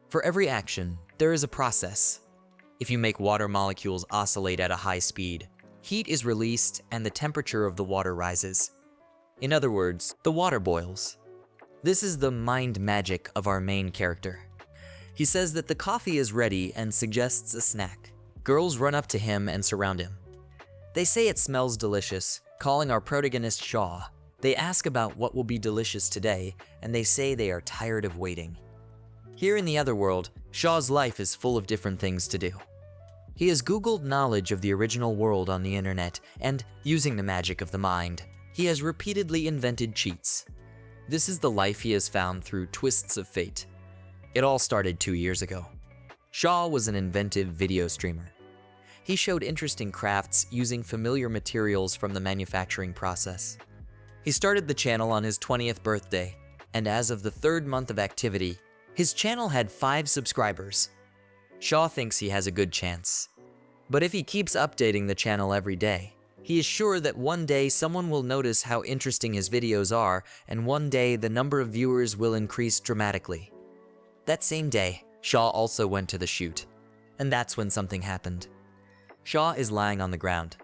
For every action, there is a process. If you make water molecules oscillate at a high speed, heat is released and the temperature of the water rises. In other words, the water boils. This is the mind magic of our main character. He says that the coffee is ready and suggests a snack. Girls run up to him and surround him. They say it smells delicious, calling our protagonist Shaw. They ask about what will be delicious today, and they say they are tired of waiting. Here in the other world, Shaw's life is full of different things to do. He has Googled knowledge of the original world on the internet, and, using the magic of the mind, he has repeatedly invented cheats. This is the life he has found through twists of fate. It all started 2 years ago. Shaw was an inventive video streamer. He showed interesting crafts using familiar materials from the manufacturing process. He started the channel on his 20th birthday, and as of the 3rd month of activity, his channel had 5 subscribers. Shaw thinks he has a good chance. But if he keeps updating the channel every day, he is sure that one day someone will notice how interesting his videos are, and one day the number of viewers will increase dramatically. That same day, Shaw also went to the shoot, and that's when something happened. Shaw is lying on the ground.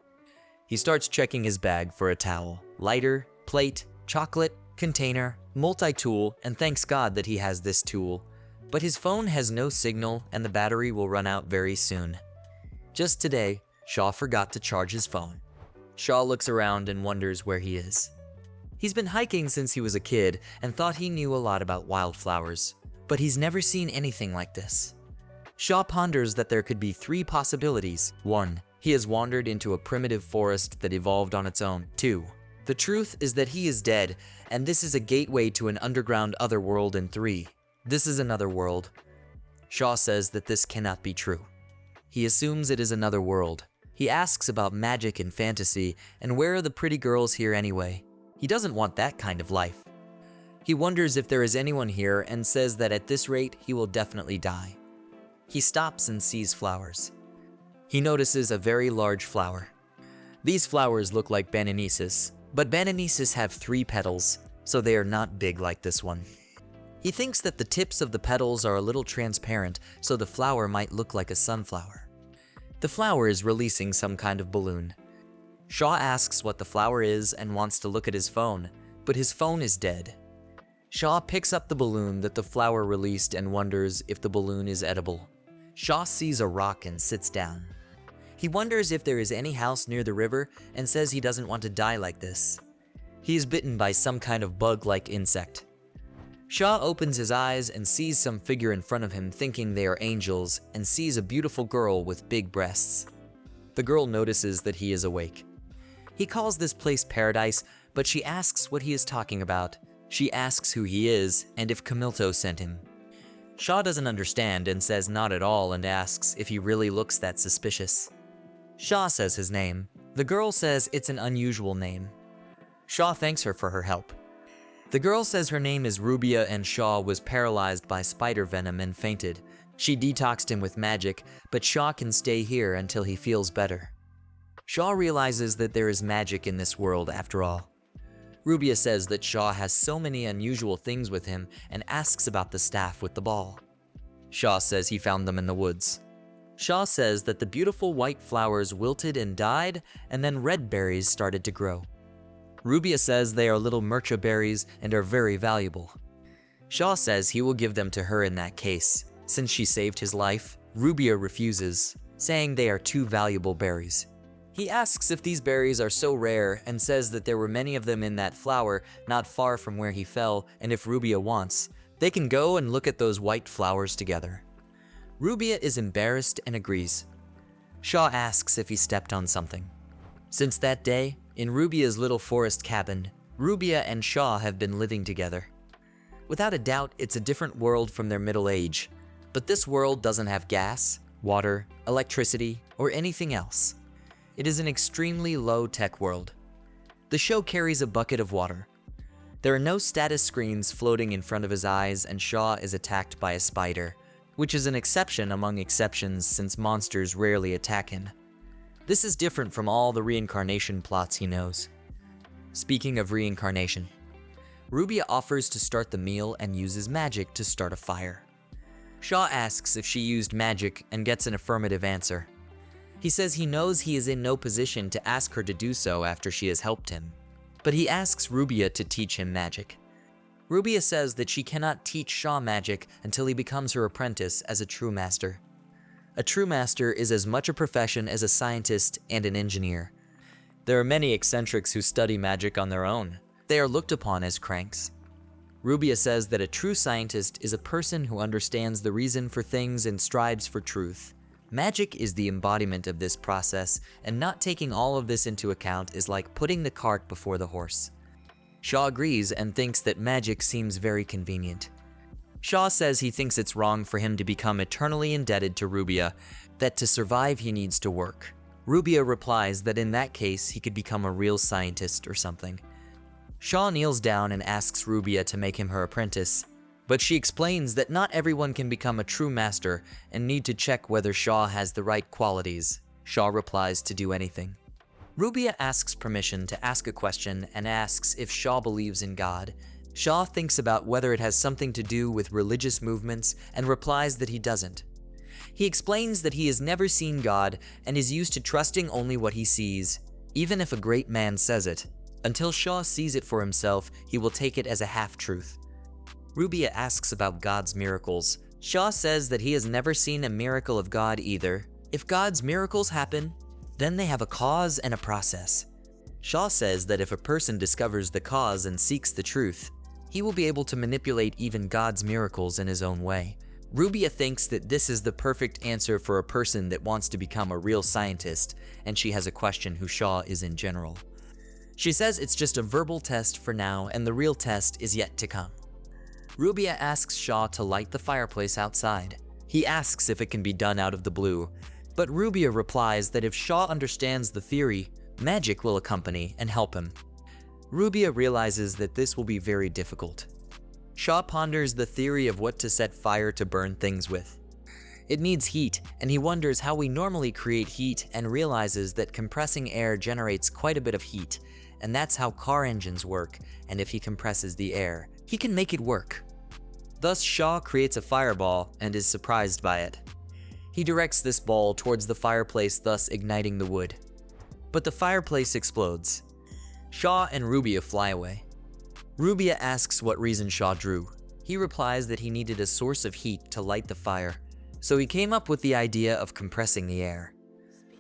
He starts checking his bag for a towel, lighter, plate, chocolate, container, multi-tool, and thanks God that he has this tool. But his phone has no signal and the battery will run out very soon. Just today, Shaw forgot to charge his phone. Shaw looks around and wonders where he is. He's been hiking since he was a kid and thought he knew a lot about wildflowers, but he's never seen anything like this. Shaw ponders that there could be 3 possibilities. 1. He has wandered into a primitive forest that evolved on its own. 2. The truth is that he is dead, and this is a gateway to an underground otherworld. And 3. This is another world. Shaw says that this cannot be true. He assumes it is another world. He asks about magic and fantasy, and where are the pretty girls here anyway? He doesn't want that kind of life. He wonders if there is anyone here and says that at this rate he will definitely die. He stops and sees flowers. He notices a very large flower. These flowers look like bananesis, but bananesis have 3 petals, so they are not big like this one. He thinks that the tips of the petals are a little transparent, so the flower might look like a sunflower. The flower is releasing some kind of balloon. Shaw asks what the flower is and wants to look at his phone, but his phone is dead. Shaw picks up the balloon that the flower released and wonders if the balloon is edible. Shaw sees a rock and sits down. He wonders if there is any house near the river and says he doesn't want to die like this. He is bitten by some kind of bug-like insect. Shaw opens his eyes and sees some figure in front of him thinking they are angels and sees a beautiful girl with big breasts. The girl notices that he is awake. He calls this place paradise, but she asks what he is talking about. She asks who he is and if Camilto sent him. Shaw doesn't understand and says not at all and asks if he really looks that suspicious. Shaw says his name. The girl says it's an unusual name. Shaw thanks her for her help. The girl says her name is Rubia and Shaw was paralyzed by spider venom and fainted. She detoxed him with magic, but Shaw can stay here until he feels better. Shaw realizes that there is magic in this world after all. Rubia says that Shaw has so many unusual things with him and asks about the staff with the ball. Shaw says he found them in the woods. Shaw says that the beautiful white flowers wilted and died, and then red berries started to grow. Rubia says they are little murcha berries and are very valuable. Shaw says he will give them to her in that case. Since she saved his life, Rubia refuses, saying they are too valuable berries. He asks if these berries are so rare and says that there were many of them in that flower not far from where he fell, and if Rubia wants, they can go and look at those white flowers together. Rubia is embarrassed and agrees. Shaw asks if he stepped on something. Since that day, in Rubia's little forest cabin, Rubia and Shaw have been living together. Without a doubt, it's a different world from their middle age, but this world doesn't have gas, water, electricity, or anything else. It is an extremely low-tech world. The show carries a bucket of water. There are no status screens floating in front of his eyes, and Shaw is attacked by a spider, which is an exception among exceptions since monsters rarely attack him. This is different from all the reincarnation plots he knows. Speaking of reincarnation, Rubia offers to start the meal and uses magic to start a fire. Shaw asks if she used magic and gets an affirmative answer. He says he knows he is in no position to ask her to do so after she has helped him, but he asks Rubia to teach him magic. Rubia says that she cannot teach Shaw magic until he becomes her apprentice as a true master. A true master is as much a profession as a scientist and an engineer. There are many eccentrics who study magic on their own. They are looked upon as cranks. Rubia says that a true scientist is a person who understands the reason for things and strives for truth. Magic is the embodiment of this process, and not taking all of this into account is like putting the cart before the horse. Shaw agrees and thinks that magic seems very convenient. Shaw says he thinks it's wrong for him to become eternally indebted to Rubia, that to survive he needs to work. Rubia replies that in that case he could become a real scientist or something. Shaw kneels down and asks Rubia to make him her apprentice, but she explains that not everyone can become a true master and need to check whether Shaw has the right qualities. Shaw replies to do anything. Rubia asks permission to ask a question and asks if Shaw believes in God. Shaw thinks about whether it has something to do with religious movements and replies that he doesn't. He explains that he has never seen God and is used to trusting only what he sees, even if a great man says it. Until Shaw sees it for himself, he will take it as a half-truth. Rubia asks about God's miracles. Shaw says that he has never seen a miracle of God either. If God's miracles happen, then they have a cause and a process. Shaw says that if a person discovers the cause and seeks the truth, he will be able to manipulate even God's miracles in his own way. Rubia thinks that this is the perfect answer for a person that wants to become a real scientist, and she has a question who Shaw is in general. She says it's just a verbal test for now and the real test is yet to come. Rubia asks Shaw to light the fireplace outside. He asks if it can be done out of the blue, but Rubia replies that if Shaw understands the theory, magic will accompany and help him. Rubia realizes that this will be very difficult. Shaw ponders the theory of what to set fire to burn things with. It needs heat, and he wonders how we normally create heat and realizes that compressing air generates quite a bit of heat, and that's how car engines work, and if he compresses the air, he can make it work. Thus, Shaw creates a fireball and is surprised by it. He directs this ball towards the fireplace, thus igniting the wood. But the fireplace explodes. Shaw and Rubia fly away. Rubia asks what reason Shaw drew. He replies that he needed a source of heat to light the fire, so he came up with the idea of compressing the air.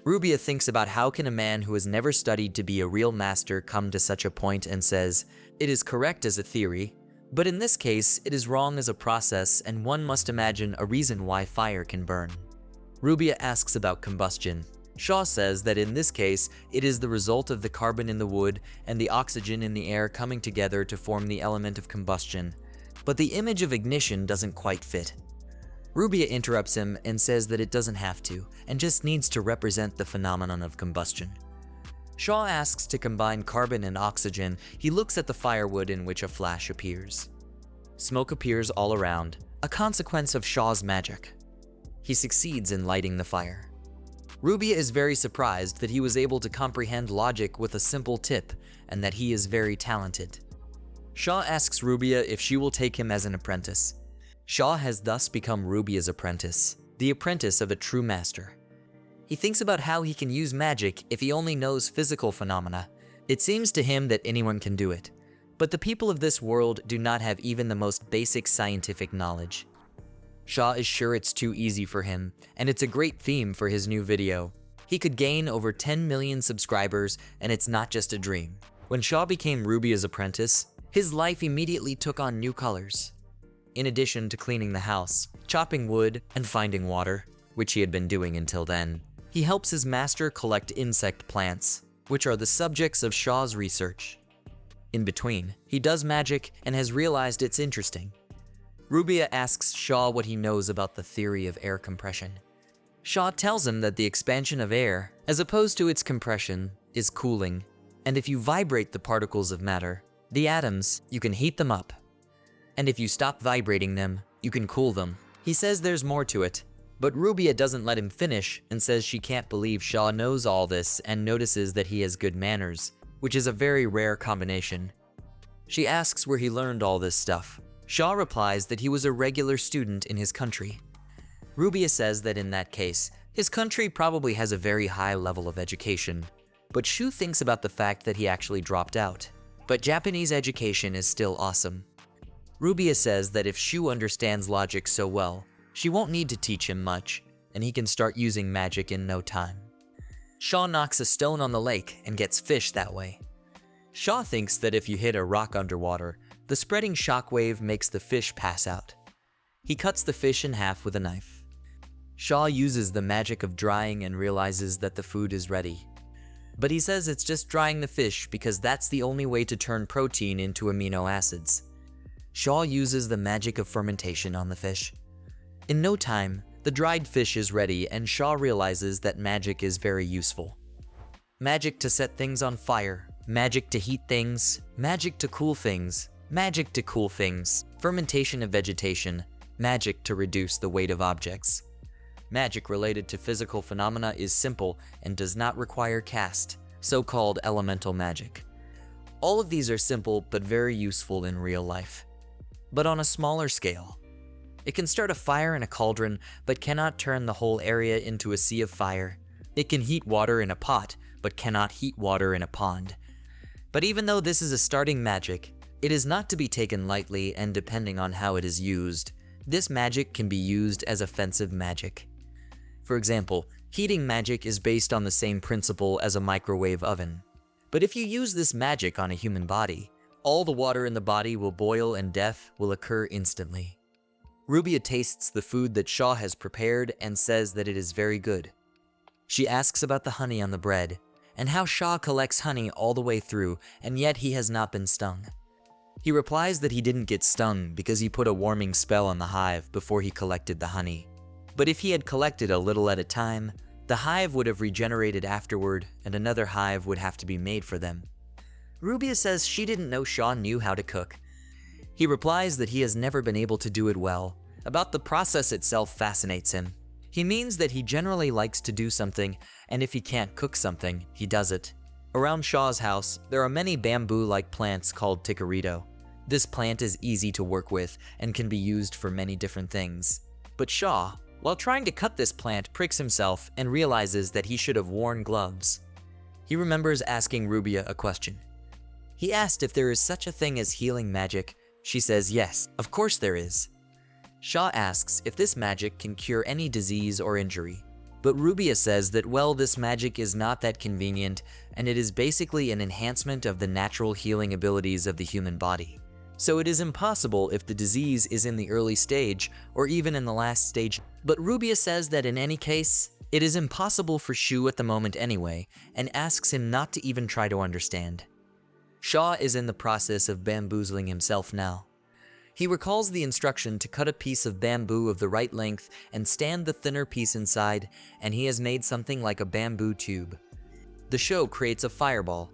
Rubia thinks about how can a man who has never studied to be a real master come to such a point and says, it is correct as a theory, but in this case it is wrong as a process and one must imagine a reason why fire can burn. Rubia asks about combustion. Shaw says that in this case it is the result of the carbon in the wood and the oxygen in the air coming together to form the element of combustion, but the image of ignition doesn't quite fit. Rubia interrupts him and says that it doesn't have to, and just needs to represent the phenomenon of combustion. Shaw asks to combine carbon and oxygen. He looks at the firewood in which a flash appears. Smoke appears all around, a consequence of Shaw's magic. He succeeds in lighting the fire. Rubia is very surprised that he was able to comprehend logic with a simple tip, and that he is very talented. Shaw asks Rubia if she will take him as an apprentice. Shaw has thus become Rubia's apprentice, the apprentice of a true master. He thinks about how he can use magic if he only knows physical phenomena. It seems to him that anyone can do it, but the people of this world do not have even the most basic scientific knowledge. Shaw is sure it's too easy for him, and it's a great theme for his new video. He could gain over 10 million subscribers, and it's not just a dream. When Shaw became Rubia's apprentice, his life immediately took on new colors. In addition to cleaning the house, chopping wood, and finding water, which he had been doing until then, he helps his master collect insect plants, which are the subjects of Shaw's research. In between, he does magic and has realized it's interesting. Rubia asks Shaw what he knows about the theory of air compression. Shaw tells him that the expansion of air, as opposed to its compression, is cooling, and if you vibrate the particles of matter, the atoms, you can heat them up. And if you stop vibrating them, you can cool them. He says there's more to it, but Rubia doesn't let him finish and says she can't believe Shaw knows all this and notices that he has good manners, which is a very rare combination. She asks where he learned all this stuff. Shaw replies that he was a regular student in his country. Rubia says that in that case, his country probably has a very high level of education, but Shu thinks about the fact that he actually dropped out. But Japanese education is still awesome. Rubia says that if Shu understands logic so well, she won't need to teach him much, and he can start using magic in no time. Shaw knocks a stone on the lake and gets fish that way. Shaw thinks that if you hit a rock underwater, the spreading shockwave makes the fish pass out. He cuts the fish in half with a knife. Shaw uses the magic of drying and realizes that the food is ready. But he says it's just drying the fish because that's the only way to turn protein into amino acids. Shaw uses the magic of fermentation on the fish. In no time, the dried fish is ready and Shaw realizes that magic is very useful. Magic to set things on fire, magic to heat things, magic to cool things, magic to cool things, fermentation of vegetation, magic to reduce the weight of objects. Magic related to physical phenomena is simple and does not require caste, so-called elemental magic. All of these are simple but very useful in real life. But on a smaller scale. It can start a fire in a cauldron, but cannot turn the whole area into a sea of fire. It can heat water in a pot, but cannot heat water in a pond. But even though this is a starting magic, it is not to be taken lightly, and depending on how it is used, this magic can be used as offensive magic. For example, heating magic is based on the same principle as a microwave oven. But if you use this magic on a human body, all the water in the body will boil and death will occur instantly. Rubia tastes the food that Shaw has prepared and says that it is very good. She asks about the honey on the bread, and how Shaw collects honey all the way through, and yet he has not been stung. He replies that he didn't get stung because he put a warming spell on the hive before he collected the honey. But if he had collected a little at a time, the hive would have regenerated afterward, and another hive would have to be made for them. Rubia says she didn't know Shaw knew how to cook. He replies that he has never been able to do it well. About the process itself fascinates him. He means that he generally likes to do something, and if he can't cook something, he does it. Around Shaw's house, there are many bamboo-like plants called ticarito. This plant is easy to work with and can be used for many different things. But Shaw, while trying to cut this plant, pricks himself and realizes that he should have worn gloves. He remembers asking Rubia a question. He asked if there is such a thing as healing magic. She says yes, of course there is. Shaw asks if this magic can cure any disease or injury. But Rubia says that well, this magic is not that convenient, and it is basically an enhancement of the natural healing abilities of the human body. So it is impossible if the disease is in the early stage or even in the last stage. But Rubia says that in any case, it is impossible for Shu at the moment anyway, and asks him not to even try to understand. Shaw is in the process of bamboozling himself now. He recalls the instruction to cut a piece of bamboo of the right length and stand the thinner piece inside, and he has made something like a bamboo tube. The show creates a fireball.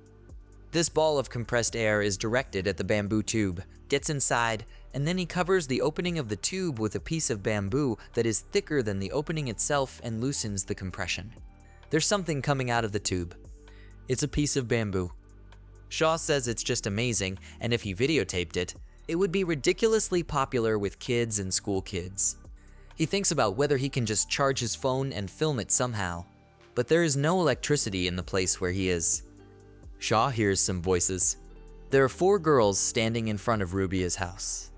This ball of compressed air is directed at the bamboo tube, gets inside, and then he covers the opening of the tube with a piece of bamboo that is thicker than the opening itself and loosens the compression. There's something coming out of the tube. It's a piece of bamboo. Shaw says it's just amazing, and if he videotaped it, it would be ridiculously popular with kids and school kids. He thinks about whether he can just charge his phone and film it somehow, but there is no electricity in the place where he is. Shaw hears some voices. There are 4 girls standing in front of Rubia's house.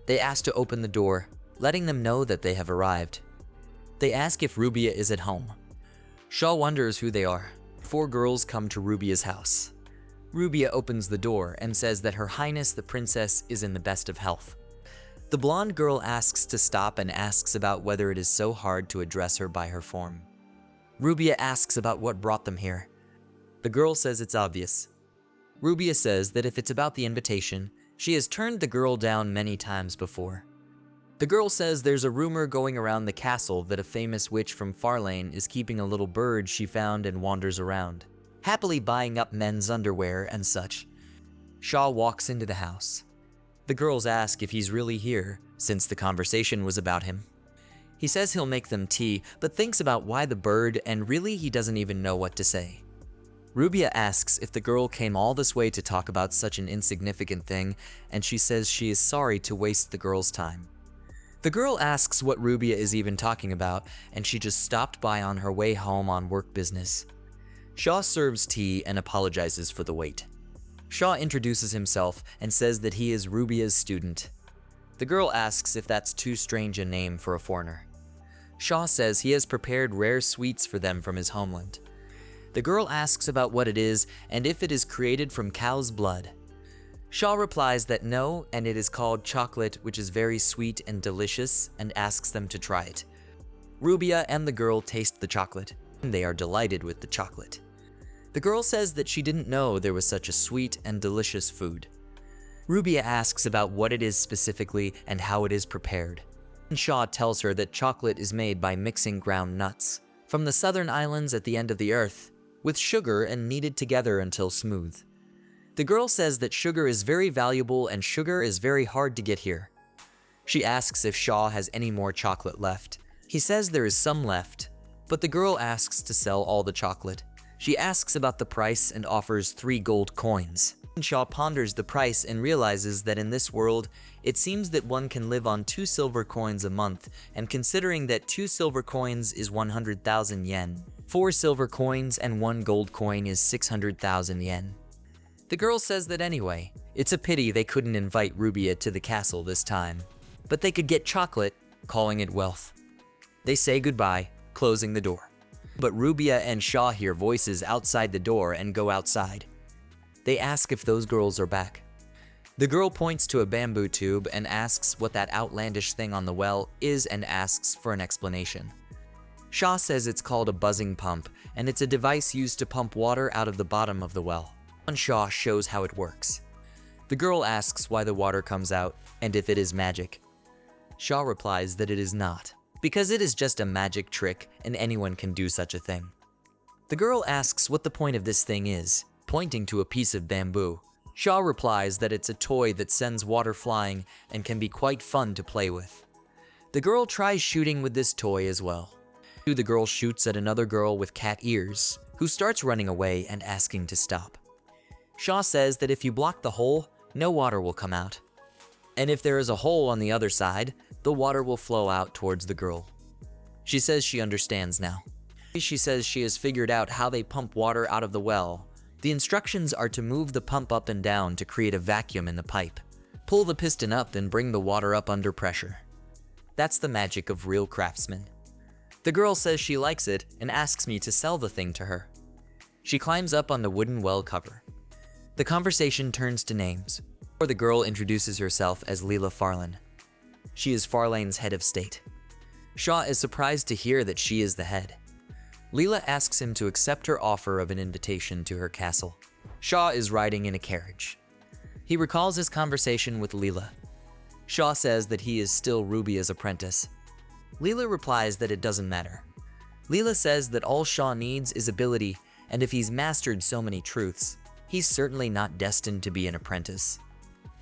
They ask to open the door, letting them know that they have arrived. They ask if Rubia is at home. Shaw wonders who they are. 4 girls come to Rubia's house. Rubia opens the door and says that Her Highness the Princess is in the best of health. The blonde girl asks to stop and asks about whether it is so hard to address her by her form. Rubia asks about what brought them here. The girl says it's obvious. Rubia says that if it's about the invitation, she has turned the girl down many times before. The girl says there's a rumor going around the castle that a famous witch from Farlane is keeping a little bird she found and wanders around, happily buying up men's underwear and such. Shaw walks into the house. The girls ask if he's really here, since the conversation was about him. He says he'll make them tea, but thinks about why the bird, and really he doesn't even know what to say. Rubia asks if the girl came all this way to talk about such an insignificant thing, and she says she is sorry to waste the girl's time. The girl asks what Rubia is even talking about, and she just stopped by on her way home on work business. Shaw serves tea and apologizes for the wait. Shaw introduces himself and says that he is Rubia's student. The girl asks if that's too strange a name for a foreigner. Shaw says he has prepared rare sweets for them from his homeland. The girl asks about what it is and if it is created from cow's blood. Shaw replies that no, and it is called chocolate, which is very sweet and delicious, and asks them to try it. Rubia and the girl taste the chocolate, and they are delighted with the chocolate. The girl says that she didn't know there was such a sweet and delicious food. Rubia asks about what it is specifically and how it is prepared. Shaw tells her that chocolate is made by mixing ground nuts from the southern islands at the end of the earth with sugar and kneaded together until smooth. The girl says that sugar is very valuable and sugar is very hard to get here. She asks if Shaw has any more chocolate left. He says there is some left, but the girl asks to sell all the chocolate. She asks about the price and offers 3 gold coins. Shaw ponders the price and realizes that in this world, it seems that one can live on 2 silver coins a month, and considering that 2 silver coins is 100,000 yen, 4 silver coins and 1 gold coin is 600,000 yen. The girl says that anyway, it's a pity they couldn't invite Rubia to the castle this time, but they could get chocolate, calling it wealth. They say goodbye, closing the door. But Rubia and Shaw hear voices outside the door and go outside. They ask if those girls are back. The girl points to a bamboo tube and asks what that outlandish thing on the well is and asks for an explanation. Shaw says it's called a buzzing pump, and it's a device used to pump water out of the bottom of the well. And Shaw shows how it works. The girl asks why the water comes out and if it is magic. Shaw replies that it is not, because it is just a magic trick and anyone can do such a thing. The girl asks what the point of this thing is, pointing to a piece of bamboo. Shaw replies that it's a toy that sends water flying and can be quite fun to play with. The girl tries shooting with this toy as well. The girl shoots at another girl with cat ears, who starts running away and asking to stop. Shaw says that if you block the hole, no water will come out. And if there is a hole on the other side, the water will flow out towards the girl. She says she understands now. She says she has figured out how they pump water out of the well. The instructions are to move the pump up and down to create a vacuum in the pipe. Pull the piston up and bring the water up under pressure. That's the magic of real craftsmen. The girl says she likes it and asks me to sell the thing to her. She climbs up on the wooden well cover. The conversation turns to names. The girl introduces herself as Leela Farlan. She is Farlane's head of state. Shaw is surprised to hear that she is the head. Leela asks him to accept her offer of an invitation to her castle. Shaw is riding in a carriage. He recalls his conversation with Leela. Shaw says that he is still Rubia's apprentice. Leela replies that it doesn't matter. Leela says that all Shaw needs is ability, and if he's mastered so many truths, he's certainly not destined to be an apprentice.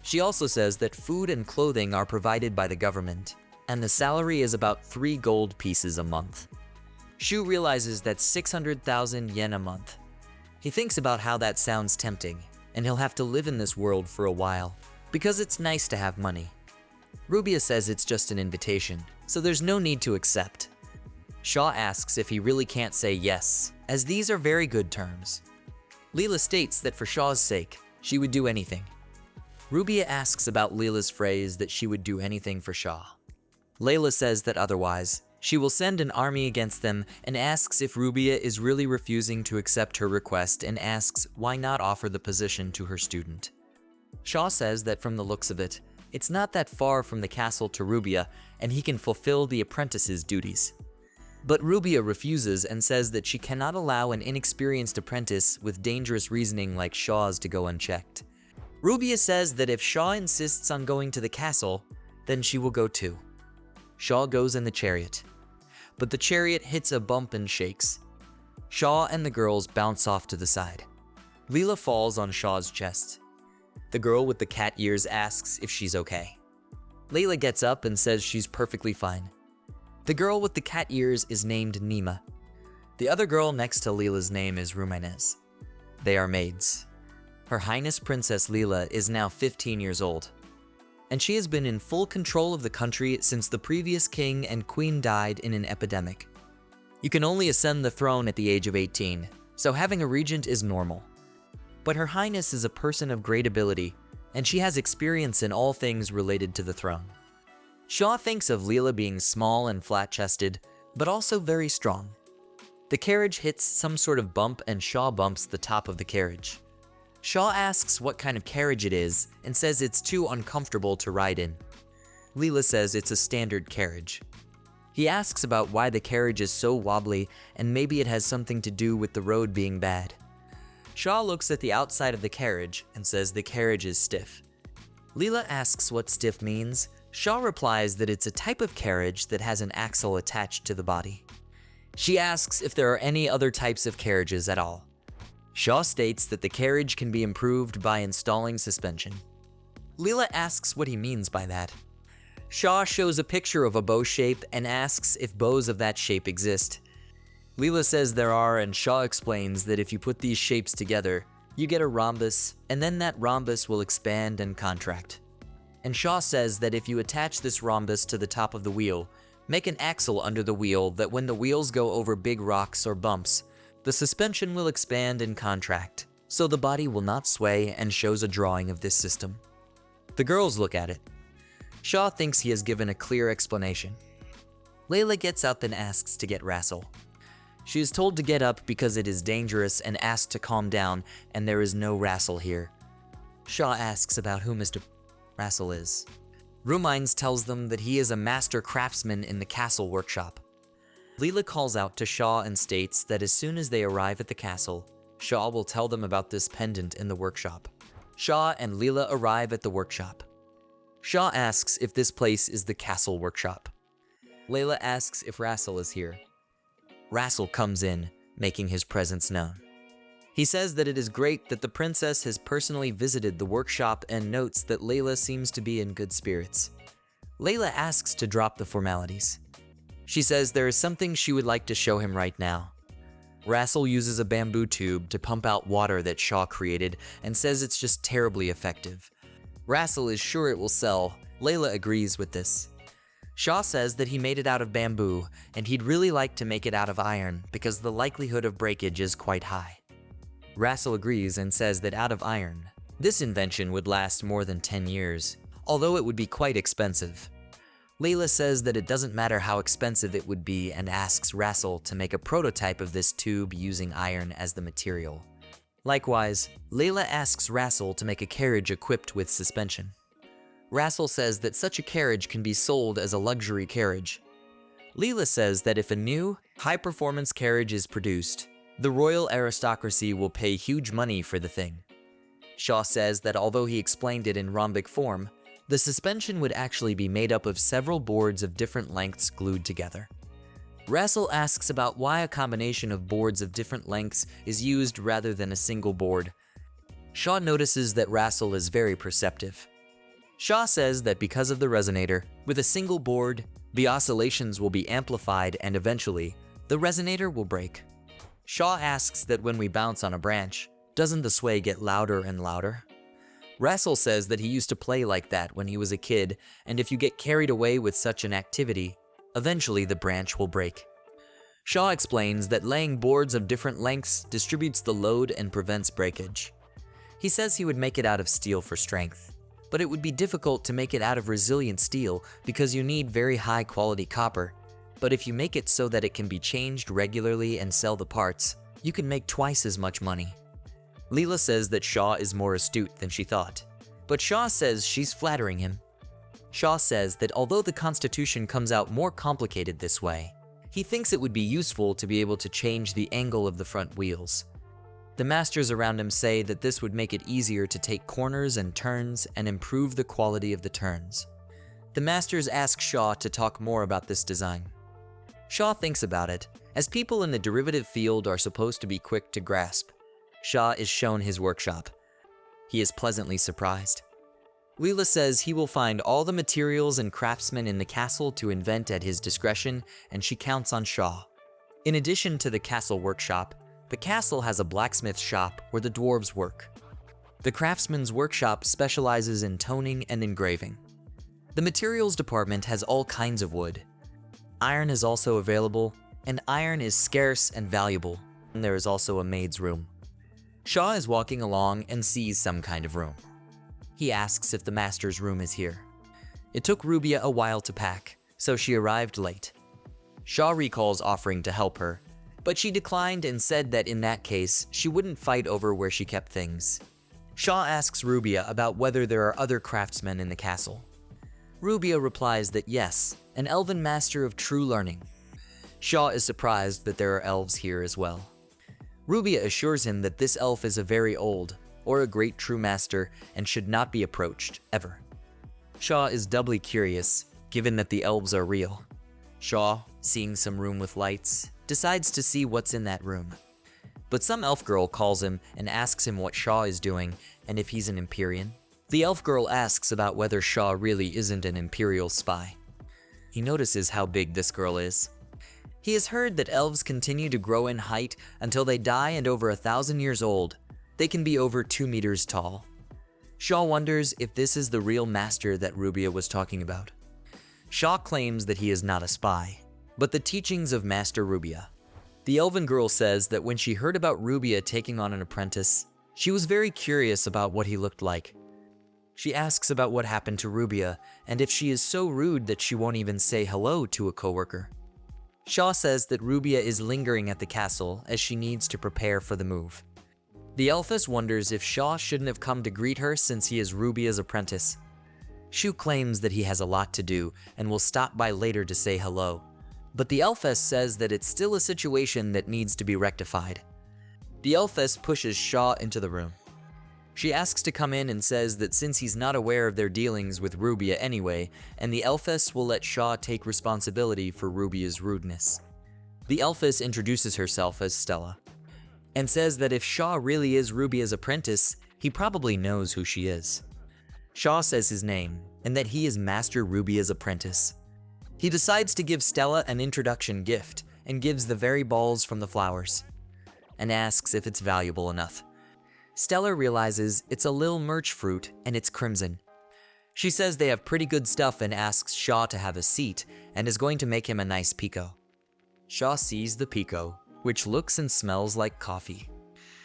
She also says that food and clothing are provided by the government, and the salary is about 3 gold pieces a month. Shu realizes that's 600,000 yen a month. He thinks about how that sounds tempting, and he'll have to live in this world for a while, because it's nice to have money. Rubia says it's just an invitation, so there's no need to accept. Shaw asks if he really can't say yes, as these are very good terms. Leela states that for Shaw's sake, she would do anything. Rubia asks about Leela's phrase that she would do anything for Shaw. Layla says that otherwise, she will send an army against them and asks if Rubia is really refusing to accept her request and asks why not offer the position to her student. Shaw says that from the looks of it, it's not that far from the castle to Rubia and he can fulfill the apprentice's duties. But Rubia refuses and says that she cannot allow an inexperienced apprentice with dangerous reasoning like Shaw's to go unchecked. Rubia says that if Shaw insists on going to the castle, then she will go too. Shaw goes in the chariot, but the chariot hits a bump and shakes. Shaw and the girls bounce off to the side. Leela falls on Shaw's chest. The girl with the cat ears asks if she's okay. Layla gets up and says she's perfectly fine. The girl with the cat ears is named Nima. The other girl next to Leela's name is Rumainez. They are maids. Her Highness Princess Leela is now 15 years old. and she has been in full control of the country since the previous king and queen died in an epidemic. You can only ascend the throne at the age of 18, so having a regent is normal. But Her Highness is a person of great ability, and she has experience in all things related to the throne. Shaw thinks of Leela being small and flat-chested, but also very strong. The carriage hits some sort of bump and Shaw bumps the top of the carriage. Shaw asks what kind of carriage it is and says it's too uncomfortable to ride in. Leela says it's a standard carriage. He asks about why the carriage is so wobbly and maybe it has something to do with the road being bad. Shaw looks at the outside of the carriage and says the carriage is stiff. Leela asks what stiff means. Shaw replies that it's a type of carriage that has an axle attached to the body. She asks if there are any other types of carriages at all. Shaw states that the carriage can be improved by installing suspension. Leela asks what he means by that. Shaw shows a picture of a bow shape and asks if bows of that shape exist. Leela says there are, and Shaw explains that if you put these shapes together, you get a rhombus, and then that rhombus will expand and contract. And Shaw says that if you attach this rhombus to the top of the wheel, make an axle under the wheel that when the wheels go over big rocks or bumps, the suspension will expand and contract, so the body will not sway, and shows a drawing of this system. The girls look at it. Shaw thinks he has given a clear explanation. Layla gets up and asks to get Rassel. She is told to get up because it is dangerous and asked to calm down, and there is no Rassel here. Shaw asks about who Mr. Rassel is. Rumines tells them that he is a master craftsman in the castle workshop. Leela calls out to Shaw and states that as soon as they arrive at the castle, Shaw will tell them about this pendant in the workshop. Shaw and Leela arrive at the workshop. Shaw asks if this place is the castle workshop. Layla asks if Rassel is here. Rassel comes in, making his presence known. He says that it is great that the princess has personally visited the workshop and notes that Layla seems to be in good spirits. Layla asks to drop the formalities. She says there is something she would like to show him right now. Rassel uses a bamboo tube to pump out water that Shaw created and says it's just terribly effective. Rassel is sure it will sell. Layla agrees with this. Shaw says that he made it out of bamboo and he'd really like to make it out of iron because the likelihood of breakage is quite high. Rassel agrees and says that out of iron, this invention would last more than 10 years, although it would be quite expensive. Layla says that it doesn't matter how expensive it would be and asks Rassel to make a prototype of this tube using iron as the material. Likewise, Layla asks Rassel to make a carriage equipped with suspension. Rassel says that such a carriage can be sold as a luxury carriage. Leela says that if a new, high-performance carriage is produced, the royal aristocracy will pay huge money for the thing. Shaw says that although he explained it in rhombic form, the suspension would actually be made up of several boards of different lengths glued together. Rassel asks about why a combination of boards of different lengths is used rather than a single board. Shaw notices that Rassel is very perceptive. Shaw says that because of the resonator, with a single board, the oscillations will be amplified and eventually, the resonator will break. Shaw asks that when we bounce on a branch, doesn't the sway get louder and louder? Rassel says that he used to play like that when he was a kid, and if you get carried away with such an activity, eventually the branch will break. Shaw explains that laying boards of different lengths distributes the load and prevents breakage. He says he would make it out of steel for strength, but it would be difficult to make it out of resilient steel because you need very high quality copper. But if you make it so that it can be changed regularly and sell the parts, you can make twice as much money. Leela says that Shaw is more astute than she thought, but Shaw says she's flattering him. Shaw says that although the Constitution comes out more complicated this way, he thinks it would be useful to be able to change the angle of the front wheels. The masters around him say that this would make it easier to take corners and turns and improve the quality of the turns. The masters ask Shaw to talk more about this design. Shaw thinks about it, as people in the derivative field are supposed to be quick to grasp. Shaw is shown his workshop. He is pleasantly surprised. Leela says he will find all the materials and craftsmen in the castle to invent at his discretion, and she counts on Shaw. In addition to the castle workshop, the castle has a blacksmith shop where the dwarves work. The craftsman's workshop specializes in toning and engraving. The materials department has all kinds of wood. Iron is also available, and iron is scarce and valuable. And there is also a maid's room. Shaw is walking along and sees some kind of room. He asks if the master's room is here. It took Rubia a while to pack, so she arrived late. Shaw recalls offering to help her, but she declined and said that in that case, she wouldn't fight over where she kept things. Shaw asks Rubia about whether there are other craftsmen in the castle. Rubia replies that yes, an elven master of true learning. Shaw is surprised that there are elves here as well. Rubia assures him that this elf is a very old, or a great true master, and should not be approached, ever. Shaw is doubly curious, given that the elves are real. Shaw, seeing some room with lights, decides to see what's in that room. But some elf girl calls him and asks him what Shaw is doing and if he's an Empyrean. The elf girl asks about whether Shaw really isn't an Imperial spy. He notices how big this girl is. He has heard that elves continue to grow in height until they die, and over 1,000 years old, they can be over 2 meters tall. Shaw wonders if this is the real master that Rubia was talking about. Shaw claims that he is not a spy, but the teachings of Master Rubia. The elven girl says that when she heard about Rubia taking on an apprentice, she was very curious about what he looked like. She asks about what happened to Rubia, and if she is so rude that she won't even say hello to a coworker. Shaw says that Rubia is lingering at the castle as she needs to prepare for the move. The elfess wonders if Shaw shouldn't have come to greet her since he is Rubia's apprentice. Shu claims that he has a lot to do and will stop by later to say hello, but the elfess says that it's still a situation that needs to be rectified. The elfess pushes Shaw into the room. She asks to come in and says that since he's not aware of their dealings with Rubia anyway, and the elfess will let Shaw take responsibility for Rubia's rudeness. The elfess introduces herself as Stella, and says that if Shaw really is Rubia's apprentice, he probably knows who she is. Shaw says his name, and that he is Master Rubia's apprentice. He decides to give Stella an introduction gift, and gives the very balls from the flowers, and asks if it's valuable enough. Stella realizes it's a lil merch fruit and it's crimson. She says they have pretty good stuff and asks Shaw to have a seat and is going to make him a nice pico. Shaw sees the pico, which looks and smells like coffee.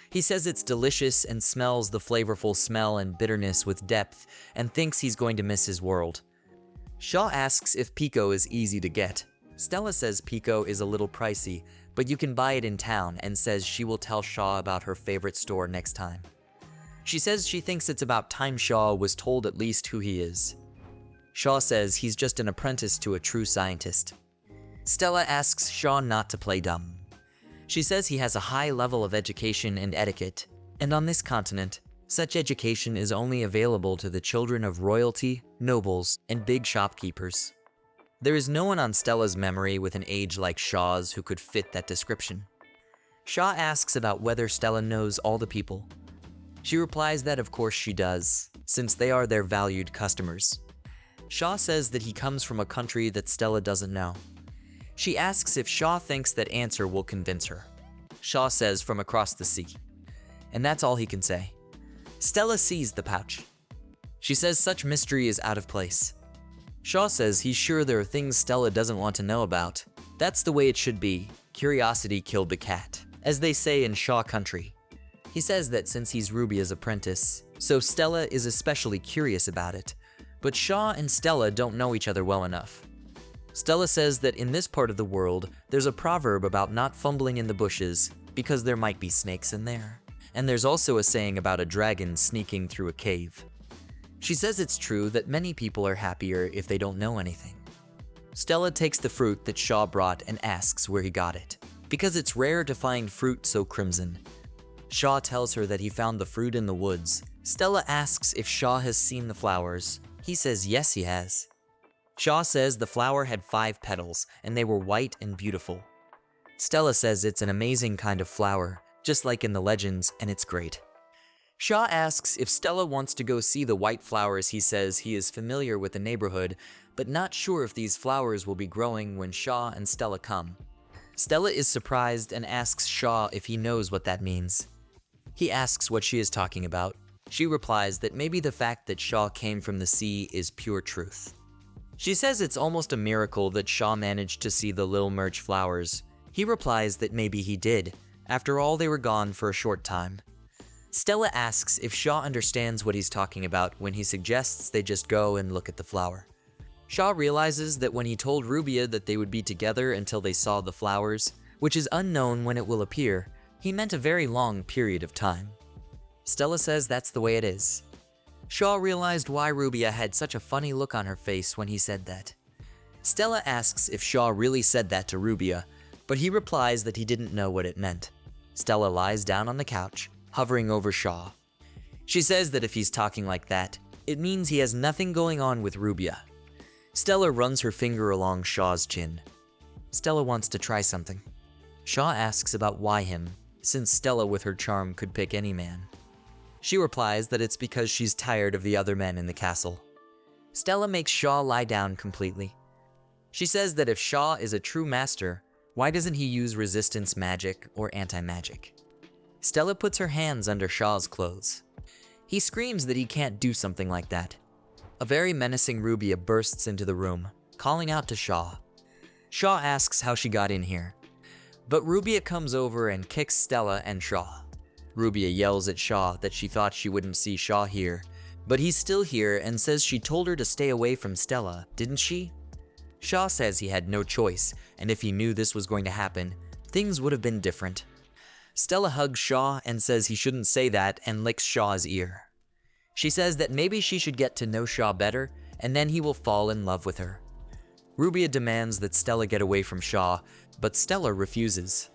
He says it's delicious and smells the flavorful smell and bitterness with depth and thinks he's going to miss his world. Shaw asks if pico is easy to get. Stella says pico is a little pricey, but you can buy it in town, and says she will tell Shaw about her favorite store next time. She says she thinks it's about time Shaw was told at least who he is. Shaw says he's just an apprentice to a true scientist. Stella asks Shaw not to play dumb. She says he has a high level of education and etiquette, and on this continent, such education is only available to the children of royalty, nobles, and big shopkeepers. There is no one on Stella's memory with an age like Shaw's who could fit that description. Shaw asks about whether Stella knows all the people. She replies that of course she does, since they are their valued customers. Shaw says that he comes from a country that Stella doesn't know. She asks if Shaw thinks that answer will convince her. Shaw says from across the sea. And that's all he can say. Stella sees the pouch. She says such mystery is out of place. Shaw says he's sure there are things Stella doesn't want to know about. That's the way it should be. Curiosity killed the cat, as they say in Shaw country. He says that since he's Rubia's apprentice, so Stella is especially curious about it. But Shaw and Stella don't know each other well enough. Stella says that in this part of the world, there's a proverb about not fumbling in the bushes because there might be snakes in there. And there's also a saying about a dragon sneaking through a cave. She says it's true that many people are happier if they don't know anything. Stella takes the fruit that Shaw brought and asks where he got it, because it's rare to find fruit so crimson. Shaw tells her that he found the fruit in the woods. Stella asks if Shaw has seen the flowers. He says yes, he has. Shaw says the flower had 5 petals and they were white and beautiful. Stella says it's an amazing kind of flower, just like in the legends, and it's great. Shaw asks if Stella wants to go see the white flowers. He says he is familiar with the neighborhood, but not sure if these flowers will be growing when Shaw and Stella come. Stella is surprised and asks Shaw if he knows what that means. He asks what she is talking about. She replies that maybe the fact that Shaw came from the sea is pure truth. She says it's almost a miracle that Shaw managed to see the Lil Merch flowers. He replies that maybe he did. After all, they were gone for a short time. Stella asks if Shaw understands what he's talking about when he suggests they just go and look at the flower. Shaw realizes that when he told Rubia that they would be together until they saw the flowers, which is unknown when it will appear, he meant a very long period of time. Stella says that's the way it is. Shaw realized why Rubia had such a funny look on her face when he said that. Stella asks if Shaw really said that to Rubia, but he replies that he didn't know what it meant. Stella lies down on the couch, hovering over Shaw. She says that if he's talking like that, it means he has nothing going on with Rubia. Stella runs her finger along Shaw's chin. Stella wants to try something. Shaw asks about why him, since Stella with her charm could pick any man. She replies that it's because she's tired of the other men in the castle. Stella makes Shaw lie down completely. She says that if Shaw is a true master, why doesn't he use resistance magic or anti-magic? Stella puts her hands under Shaw's clothes. He screams that he can't do something like that. A very menacing Rubia bursts into the room, calling out to Shaw. Shaw asks how she got in here, but Rubia comes over and kicks Stella and Shaw. Rubia yells at Shaw that she thought she wouldn't see Shaw here, but he's still here and says she told her to stay away from Stella, didn't she? Shaw says he had no choice, and if he knew this was going to happen, things would have been different. Stella hugs Shaw and says he shouldn't say that and licks Shaw's ear. She says that maybe she should get to know Shaw better, and then he will fall in love with her. Rubia demands that Stella get away from Shaw, but Stella refuses.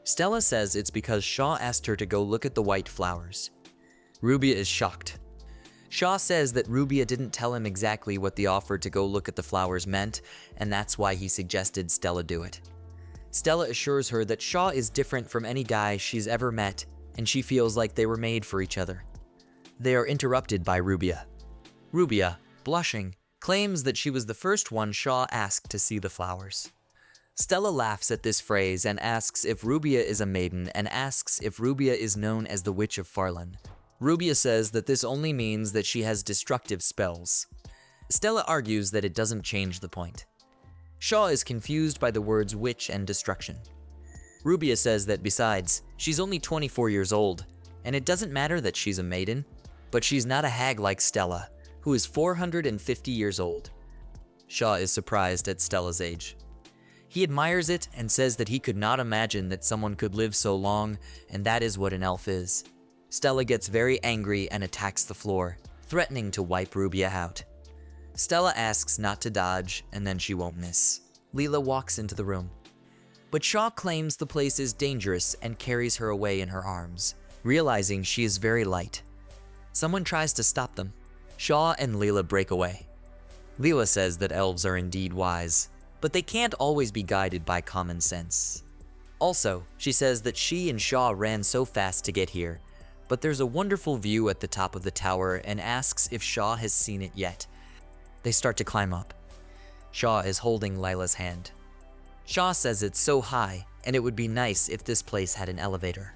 Stella says it's because Shaw asked her to go look at the white flowers. Rubia is shocked. Shaw says that Rubia didn't tell him exactly what the offer to go look at the flowers meant, and that's why he suggested Stella do it. Stella assures her that Shaw is different from any guy she's ever met, and she feels like they were made for each other. They are interrupted by Rubia. Rubia, blushing, claims that she was the first one Shaw asked to see the flowers. Stella laughs at this phrase and asks if Rubia is a maiden and asks if Rubia is known as the Witch of Farlan. Rubia says that this only means that she has destructive spells. Stella argues that it doesn't change the point. Shaw is confused by the words witch and destruction. Rubia says that besides, she's only 24 years old, and it doesn't matter that she's a maiden, but she's not a hag like Stella, who is 450 years old. Shaw is surprised at Stella's age. He admires it and says that he could not imagine that someone could live so long, and that is what an elf is. Stella gets very angry and attacks the floor, threatening to wipe Rubia out. Stella asks not to dodge, and then she won't miss. Leela walks into the room. But Shaw claims the place is dangerous and carries her away in her arms, realizing she is very light. Someone tries to stop them. Shaw and Leela break away. Leela says that elves are indeed wise, but they can't always be guided by common sense. Also, she says that she and Shaw ran so fast to get here, but there's a wonderful view at the top of the tower and asks if Shaw has seen it yet. They start to climb up. Shaw is holding Lila's hand. Shaw says it's so high, and it would be nice if this place had an elevator.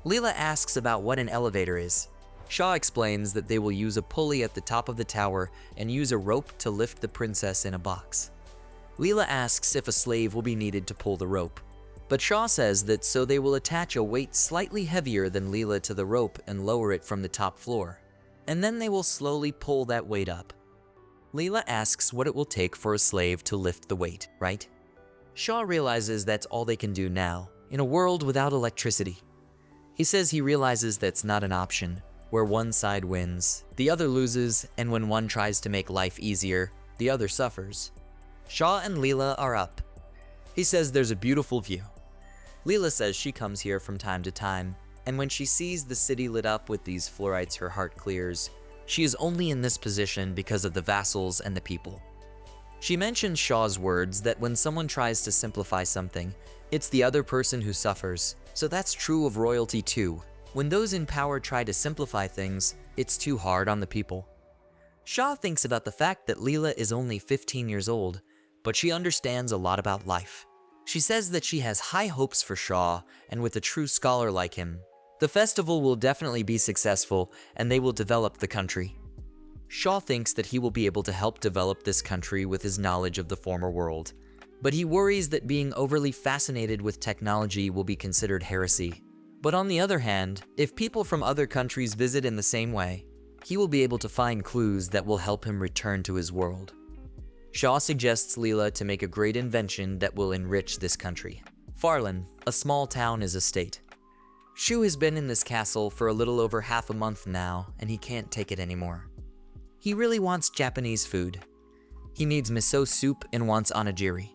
Leela asks about what an elevator is. Shaw explains that they will use a pulley at the top of the tower and use a rope to lift the princess in a box. Leela asks if a slave will be needed to pull the rope, but Shaw says that so they will attach a weight slightly heavier than Leela to the rope and lower it from the top floor, and then they will slowly pull that weight up. Leela asks what it will take for a slave to lift the weight, right? Shaw realizes that's all they can do now, in a world without electricity. He says he realizes that's not an option, where one side wins, the other loses, and when one tries to make life easier, the other suffers. Shaw and Leela are up. He says there's a beautiful view. Leela says she comes here from time to time, and when she sees the city lit up with these fluorites, her heart clears. She is only in this position because of the vassals and the people. She mentions Shaw's words that when someone tries to simplify something, it's the other person who suffers, so that's true of royalty too. When those in power try to simplify things, it's too hard on the people. Shaw thinks about the fact that Leela is only 15 years old, but she understands a lot about life. She says that she has high hopes for Shaw, and with a true scholar like him, the festival will definitely be successful and they will develop the country. Shaw thinks that he will be able to help develop this country with his knowledge of the former world, but he worries that being overly fascinated with technology will be considered heresy. But on the other hand, if people from other countries visit in the same way, he will be able to find clues that will help him return to his world. Shaw suggests Leela to make a great invention that will enrich this country. Farlan, a small town, is a state. Shu has been in this castle for a little over half a month now, and he can't take it anymore. He really wants Japanese food. He needs miso soup and wants onigiri.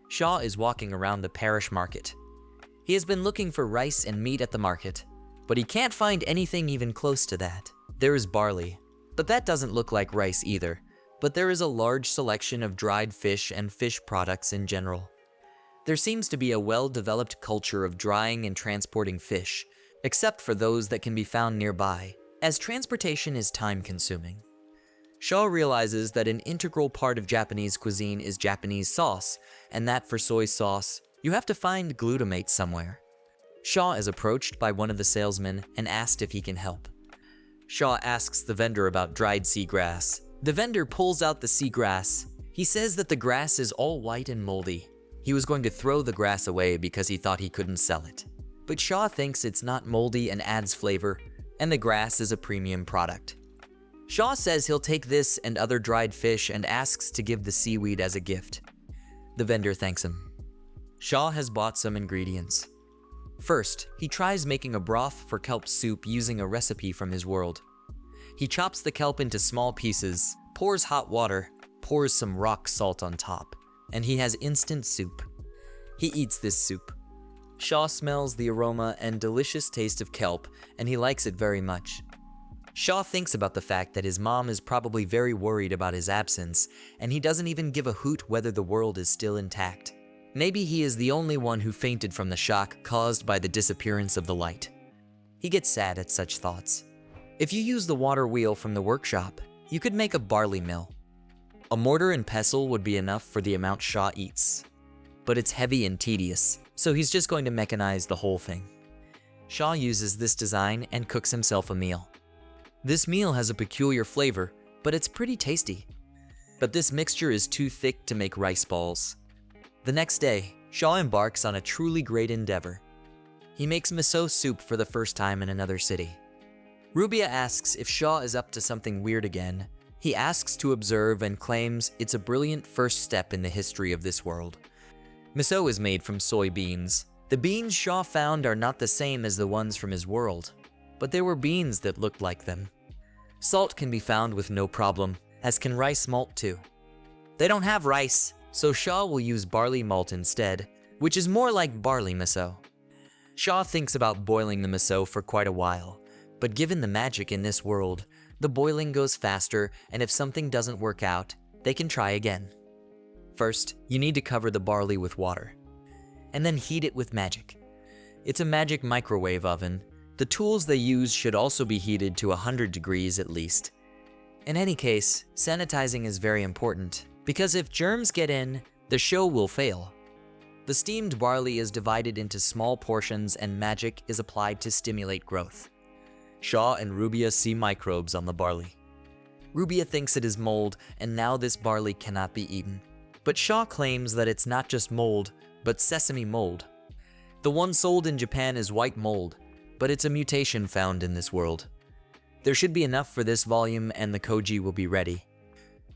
Shaw is walking around the parish market. He has been looking for rice and meat at the market, but he can't find anything even close to that. There is barley, but that doesn't look like rice either. But there is a large selection of dried fish and fish products in general. There seems to be a well-developed culture of drying and transporting fish, except for those that can be found nearby, as transportation is time-consuming. Shaw realizes that an integral part of Japanese cuisine is Japanese sauce, and that for soy sauce, you have to find glutamate somewhere. Shaw is approached by one of the salesmen and asked if he can help. Shaw asks the vendor about dried seagrass. The vendor pulls out the seagrass. He says that the grass is all white and moldy. He was going to throw the grass away because he thought he couldn't sell it. But Shaw thinks it's not moldy and adds flavor, and the grass is a premium product. Shaw says he'll take this and other dried fish and asks to give the seaweed as a gift. The vendor thanks him. Shaw has bought some ingredients. First, he tries making a broth for kelp soup using a recipe from his world. He chops the kelp into small pieces, pours hot water, pours some rock salt on top, and he has instant soup. He eats this soup. Shaw smells the aroma and delicious taste of kelp, and he likes it very much. Shaw thinks about the fact that his mom is probably very worried about his absence, and he doesn't even give a hoot whether the world is still intact. Maybe he is the only one who fainted from the shock caused by the disappearance of the light. He gets sad at such thoughts. If you use the water wheel from the workshop, you could make a barley mill. A mortar and pestle would be enough for the amount Shaw eats. But it's heavy and tedious, so he's just going to mechanize the whole thing. Shaw uses this design and cooks himself a meal. This meal has a peculiar flavor, but it's pretty tasty. But this mixture is too thick to make rice balls. The next day, Shaw embarks on a truly great endeavor. He makes miso soup for the first time in another city. Rubia asks if Shaw is up to something weird again. He asks to observe and claims it's a brilliant first step in the history of this world. Miso is made from soybeans. The beans Shaw found are not the same as the ones from his world, but there were beans that looked like them. Salt can be found with no problem, as can rice malt too. They don't have rice, so Shaw will use barley malt instead, which is more like barley miso. Shaw thinks about boiling the miso for quite a while, but given the magic in this world, the boiling goes faster, and if something doesn't work out, they can try again. First, you need to cover the barley with water, and then heat it with magic. It's a magic microwave oven. The tools they use should also be heated to 100 degrees at least. In any case, sanitizing is very important, because if germs get in, the show will fail. The steamed barley is divided into small portions and magic is applied to stimulate growth. Shaw and Rubia see microbes on the barley. Rubia thinks it is mold, and now this barley cannot be eaten. But Shaw claims that it's not just mold, but sesame mold. The one sold in Japan is white mold, but it's a mutation found in this world. There should be enough for this volume and the koji will be ready.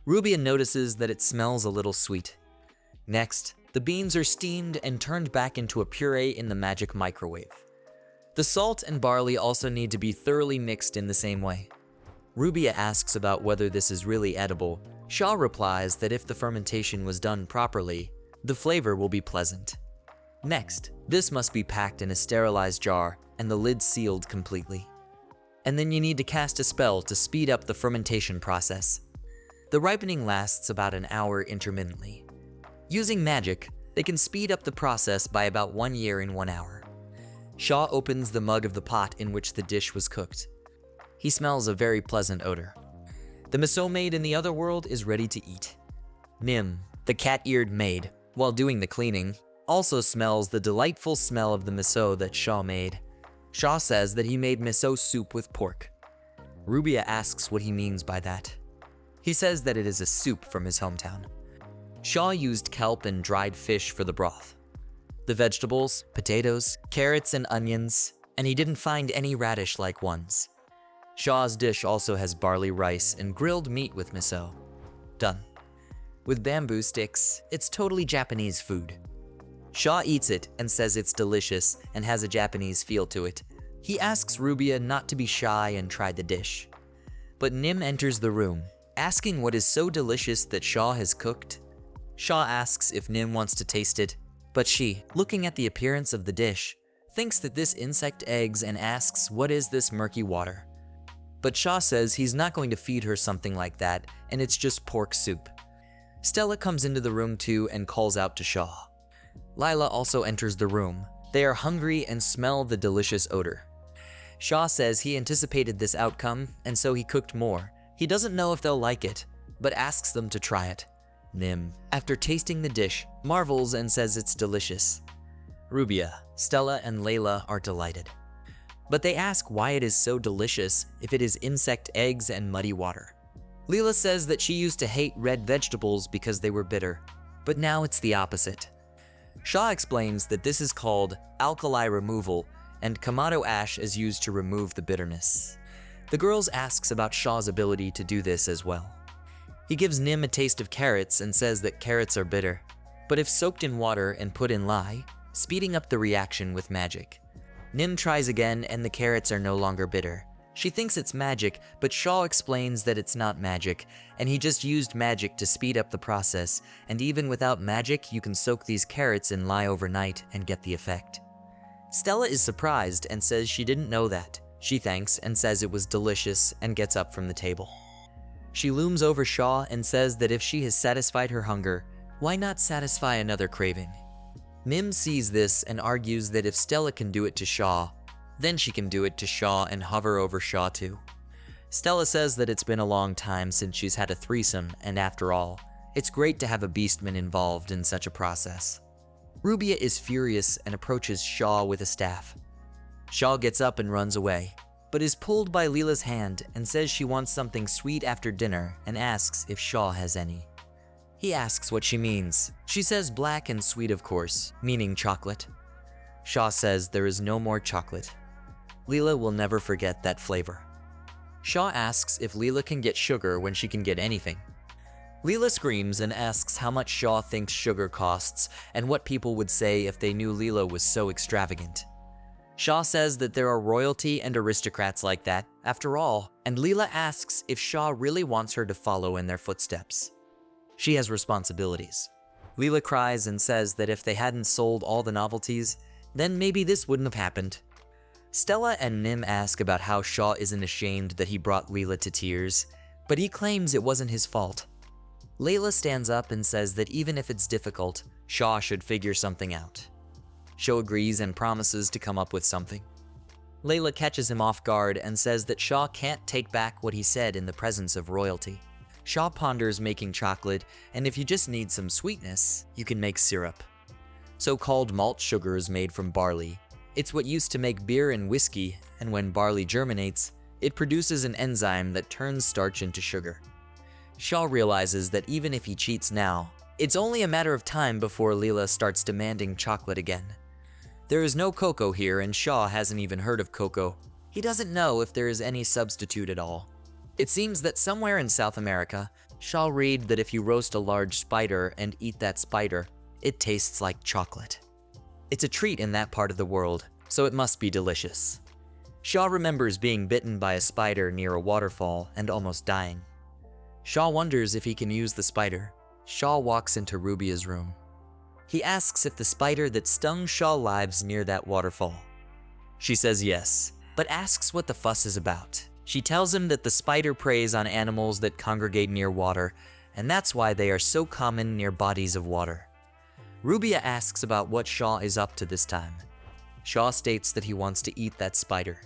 Rubia notices that it smells a little sweet. Next, the beans are steamed and turned back into a puree in the magic microwave. The salt and barley also need to be thoroughly mixed in the same way. Rubia asks about whether this is really edible. Shaw replies that if the fermentation was done properly, the flavor will be pleasant. Next, this must be packed in a sterilized jar and the lid sealed completely. And then you need to cast a spell to speed up the fermentation process. The ripening lasts about an hour intermittently. Using magic, they can speed up the process by about 1 year in 1 hour. Shaw opens the mug of the pot in which the dish was cooked. He smells a very pleasant odor. The miso maid in the other world is ready to eat. Nim, the cat-eared maid, while doing the cleaning, also smells the delightful smell of the miso that Shaw made. Shaw says that he made miso soup with pork. Rubia asks what he means by that. He says that it is a soup from his hometown. Shaw used kelp and dried fish for the broth. The vegetables, potatoes, carrots, and onions, and he didn't find any radish-like ones. Shaw's dish also has barley rice and grilled meat with miso. Done. With bamboo sticks, it's totally Japanese food. Shaw eats it and says it's delicious and has a Japanese feel to it. He asks Rubia not to be shy and try the dish. But Nim enters the room, asking what is so delicious that Shaw has cooked. Shaw asks if Nim wants to taste it, but she, looking at the appearance of the dish, thinks that this insect eggs and asks what is this murky water. But Shaw says he's not going to feed her something like that, and it's just pork soup. Stella comes into the room too and calls out to Shaw. Lila also enters the room. They are hungry and smell the delicious odor. Shaw says he anticipated this outcome, and so he cooked more. He doesn't know if they'll like it, but asks them to try it. Nim, after tasting the dish, marvels and says it's delicious. Rubia, Stella, and Layla are delighted. But they ask why it is so delicious if it is insect eggs and muddy water. Leela says that she used to hate red vegetables because they were bitter, but now it's the opposite. Shaw explains that this is called alkali removal, and Kamado ash is used to remove the bitterness. The girls asks about Shaw's ability to do this as well. He gives Nim a taste of carrots and says that carrots are bitter, but if soaked in water and put in lye, speeding up the reaction with magic. Nim tries again and the carrots are no longer bitter. She thinks it's magic, but Shaw explains that it's not magic, and he just used magic to speed up the process, and even without magic, you can soak these carrots in lye overnight and get the effect. Stella is surprised and says she didn't know that. She thanks and says it was delicious and gets up from the table. She looms over Shaw and says that if she has satisfied her hunger, why not satisfy another craving? Nim sees this and argues that if Stella can do it to Shaw, then she can do it to Shaw and hover over Shaw too. Stella says that it's been a long time since she's had a threesome, and after all, it's great to have a beastman involved in such a process. Rubia is furious and approaches Shaw with a staff. Shaw gets up and runs away, but is pulled by Leela's hand and says she wants something sweet after dinner and asks if Shaw has any. He asks what she means. She says black and sweet, of course, meaning chocolate. Shaw says there is no more chocolate. Leela will never forget that flavor. Shaw asks if Leela can get sugar when she can get anything. Leela screams and asks how much Shaw thinks sugar costs and what people would say if they knew Leela was so extravagant. Shaw says that there are royalty and aristocrats like that, after all, and Leela asks if Shaw really wants her to follow in their footsteps. She has responsibilities. Leela cries and says that if they hadn't sold all the novelties, then maybe this wouldn't have happened. Stella and Nim ask about how Shaw isn't ashamed that he brought Leela to tears, but he claims it wasn't his fault. Layla stands up and says that even if it's difficult, Shaw should figure something out. Shaw agrees and promises to come up with something. Layla catches him off guard and says that Shaw can't take back what he said in the presence of royalty. Shaw ponders making chocolate, and if you just need some sweetness, you can make syrup. So-called malt sugar is made from barley. It's what used to make beer and whiskey, and when barley germinates, it produces an enzyme that turns starch into sugar. Shaw realizes that even if he cheats now, it's only a matter of time before Leela starts demanding chocolate again. There is no cocoa here, and Shaw hasn't even heard of cocoa. He doesn't know if there is any substitute at all. It seems that somewhere in South America, Shaw read that if you roast a large spider and eat that spider, it tastes like chocolate. It's a treat in that part of the world, so it must be delicious. Shaw remembers being bitten by a spider near a waterfall and almost dying. Shaw wonders if he can use the spider. Shaw walks into Rubia's room. He asks if the spider that stung Shaw lives near that waterfall. She says yes, but asks what the fuss is about. She tells him that the spider preys on animals that congregate near water, and that's why they are so common near bodies of water. Rubia asks about what Shaw is up to this time. Shaw states that he wants to eat that spider.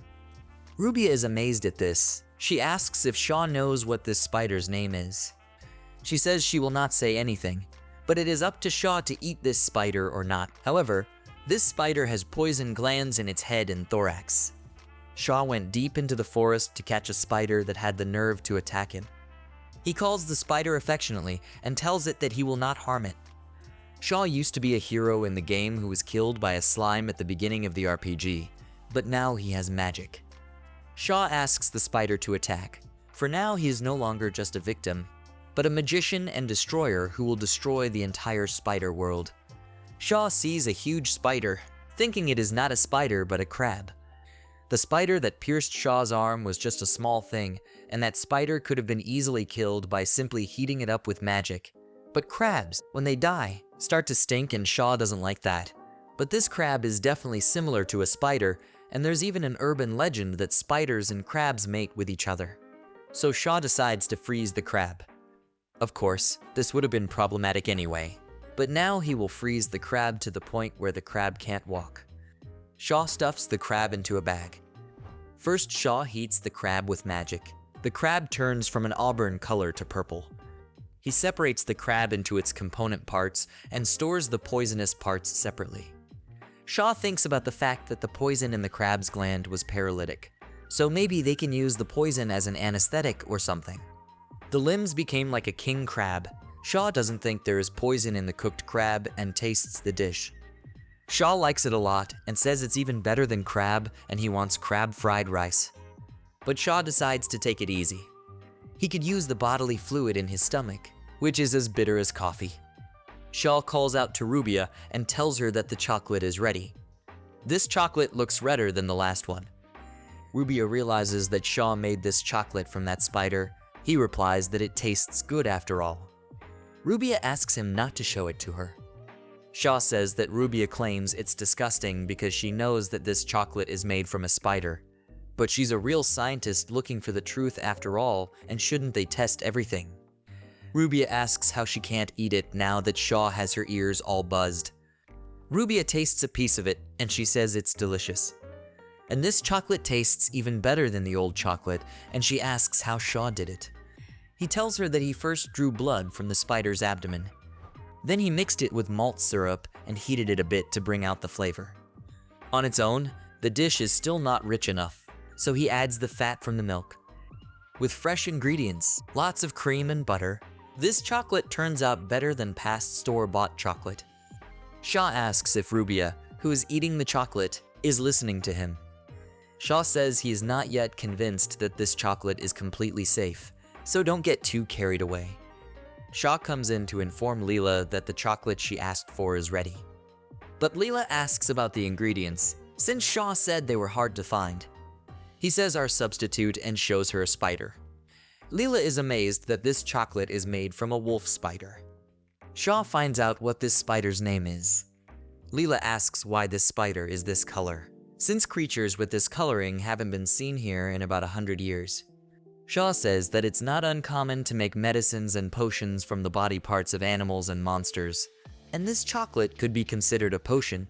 Rubia is amazed at this. She asks if Shaw knows what this spider's name is. She says she will not say anything, but it is up to Shaw to eat this spider or not. However, this spider has poison glands in its head and thorax. Shaw went deep into the forest to catch a spider that had the nerve to attack him. He calls the spider affectionately and tells it that he will not harm it. Shaw used to be a hero in the game who was killed by a slime at the beginning of the RPG, but now he has magic. Shaw asks the spider to attack. For now, he is no longer just a victim, but a magician and destroyer who will destroy the entire spider world. Shaw sees a huge spider, thinking it is not a spider but a crab. The spider that pierced Shaw's arm was just a small thing, and that spider could have been easily killed by simply heating it up with magic. But crabs, when they die, start to stink, and Shaw doesn't like that. But this crab is definitely similar to a spider, and there's even an urban legend that spiders and crabs mate with each other. So Shaw decides to freeze the crab. Of course, this would have been problematic anyway, but now he will freeze the crab to the point where the crab can't walk. Shaw stuffs the crab into a bag. First, Shaw heats the crab with magic. The crab turns from an auburn color to purple. He separates the crab into its component parts and stores the poisonous parts separately. Shaw thinks about the fact that the poison in the crab's gland was paralytic, so maybe they can use the poison as an anesthetic or something. The limbs became like a king crab. Shaw doesn't think there is poison in the cooked crab and tastes the dish. Shaw likes it a lot and says it's even better than crab, and he wants crab fried rice. But Shaw decides to take it easy. He could use the bodily fluid in his stomach, which is as bitter as coffee. Shaw calls out to Rubia and tells her that the chocolate is ready. This chocolate looks redder than the last one. Rubia realizes that Shaw made this chocolate from that spider. He replies that it tastes good after all. Rubia asks him not to show it to her. Shaw says that Rubia claims it's disgusting because she knows that this chocolate is made from a spider. But she's a real scientist looking for the truth after all, and shouldn't they test everything? Rubia asks how she can't eat it now that Shaw has her ears all buzzed. Rubia tastes a piece of it, and she says it's delicious. And this chocolate tastes even better than the old chocolate, and she asks how Shaw did it. He tells her that he first drew blood from the spider's abdomen. Then he mixed it with malt syrup and heated it a bit to bring out the flavor. On its own, the dish is still not rich enough, so he adds the fat from the milk. With fresh ingredients, lots of cream and butter, this chocolate turns out better than past store-bought chocolate. Shaw asks if Rubia, who is eating the chocolate, is listening to him. Shaw says he is not yet convinced that this chocolate is completely safe, so don't get too carried away. Shaw comes in to inform Leela that the chocolate she asked for is ready. But Leela asks about the ingredients, since Shaw said they were hard to find. He says our substitute and shows her a spider. Leela is amazed that this chocolate is made from a wolf spider. Shaw finds out what this spider's name is. Leela asks why this spider is this color, since creatures with this coloring haven't been seen here in about 100 years. Shaw says that it's not uncommon to make medicines and potions from the body parts of animals and monsters, and this chocolate could be considered a potion.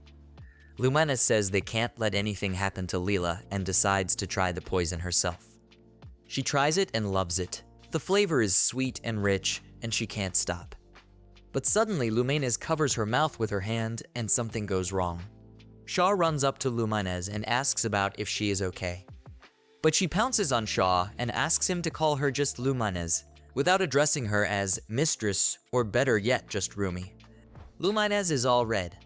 Lumena says they can't let anything happen to Leela and decides to try the poison herself. She tries it and loves it. The flavor is sweet and rich, and she can't stop. But suddenly Lumenes covers her mouth with her hand and something goes wrong. Shaw runs up to Lumenes and asks about if she is okay. But she pounces on Shaw and asks him to call her just Lumenes, without addressing her as Mistress, or better yet, just Rumi. Lumenes is all red.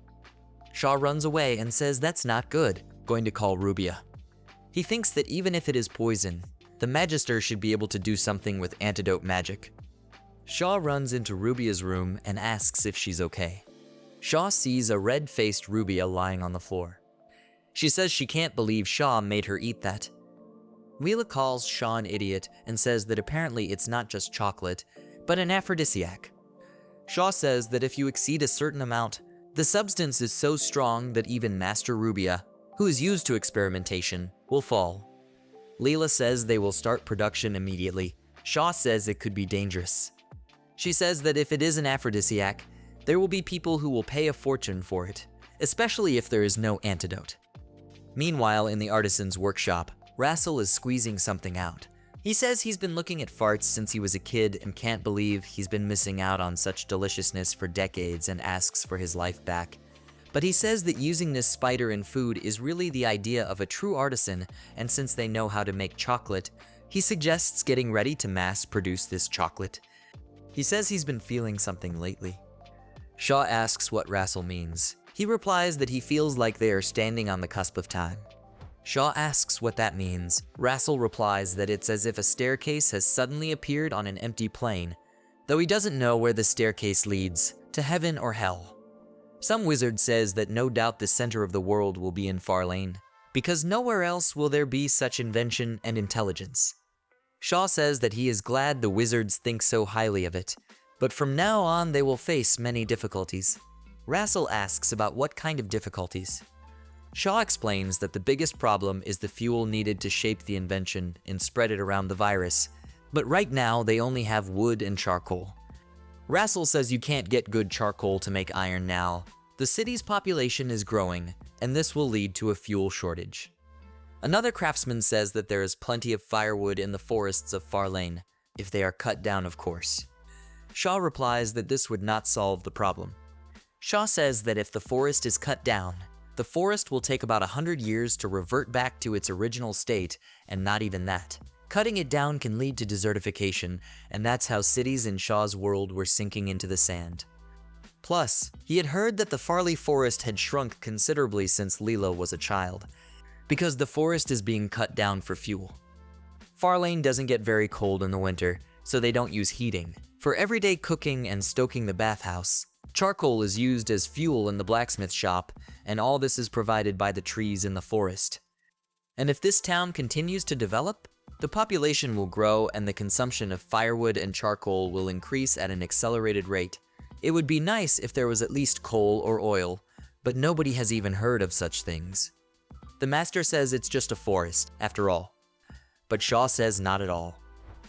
Shaw runs away and says that's not good, going to call Rubia. He thinks that even if it is poison, the Magister should be able to do something with antidote magic. Shaw runs into Rubia's room and asks if she's okay. Shaw sees a red-faced Rubia lying on the floor. She says she can't believe Shaw made her eat that. Leela calls Shaw an idiot and says that apparently it's not just chocolate, but an aphrodisiac. Shaw says that if you exceed a certain amount, the substance is so strong that even Master Rubia, who is used to experimentation, will fall. Leela says they will start production immediately. Shaw says it could be dangerous. She says that if it is an aphrodisiac, there will be people who will pay a fortune for it, especially if there is no antidote. Meanwhile, in the artisan's workshop, Rassel is squeezing something out. He says he's been looking at farts since he was a kid and can't believe he's been missing out on such deliciousness for decades and asks for his life back. But he says that using this spider in food is really the idea of a true artisan, and since they know how to make chocolate, He suggests getting ready to mass produce this chocolate. He says he's been feeling something lately. Shaw asks what Rassel means. He replies that he feels like they are standing on the cusp of time. Shaw asks what that means. Rassel replies that it's as if a staircase has suddenly appeared on an empty plain, though he doesn't know where the staircase leads, to heaven or hell. Some wizard says that no doubt the center of the world will be in Farlane, because nowhere else will there be such invention and intelligence. Shaw says that he is glad the wizards think so highly of it, but from now on they will face many difficulties. Rassel asks about what kind of difficulties. Shaw explains that the biggest problem is the fuel needed to shape the invention and spread it around the virus, but right now they only have wood and charcoal. Rassel says you can't get good charcoal to make iron now. The city's population is growing, and this will lead to a fuel shortage. Another craftsman says that there is plenty of firewood in the forests of Farlane, if they are cut down, of course. Shaw replies that this would not solve the problem. Shaw says that if the forest is cut down, the forest will take about 100 years to revert back to its original state, and not even that. Cutting it down can lead to desertification, and that's how cities in Shaw's world were sinking into the sand. Plus, he had heard that the Farley forest had shrunk considerably since Lila was a child, because the forest is being cut down for fuel. Farlane doesn't get very cold in the winter, so they don't use heating. For everyday cooking and stoking the bathhouse, charcoal is used as fuel in the blacksmith shop, and all this is provided by the trees in the forest. And if this town continues to develop, the population will grow and the consumption of firewood and charcoal will increase at an accelerated rate. It would be nice if there was at least coal or oil, but nobody has even heard of such things. The master says it's just a forest, after all. But Shaw says not at all.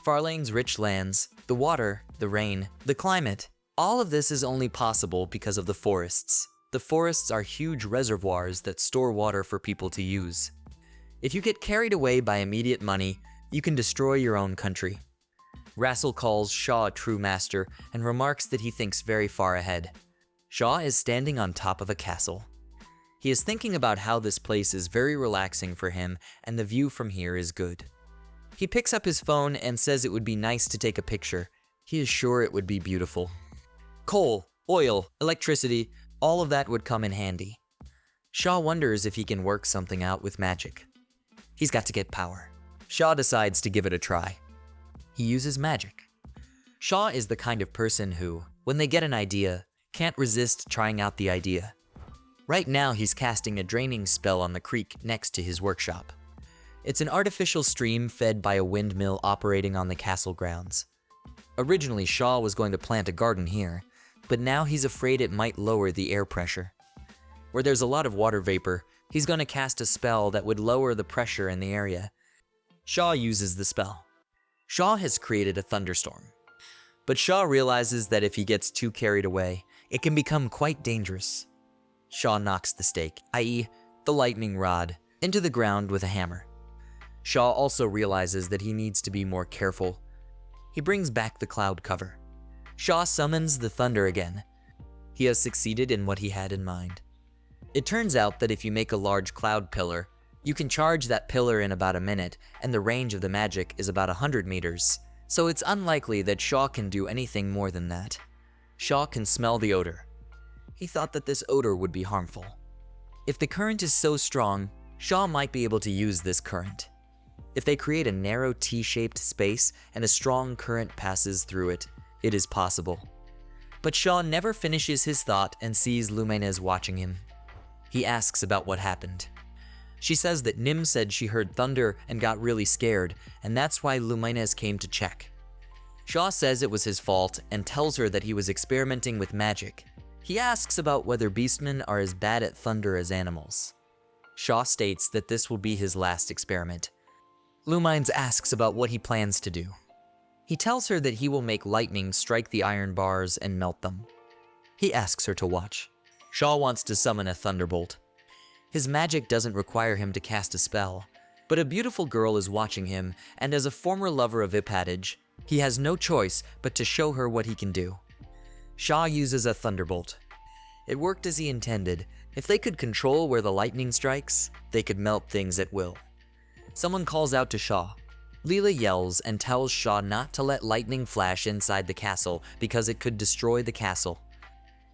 Farlane's rich lands, the water, the rain, the climate, all of this is only possible because of the forests. The forests are huge reservoirs that store water for people to use. If you get carried away by immediate money, you can destroy your own country. Rassel calls Shaw a true master and remarks that he thinks very far ahead. Shaw is standing on top of a castle. He is thinking about how this place is very relaxing for him and the view from here is good. He picks up his phone and says it would be nice to take a picture. He is sure it would be beautiful. Coal, oil, electricity, all of that would come in handy. Shaw wonders if he can work something out with magic. He's got to get power. Shaw decides to give it a try. He uses magic. Shaw is the kind of person who, when they get an idea, can't resist trying out the idea. Right now he's casting a draining spell on the creek next to his workshop. It's an artificial stream fed by a windmill operating on the castle grounds. Originally Shaw was going to plant a garden here, but now he's afraid it might lower the air pressure. Where there's a lot of water vapor, he's going to cast a spell that would lower the pressure in the area. Shaw uses the spell. Shaw has created a thunderstorm. But Shaw realizes that if he gets too carried away, it can become quite dangerous. Shaw knocks the stake, i.e., the lightning rod, into the ground with a hammer. Shaw also realizes that he needs to be more careful. He brings back the cloud cover. Shaw summons the thunder again. He has succeeded in what he had in mind. It turns out that if you make a large cloud pillar, you can charge that pillar in about a minute, and the range of the magic is about 100 meters, so it's unlikely that Shaw can do anything more than that. Shaw can smell the odor. He thought that this odor would be harmful. If the current is so strong, Shaw might be able to use this current. If they create a narrow T-shaped space and a strong current passes through it, it is possible. But Shaw never finishes his thought and sees Luminez watching him. He asks about what happened. She says that Nim said she heard thunder and got really scared, and that's why Luminez came to check. Shaw says it was his fault and tells her that he was experimenting with magic. He asks about whether beastmen are as bad at thunder as animals. Shaw states that this will be his last experiment. Luminez asks about what he plans to do. He tells her that he will make lightning strike the iron bars and melt them. He asks her to watch. Shaw wants to summon a thunderbolt. His magic doesn't require him to cast a spell, but a beautiful girl is watching him, and as a former lover of Isekai'd, he has no choice but to show her what he can do. Shaw uses a thunderbolt. It worked as he intended. If they could control where the lightning strikes, they could melt things at will. Someone calls out to Shaw. Leela yells and tells Shaw not to let lightning flash inside the castle because it could destroy the castle.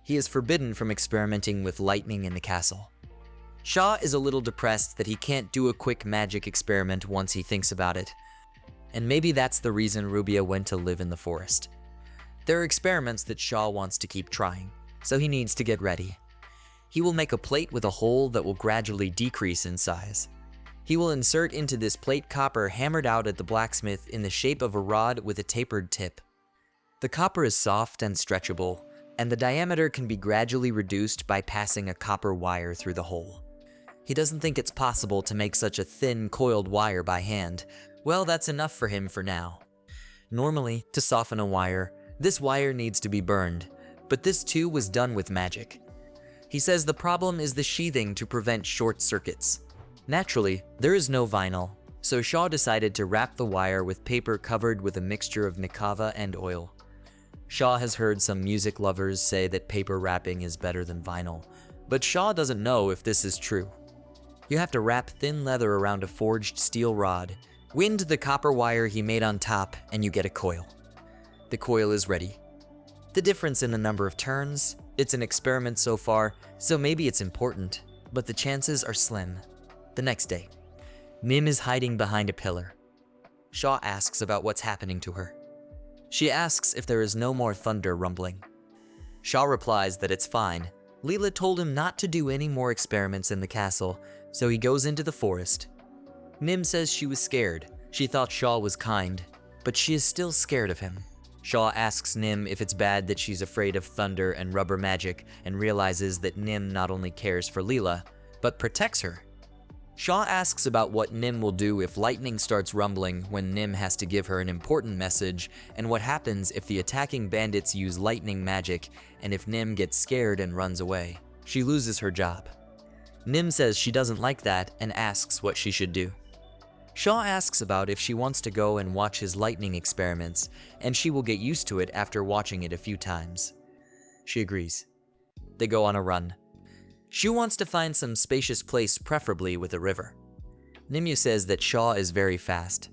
He is forbidden from experimenting with lightning in the castle. Shaw is a little depressed that he can't do a quick magic experiment once he thinks about it. And maybe that's the reason Rubia went to live in the forest. There are experiments that Shaw wants to keep trying, so he needs to get ready. He will make a plate with a hole that will gradually decrease in size. He will insert into this plate copper hammered out at the blacksmith in the shape of a rod with a tapered tip. The copper is soft and stretchable, and the diameter can be gradually reduced by passing a copper wire through the hole. He doesn't think it's possible to make such a thin, coiled wire by hand. Well, that's enough for him for now. Normally, to soften a wire, this wire needs to be burned, but this too was done with magic. He says the problem is the sheathing to prevent short circuits. Naturally, there is no vinyl, so Shaw decided to wrap the wire with paper covered with a mixture of nikava and oil. Shaw has heard some music lovers say that paper wrapping is better than vinyl, but Shaw doesn't know if this is true. You have to wrap thin leather around a forged steel rod, wind the copper wire he made on top, and you get a coil. The coil is ready. The difference in the number of turns, it's an experiment so far, so maybe it's important, but the chances are slim. The next day, Nim is hiding behind a pillar. Shaw asks about what's happening to her. She asks if there is no more thunder rumbling. Shaw replies that it's fine. Leela told him not to do any more experiments in the castle, so he goes into the forest. Nim says she was scared. She thought Shaw was kind, but she is still scared of him. Shaw asks Nim if it's bad that she's afraid of thunder and rubber magic and realizes that Nim not only cares for Leela, but protects her. Shaw asks about what Nim will do if lightning starts rumbling when Nim has to give her an important message, and what happens if the attacking bandits use lightning magic, and if Nim gets scared and runs away. She loses her job. Nim says she doesn't like that and asks what she should do. Shaw asks about if she wants to go and watch his lightning experiments, and she will get used to it after watching it a few times. She agrees. They go on a run. She wants to find some spacious place, preferably with a river. Nimue says that Shaw is very fast.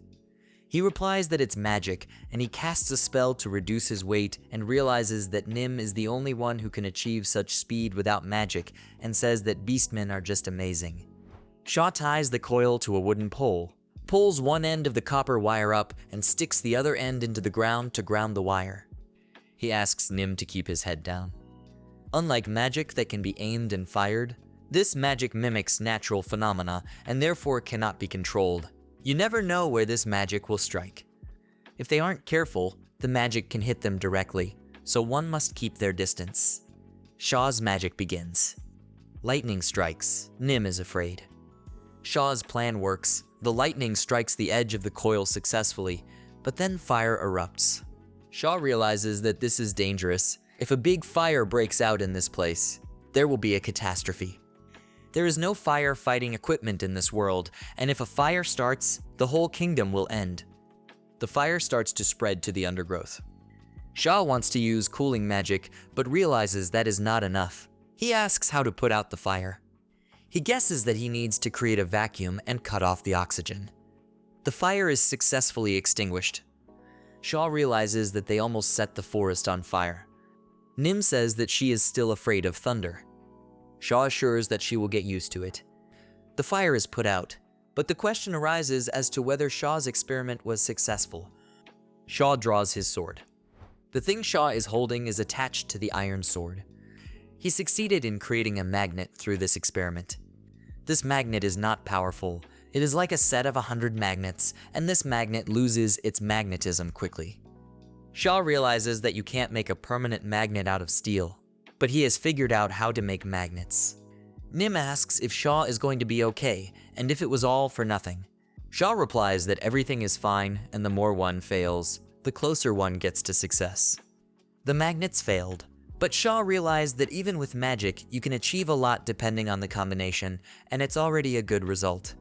He replies that it's magic, and he casts a spell to reduce his weight and realizes that Nim is the only one who can achieve such speed without magic, and says that beastmen are just amazing. Shaw ties the coil to a wooden pole, pulls one end of the copper wire up, and sticks the other end into the ground to ground the wire. He asks Nim to keep his head down. Unlike magic that can be aimed and fired, this magic mimics natural phenomena and therefore cannot be controlled. You never know where this magic will strike. If they aren't careful, the magic can hit them directly, so one must keep their distance. Shaw's magic begins. Lightning strikes. Nim is afraid. Shaw's plan works. The lightning strikes the edge of the coil successfully, but then fire erupts. Shaw realizes that this is dangerous. If a big fire breaks out in this place, there will be a catastrophe. There is no firefighting equipment in this world, and if a fire starts, the whole kingdom will end. The fire starts to spread to the undergrowth. Shaw wants to use cooling magic, but realizes that is not enough. He asks how to put out the fire. He guesses that he needs to create a vacuum and cut off the oxygen. The fire is successfully extinguished. Shaw realizes that they almost set the forest on fire. Nim says that she is still afraid of thunder. Shaw assures that she will get used to it. The fire is put out, but the question arises as to whether Shaw's experiment was successful. Shaw draws his sword. The thing Shaw is holding is attached to the iron sword. He succeeded in creating a magnet through this experiment. This magnet is not powerful. It is like a set of 100 magnets, and this magnet loses its magnetism quickly. Shaw realizes that you can't make a permanent magnet out of steel, but he has figured out how to make magnets. Nim asks if Shaw is going to be okay, and if it was all for nothing. Shaw replies that everything is fine, and the more one fails, the closer one gets to success. The magnets failed, but Shaw realized that even with magic, you can achieve a lot depending on the combination, and it's already a good result.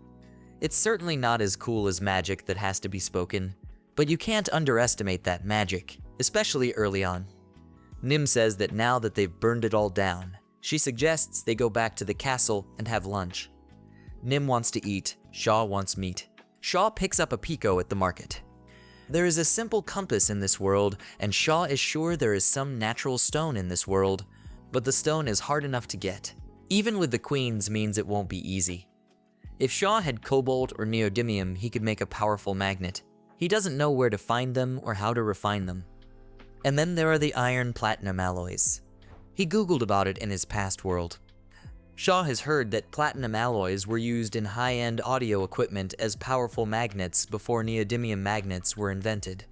It's certainly not as cool as magic that has to be spoken, but you can't underestimate that magic, especially early on. Nim says that now that they've burned it all down, she suggests they go back to the castle and have lunch. Nim wants to eat, Shaw wants meat. Shaw picks up a Pico at the market. There is a simple compass in this world, and Shaw is sure there is some natural stone in this world, but the stone is hard enough to get. Even with the queens means it won't be easy. If Shaw had cobalt or neodymium, he could make a powerful magnet. He doesn't know where to find them or how to refine them. And then there are the iron platinum alloys. He googled about it in his past world. Shaw has heard that platinum alloys were used in high-end audio equipment as powerful magnets before neodymium magnets were invented.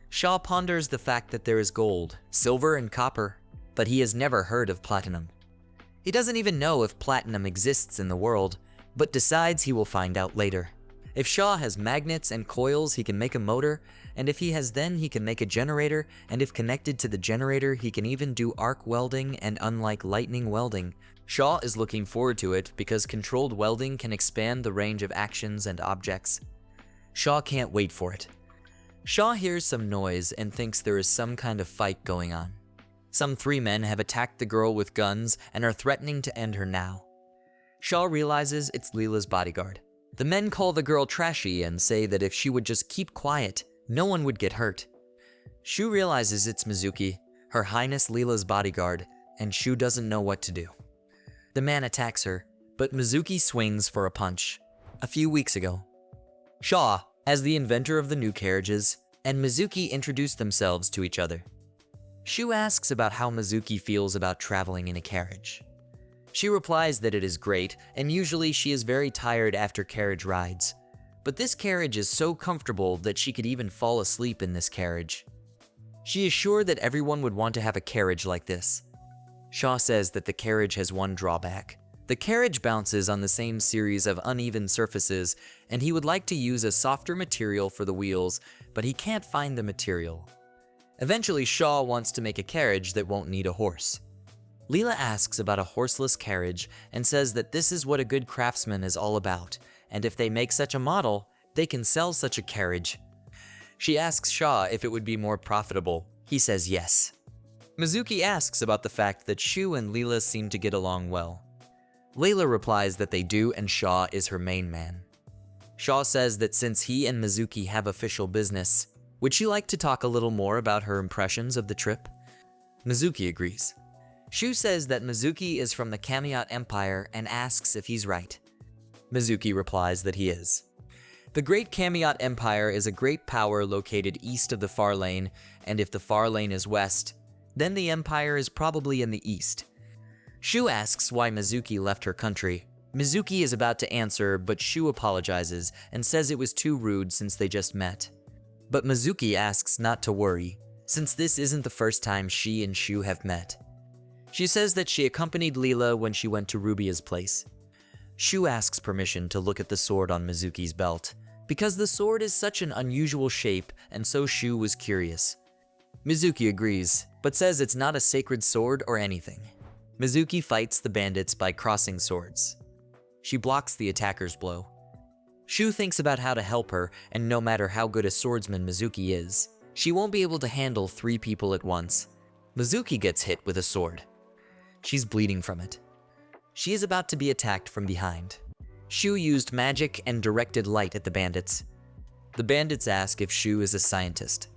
Shaw ponders the fact that there is gold, silver, and copper, but he has never heard of platinum. He doesn't even know if platinum exists in the world, but decides he will find out later. If Shaw has magnets and coils, he can make a motor, and if he has then, he can make a generator, and if connected to the generator, he can even do arc welding, and unlike lightning welding, Shaw is looking forward to it because controlled welding can expand the range of actions and objects. Shaw can't wait for it. Shaw hears some noise and thinks there is some kind of fight going on. Some 3 men have attacked the girl with guns and are threatening to end her now. Shaw realizes it's Leela's bodyguard. The men call the girl trashy and say that if she would just keep quiet, no one would get hurt. Shu realizes it's Mizuki, Her Highness Leela's bodyguard, and Shu doesn't know what to do. The man attacks her, but Mizuki swings for a punch. A few weeks ago, Shaw, as the inventor of the new carriages, and Mizuki introduced themselves to each other. Shu asks about how Mizuki feels about traveling in a carriage. She replies that it is great, and usually she is very tired after carriage rides. But this carriage is so comfortable that she could even fall asleep in this carriage. She is sure that everyone would want to have a carriage like this. Shaw says that the carriage has one drawback. The carriage bounces on the same series of uneven surfaces, and he would like to use a softer material for the wheels, but he can't find the material. Eventually, Shaw wants to make a carriage that won't need a horse. Leela asks about a horseless carriage and says that this is what a good craftsman is all about, and if they make such a model, they can sell such a carriage. She asks Shaw if it would be more profitable. He says yes. Mizuki asks about the fact that Shu and Leela seem to get along well. Leela replies that they do, and Shaw is her main man. Shaw says that since he and Mizuki have official business, would she like to talk a little more about her impressions of the trip? Mizuki agrees. Shu says that Mizuki is from the Kamiot Empire and asks if he's right. Mizuki replies that he is. The Great Kamiot Empire is a great power located east of the Far Lane, and if the Far Lane is west, then the empire is probably in the east. Shu asks why Mizuki left her country. Mizuki is about to answer, but Shu apologizes and says it was too rude since they just met. But Mizuki asks not to worry, since this isn't the first time she and Shu have met. She says that she accompanied Leela when she went to Rubia's place. Shu asks permission to look at the sword on Mizuki's belt, because the sword is such an unusual shape, and so Shu was curious. Mizuki agrees, but says it's not a sacred sword or anything. Mizuki fights the bandits by crossing swords. She blocks the attacker's blow. Shu thinks about how to help her, and no matter how good a swordsman Mizuki is, she won't be able to handle 3 people at once. Mizuki gets hit with a sword. She's bleeding from it. She is about to be attacked from behind. Shu used magic and directed light at the bandits. The bandits ask if Shu is a scientist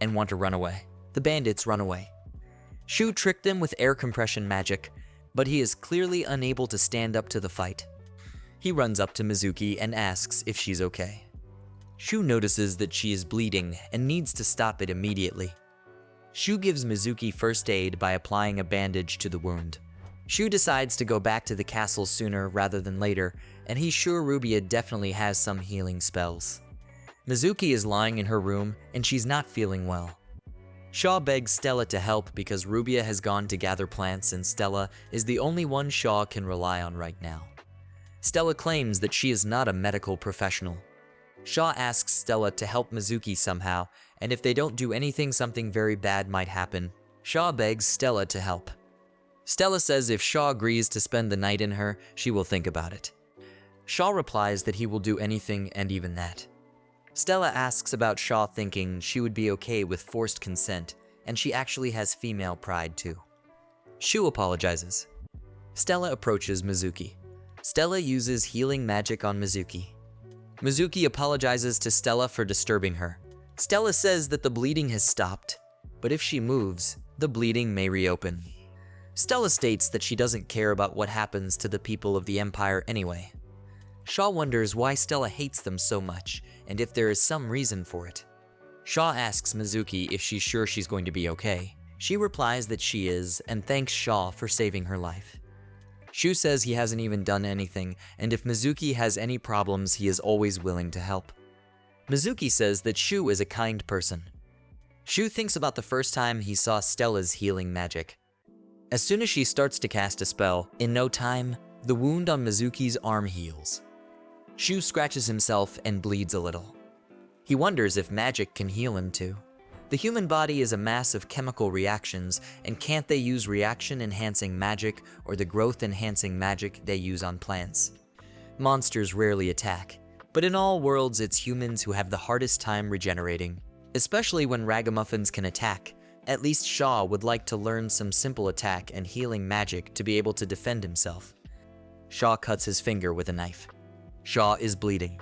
and want to run away. The bandits run away. Shu tricked them with air compression magic, but he is clearly unable to stand up to the fight. He runs up to Mizuki and asks if she's okay. Shu notices that she is bleeding and needs to stop it immediately. Shu gives Mizuki first aid by applying a bandage to the wound. Shu decides to go back to the castle sooner rather than later, and he's sure Rubia definitely has some healing spells. Mizuki is lying in her room, and she's not feeling well. Shaw begs Stella to help because Rubia has gone to gather plants and Stella is the only one Shaw can rely on right now. Stella claims that she is not a medical professional. Shaw asks Stella to help Mizuki somehow, and if they don't do anything, something very bad might happen. Shaw begs Stella to help. Stella says if Shaw agrees to spend the night in her, she will think about it. Shaw replies that he will do anything and even that. Stella asks about Shaw thinking she would be okay with forced consent, and she actually has female pride too. Shu apologizes. Stella approaches Mizuki. Stella uses healing magic on Mizuki. Mizuki apologizes to Stella for disturbing her. Stella says that the bleeding has stopped, but if she moves, the bleeding may reopen. Stella states that she doesn't care about what happens to the people of the Empire anyway. Shaw wonders why Stella hates them so much, and if there is some reason for it. Shaw asks Mizuki if she's sure she's going to be okay. She replies that she is, and thanks Shaw for saving her life. Shu says he hasn't even done anything, and if Mizuki has any problems, he is always willing to help. Mizuki says that Shu is a kind person. Shu thinks about the first time he saw Stella's healing magic. As soon as she starts to cast a spell, in no time, the wound on Mizuki's arm heals. Shu scratches himself and bleeds a little. He wonders if magic can heal him too. The human body is a mass of chemical reactions, and can't they use reaction-enhancing magic or the growth-enhancing magic they use on plants? Monsters rarely attack, but in all worlds it's humans who have the hardest time regenerating, especially when ragamuffins can attack. At least Shaw would like to learn some simple attack and healing magic to be able to defend himself. Shaw cuts his finger with a knife. Shaw is bleeding.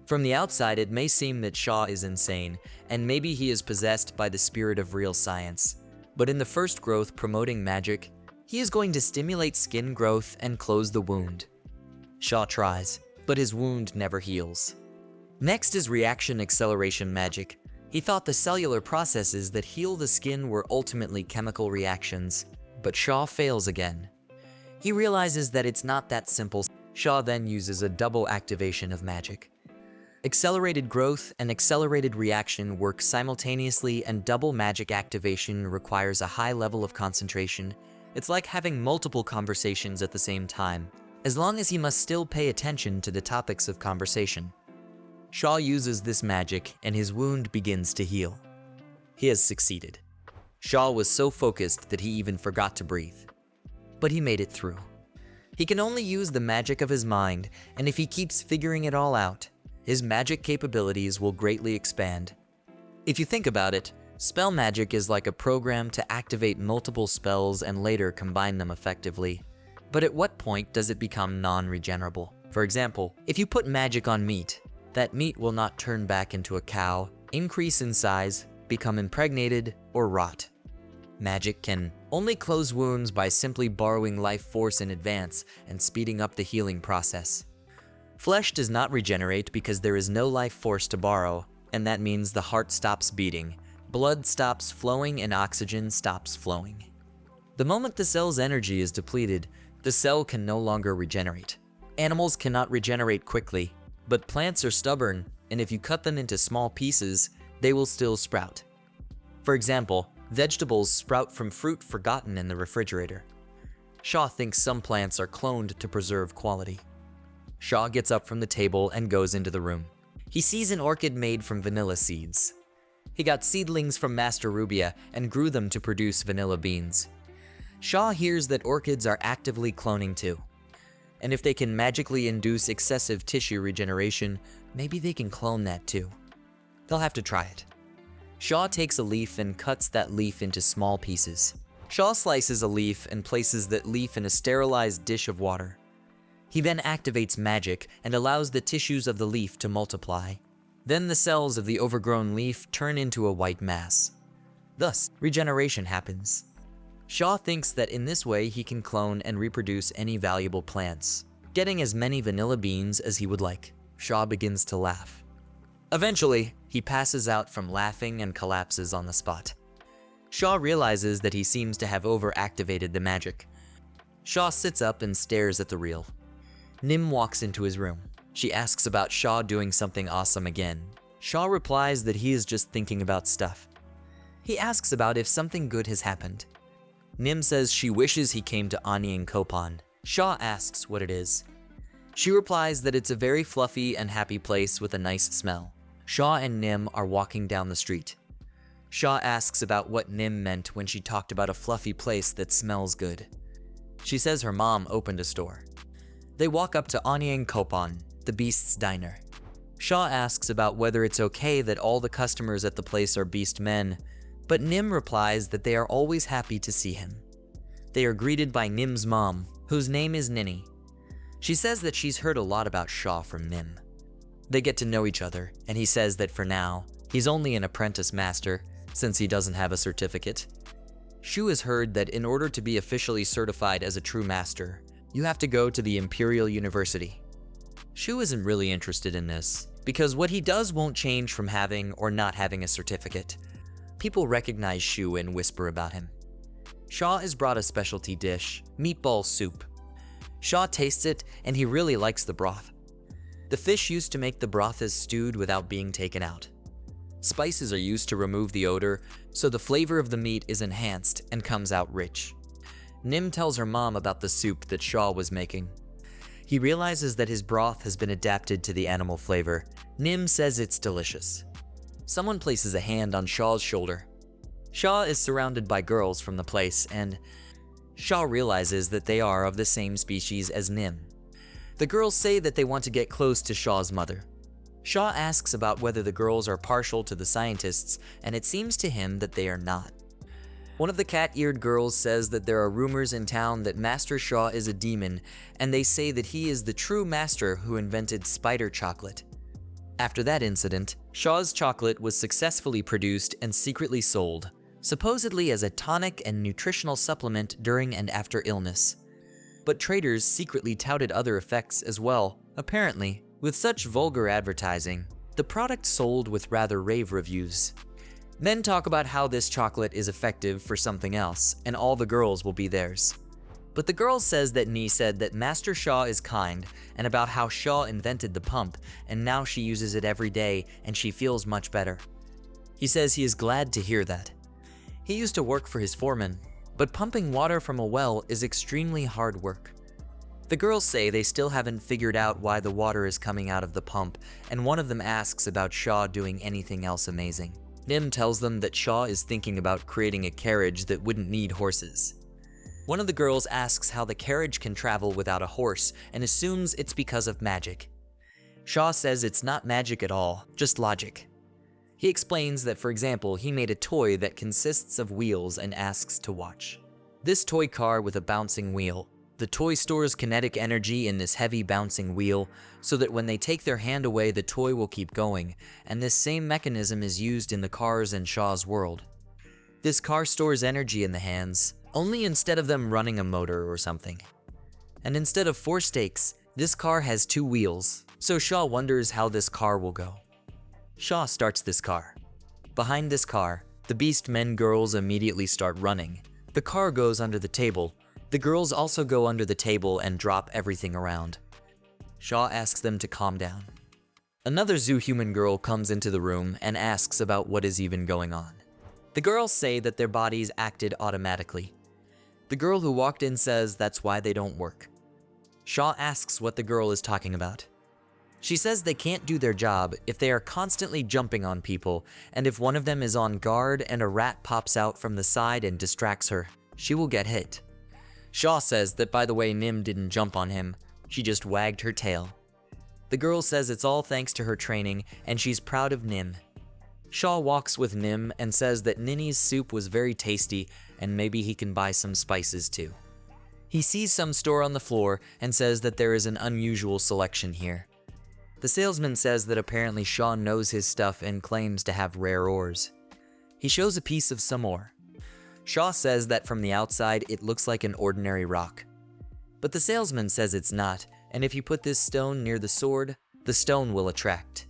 From the outside, it may seem that Shaw is insane, and maybe he is possessed by the spirit of real science. But in the first growth promoting magic, he is going to stimulate skin growth and close the wound. Shaw tries, but his wound never heals. Next is reaction acceleration magic. He thought the cellular processes that heal the skin were ultimately chemical reactions, but Shaw fails again. He realizes that it's not that simple. Shaw then uses a double activation of magic. Accelerated growth and accelerated reaction work simultaneously, and double magic activation requires a high level of concentration. It's like having multiple conversations at the same time, as long as he must still pay attention to the topics of conversation. Shaw uses this magic and his wound begins to heal. He has succeeded. Shaw was so focused that he even forgot to breathe. But he made it through. He can only use the magic of his mind, and if he keeps figuring it all out, his magic capabilities will greatly expand. If you think about it, spell magic is like a program to activate multiple spells and later combine them effectively. But at what point does it become non-regenerable? For example, if you put magic on meat, that meat will not turn back into a cow, increase in size, become impregnated, or rot. Magic can only close wounds by simply borrowing life force in advance and speeding up the healing process. Flesh does not regenerate because there is no life force to borrow, and that means the heart stops beating, blood stops flowing, and oxygen stops flowing. The moment the cell's energy is depleted, the cell can no longer regenerate. Animals cannot regenerate quickly, but plants are stubborn, and if you cut them into small pieces, they will still sprout. For example, vegetables sprout from fruit forgotten in the refrigerator. Shaw thinks some plants are cloned to preserve quality. Shaw gets up from the table and goes into the room. He sees an orchid made from vanilla seeds. He got seedlings from Master Rubia and grew them to produce vanilla beans. Shaw hears that orchids are actively cloning too. And if they can magically induce excessive tissue regeneration, maybe they can clone that too. They'll have to try it. Shaw takes a leaf and cuts that leaf into small pieces. Shaw slices a leaf and places that leaf in a sterilized dish of water. He then activates magic and allows the tissues of the leaf to multiply. Then the cells of the overgrown leaf turn into a white mass. Thus, regeneration happens. Shaw thinks that in this way he can clone and reproduce any valuable plants, getting as many vanilla beans as he would like. Shaw begins to laugh. Eventually, he passes out from laughing and collapses on the spot. Shaw realizes that he seems to have overactivated the magic. Shaw sits up and stares at the reel. Nim walks into his room. She asks about Shaw doing something awesome again. Shaw replies that he is just thinking about stuff. He asks about if something good has happened. Nim says she wishes he came to Onionkopan. Shaw asks what it is. She replies that it's a very fluffy and happy place with a nice smell. Shaw and Nim are walking down the street. Shaw asks about what Nim meant when she talked about a fluffy place that smells good. She says her mom opened a store. They walk up to Onionkopan, the Beast's diner. Shaw asks about whether it's okay that all the customers at the place are beast men, but Nim replies that they are always happy to see him. They are greeted by Nim's mom, whose name is Ninny. She says that she's heard a lot about Shaw from Nim. They get to know each other, and he says that for now, he's only an apprentice master, since he doesn't have a certificate. Shu has heard that in order to be officially certified as a true master, you have to go to the Imperial University. Shu isn't really interested in this, because what he does won't change from having or not having a certificate. People recognize Shu and whisper about him. Shaw is brought a specialty dish, meatball soup. Shaw tastes it, and he really likes the broth. The fish used to make the broth is stewed without being taken out. Spices are used to remove the odor, so the flavor of the meat is enhanced and comes out rich. Nim tells her mom about the soup that Shaw was making. He realizes that his broth has been adapted to the animal flavor. Nim says it's delicious. Someone places a hand on Shaw's shoulder. Shaw is surrounded by girls from the place, and Shaw realizes that they are of the same species as Nim. The girls say that they want to get close to Shaw's mother. Shaw asks about whether the girls are partial to the scientists, and it seems to him that they are not. One of the cat-eared girls says that there are rumors in town that Master Shaw is a demon, and they say that he is the true master who invented spider chocolate. After that incident, Shaw's chocolate was successfully produced and secretly sold, supposedly as a tonic and nutritional supplement during and after illness. But traders secretly touted other effects as well. Apparently, with such vulgar advertising, the product sold with rather rave reviews. Men talk about how this chocolate is effective for something else, and all the girls will be theirs. But the girl says that Nee said that Master Shaw is kind, and about how Shaw invented the pump, and now she uses it every day, and she feels much better. He says he is glad to hear that. He used to work for his foreman, but pumping water from a well is extremely hard work. The girls say they still haven't figured out why the water is coming out of the pump, and one of them asks about Shaw doing anything else amazing. Nim tells them that Shaw is thinking about creating a carriage that wouldn't need horses. One of the girls asks how the carriage can travel without a horse and assumes it's because of magic. Shaw says it's not magic at all, just logic. He explains that, for example, he made a toy that consists of wheels and asks to watch. This toy car with a bouncing wheel. The toy stores kinetic energy in this heavy bouncing wheel so that when they take their hand away, the toy will keep going, and this same mechanism is used in the cars in Shaw's world. This car stores energy in the hands, only instead of them running a motor or something. And instead of 4 stakes, this car has 2 wheels, so Shaw wonders how this car will go. Shaw starts this car. Behind this car, the beast men girls immediately start running. The car goes under the table. The girls also go under the table and drop everything around. Shaw asks them to calm down. Another zoo-human girl comes into the room and asks about what is even going on. The girls say that their bodies acted automatically. The girl who walked in says that's why they don't work. Shaw asks what the girl is talking about. She says they can't do their job if they are constantly jumping on people, and if one of them is on guard and a rat pops out from the side and distracts her, she will get hit. Shaw says that by the way Nim didn't jump on him, she just wagged her tail. The girl says it's all thanks to her training and she's proud of Nim. Shaw walks with Nim and says that Nini's soup was very tasty and maybe he can buy some spices too. He sees some store on the floor and says that there is an unusual selection here. The salesman says that apparently Shaw knows his stuff and claims to have rare ores. He shows a piece of some ore. Shaw says that from the outside it looks like an ordinary rock. But the salesman says it's not, and if you put this stone near the sword, the stone will attract.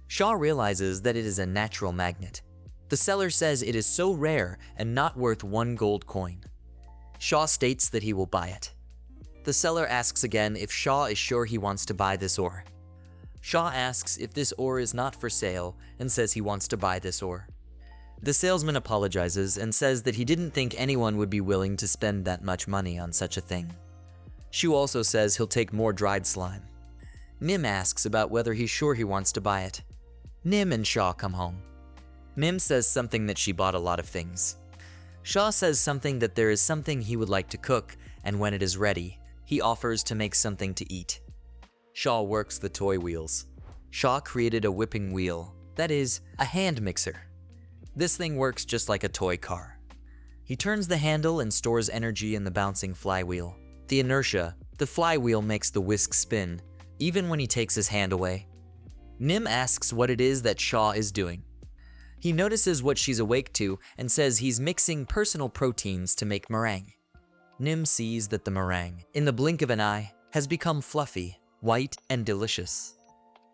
Shaw realizes that it is a natural magnet. The seller says it is so rare and not worth 1 gold coin. Shaw states that he will buy it. The seller asks again if Shaw is sure he wants to buy this ore. Shaw asks if this ore is not for sale and says he wants to buy this ore. The salesman apologizes and says that he didn't think anyone would be willing to spend that much money on such a thing. Shu also says he'll take more dried slime. Nim asks about whether he's sure he wants to buy it. Nim and Shaw come home. Nim says something that she bought a lot of things. Shaw says something that there is something he would like to cook, and when it is ready, he offers to make something to eat. Shaw works the toy wheels. Shaw created a whipping wheel, that is, a hand mixer. This thing works just like a toy car. He turns the handle and stores energy in the bouncing flywheel. The inertia, the flywheel makes the whisk spin, even when he takes his hand away. Nim asks what it is that Shaw is doing. He notices what she's awake to and says he's mixing personal proteins to make meringue. Nim sees that the meringue, in the blink of an eye, has become fluffy, white, and delicious.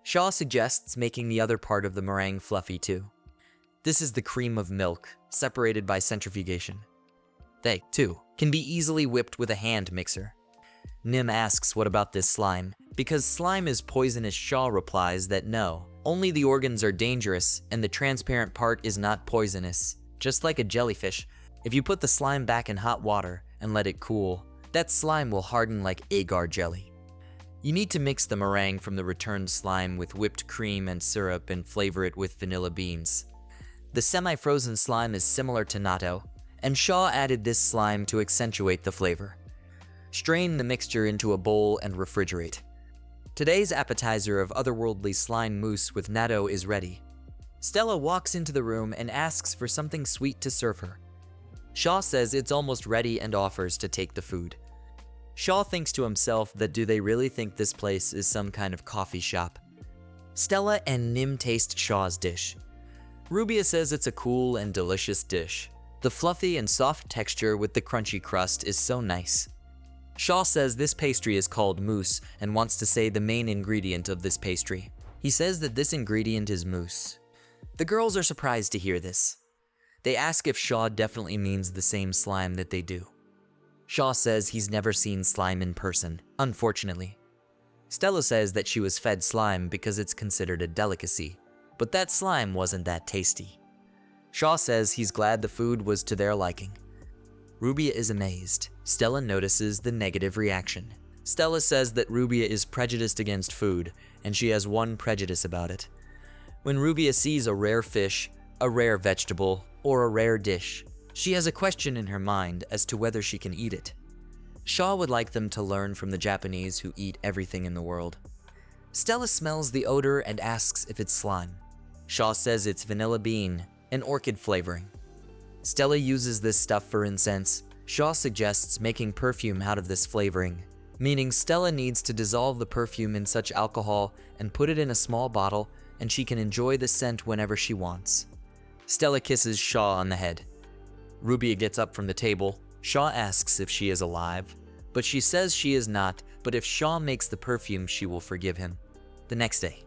Shaw suggests making the other part of the meringue fluffy too. This is the cream of milk, separated by centrifugation. They, too, can be easily whipped with a hand mixer. Nim asks what about this slime. Because slime is poisonous, Shaw replies that no, only the organs are dangerous and the transparent part is not poisonous. Just like a jellyfish, if you put the slime back in hot water and let it cool, that slime will harden like agar jelly. You need to mix the meringue from the returned slime with whipped cream and syrup and flavor it with vanilla beans. The semi-frozen slime is similar to natto, and Shaw added this slime to accentuate the flavor. Strain the mixture into a bowl and refrigerate. Today's appetizer of otherworldly slime mousse with natto is ready. Stella walks into the room and asks for something sweet to serve her. Shaw says it's almost ready and offers to take the food. Shaw thinks to himself that do they really think this place is some kind of coffee shop? Stella and Nim taste Shaw's dish. Rubia says it's a cool and delicious dish. The fluffy and soft texture with the crunchy crust is so nice. Shaw says this pastry is called mousse and wants to say the main ingredient of this pastry. He says that this ingredient is mousse. The girls are surprised to hear this. They ask if Shaw definitely means the same slime that they do. Shaw says he's never seen slime in person, unfortunately. Stella says that she was fed slime because it's considered a delicacy, but that slime wasn't that tasty. Shaw says he's glad the food was to their liking. Rubia is amazed. Stella notices the negative reaction. Stella says that Rubia is prejudiced against food, and she has one prejudice about it. When Rubia sees a rare fish, a rare vegetable, or a rare dish, she has a question in her mind as to whether she can eat it. Shaw would like them to learn from the Japanese who eat everything in the world. Stella smells the odor and asks if it's slime. Shaw says it's vanilla bean and orchid flavoring. Stella uses this stuff for incense. Shaw suggests making perfume out of this flavoring, meaning Stella needs to dissolve the perfume in such alcohol and put it in a small bottle, and she can enjoy the scent whenever she wants. Stella kisses Shaw on the head. Rubia gets up from the table. Shaw asks if she is alive, but she says she is not, but if Shaw makes the perfume, she will forgive him. The next day,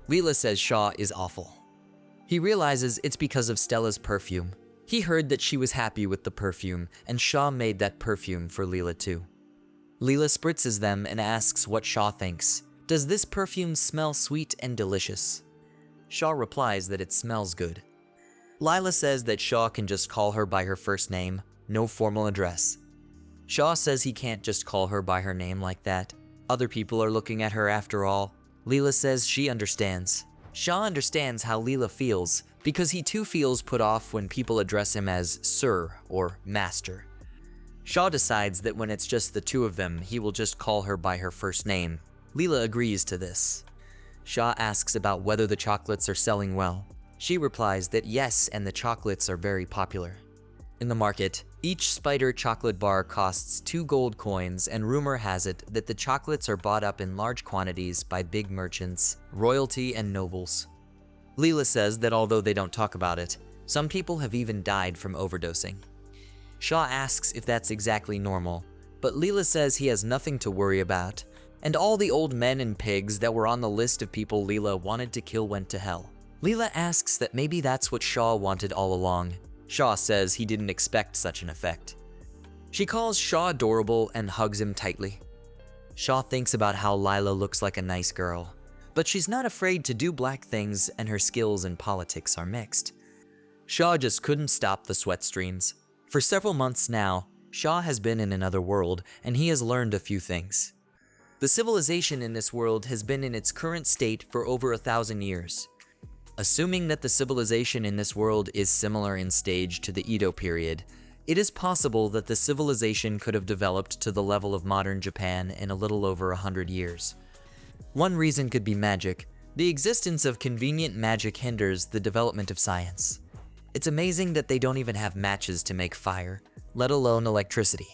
Leela says Shaw is awful. He realizes it's because of Stella's perfume. He heard that she was happy with the perfume, and Shaw made that perfume for Leela too. Leela spritzes them and asks what Shaw thinks. Does this perfume smell sweet and delicious? Shaw replies that it smells good. Lila says that Shaw can just call her by her first name, no formal address. Shaw says he can't just call her by her name like that. Other people are looking at her after all. Leela says she understands. Shaw understands how Leela feels, because he too feels put off when people address him as Sir or Master. Shaw decides that when it's just the two of them, he will just call her by her first name. Leela agrees to this. Shaw asks about whether the chocolates are selling well. She replies that yes, and the chocolates are very popular. In the market, each spider chocolate bar costs 2 gold coins, and rumor has it that the chocolates are bought up in large quantities by big merchants, royalty, and nobles. Leela says that although they don't talk about it, some people have even died from overdosing. Shaw asks if that's exactly normal, but Leela says he has nothing to worry about, and all the old men and pigs that were on the list of people Leela wanted to kill went to hell. Leela asks that maybe that's what Shaw wanted all along. Shaw says he didn't expect such an effect. She calls Shaw adorable and hugs him tightly. Shaw thinks about how Lila looks like a nice girl, but she's not afraid to do black things, and her skills in politics are mixed. Shaw just couldn't stop the sweat streams. For several months now, Shaw has been in another world, and he has learned a few things. The civilization in this world has been in its current state for over 1,000 years. Assuming that the civilization in this world is similar in stage to the Edo period, it is possible that the civilization could have developed to the level of modern Japan in a little over 100 years. One reason could be magic. The existence of convenient magic hinders the development of science. It's amazing that they don't even have matches to make fire, let alone electricity.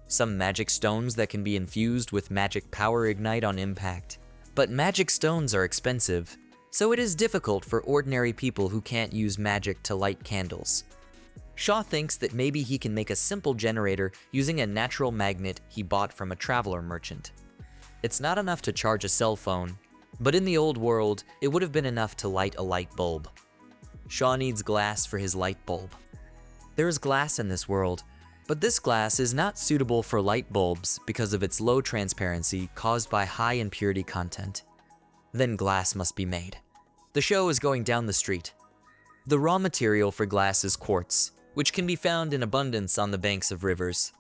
Some magic stones that can be infused with magic power ignite on impact. But magic stones are expensive, so it is difficult for ordinary people who can't use magic to light candles. Shaw thinks that maybe he can make a simple generator using a natural magnet he bought from a traveler merchant. It's not enough to charge a cell phone, but in the old world, it would have been enough to light a light bulb. Shaw needs glass for his light bulb. There is glass in this world, but this glass is not suitable for light bulbs because of its low transparency caused by high impurity content. Then glass must be made. The show is going down the street. The raw material for glass is quartz, which can be found in abundance on the banks of rivers.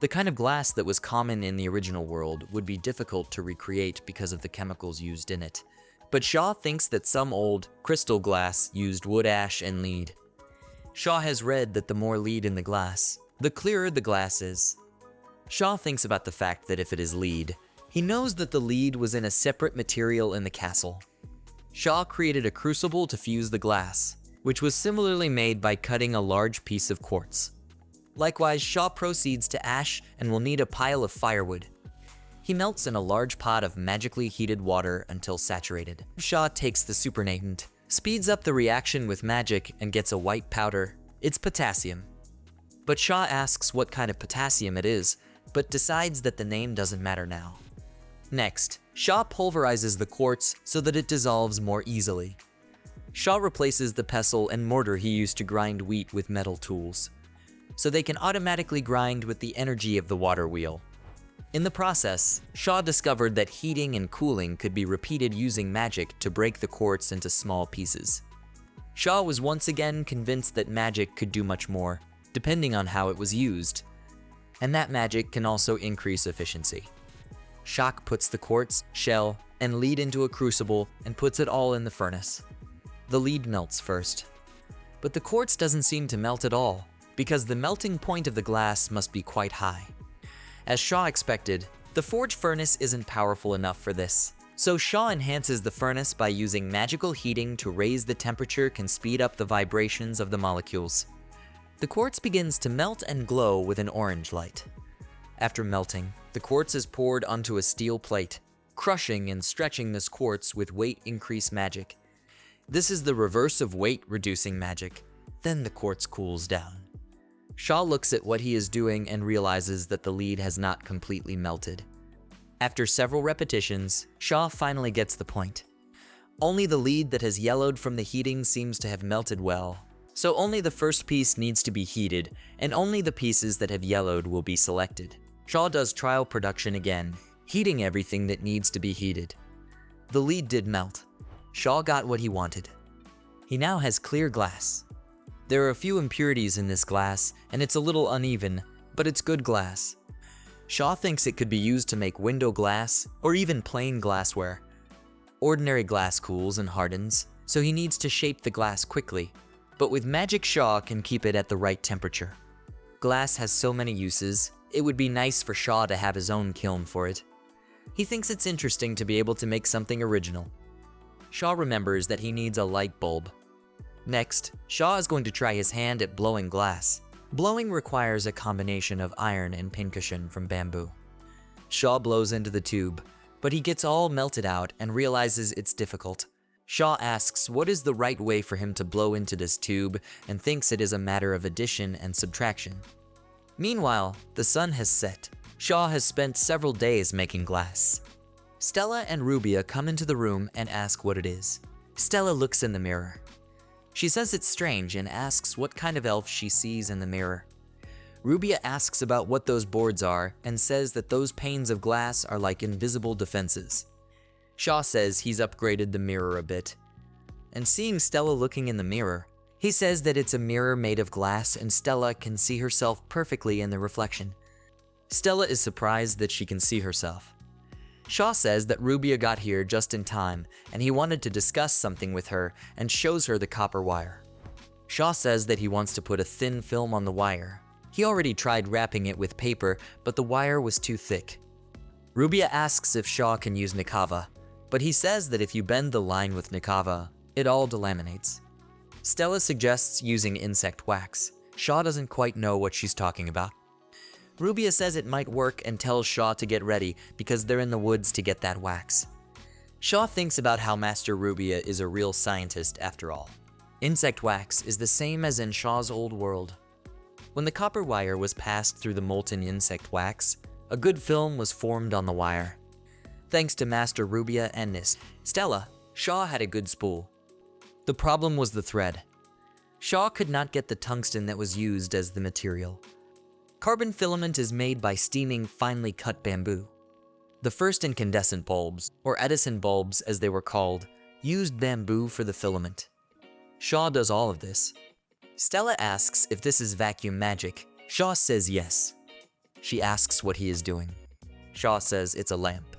The kind of glass that was common in the original world would be difficult to recreate because of the chemicals used in it. But Shaw thinks that some old crystal glass used wood ash and lead. Shaw has read that the more lead in the glass, the clearer the glass is. Shaw thinks about the fact that if it is lead, he knows that the lead was in a separate material in the castle. Shaw created a crucible to fuse the glass, which was similarly made by cutting a large piece of quartz. Likewise, Shaw proceeds to ash and will need a pile of firewood. He melts in a large pot of magically heated water until saturated. Shaw takes the supernatant, speeds up the reaction with magic, and gets a white powder. It's potassium. But Shaw asks what kind of potassium it is, but decides that the name doesn't matter now. Next, Shaw pulverizes the quartz so that it dissolves more easily. Shaw replaces the pestle and mortar he used to grind wheat with metal tools, so they can automatically grind with the energy of the water wheel. In the process, Shaw discovered that heating and cooling could be repeated using magic to break the quartz into small pieces. Shaw was once again convinced that magic could do much more, depending on how it was used, and that magic can also increase efficiency. Shock puts the quartz, shell, and lead into a crucible and puts it all in the furnace. The lead melts first, but the quartz doesn't seem to melt at all, because the melting point of the glass must be quite high. As Shaw expected, the forge furnace isn't powerful enough for this, so Shaw enhances the furnace by using magical heating to raise the temperature and speed up the vibrations of the molecules. The quartz begins to melt and glow with an orange light. After melting, the quartz is poured onto a steel plate, crushing and stretching this quartz with weight increase magic. This is the reverse of weight-reducing magic. Then the quartz cools down. Shaw looks at what he is doing and realizes that the lead has not completely melted. After several repetitions, Shaw finally gets the point. Only the lead that has yellowed from the heating seems to have melted well, so only the first piece needs to be heated, and only the pieces that have yellowed will be selected. Shaw does trial production again, heating everything that needs to be heated. The lead did melt. Shaw got what he wanted. He now has clear glass. There are a few impurities in this glass, and it's a little uneven, but it's good glass. Shaw thinks it could be used to make window glass, or even plain glassware. Ordinary glass cools and hardens, so he needs to shape the glass quickly, but with magic Shaw can keep it at the right temperature. Glass has so many uses, it would be nice for Shaw to have his own kiln for it. He thinks it's interesting to be able to make something original. Shaw remembers that he needs a light bulb. Next, Shaw is going to try his hand at blowing glass. Blowing requires a combination of iron and pincushion from bamboo. Shaw blows into the tube, but he gets all melted out and realizes it's difficult. Shaw asks what is the right way for him to blow into this tube and thinks it is a matter of addition and subtraction. Meanwhile, the sun has set. Shaw has spent several days making glass. Stella and Rubia come into the room and ask what it is. Stella looks in the mirror. She says it's strange and asks what kind of elf she sees in the mirror. Rubia asks about what those boards are and says that those panes of glass are like invisible defenses. Shaw says he's upgraded the mirror a bit. And seeing Stella looking in the mirror, he says that it's a mirror made of glass and Stella can see herself perfectly in the reflection. Stella is surprised that she can see herself. Shaw says that Rubia got here just in time and he wanted to discuss something with her and shows her the copper wire. Shaw says that he wants to put a thin film on the wire. He already tried wrapping it with paper, but the wire was too thick. Rubia asks if Shaw can use Nikava, but he says that if you bend the line with Nikava, it all delaminates. Stella suggests using insect wax. Shaw doesn't quite know what she's talking about. Rubia says it might work and tells Shaw to get ready because they're in the woods to get that wax. Shaw thinks about how Master Rubia is a real scientist after all. Insect wax is the same as in Shaw's old world. When the copper wire was passed through the molten insect wax, a good film was formed on the wire. Thanks to Master Rubia and Miss Stella, Shaw had a good spool. The problem was the thread. Shaw could not get the tungsten that was used as the material. Carbon filament is made by steaming finely cut bamboo. The first incandescent bulbs, or Edison bulbs as they were called, used bamboo for the filament. Shaw does all of this. Stella asks if this is vacuum magic. Shaw says yes. She asks what he is doing. Shaw says it's a lamp.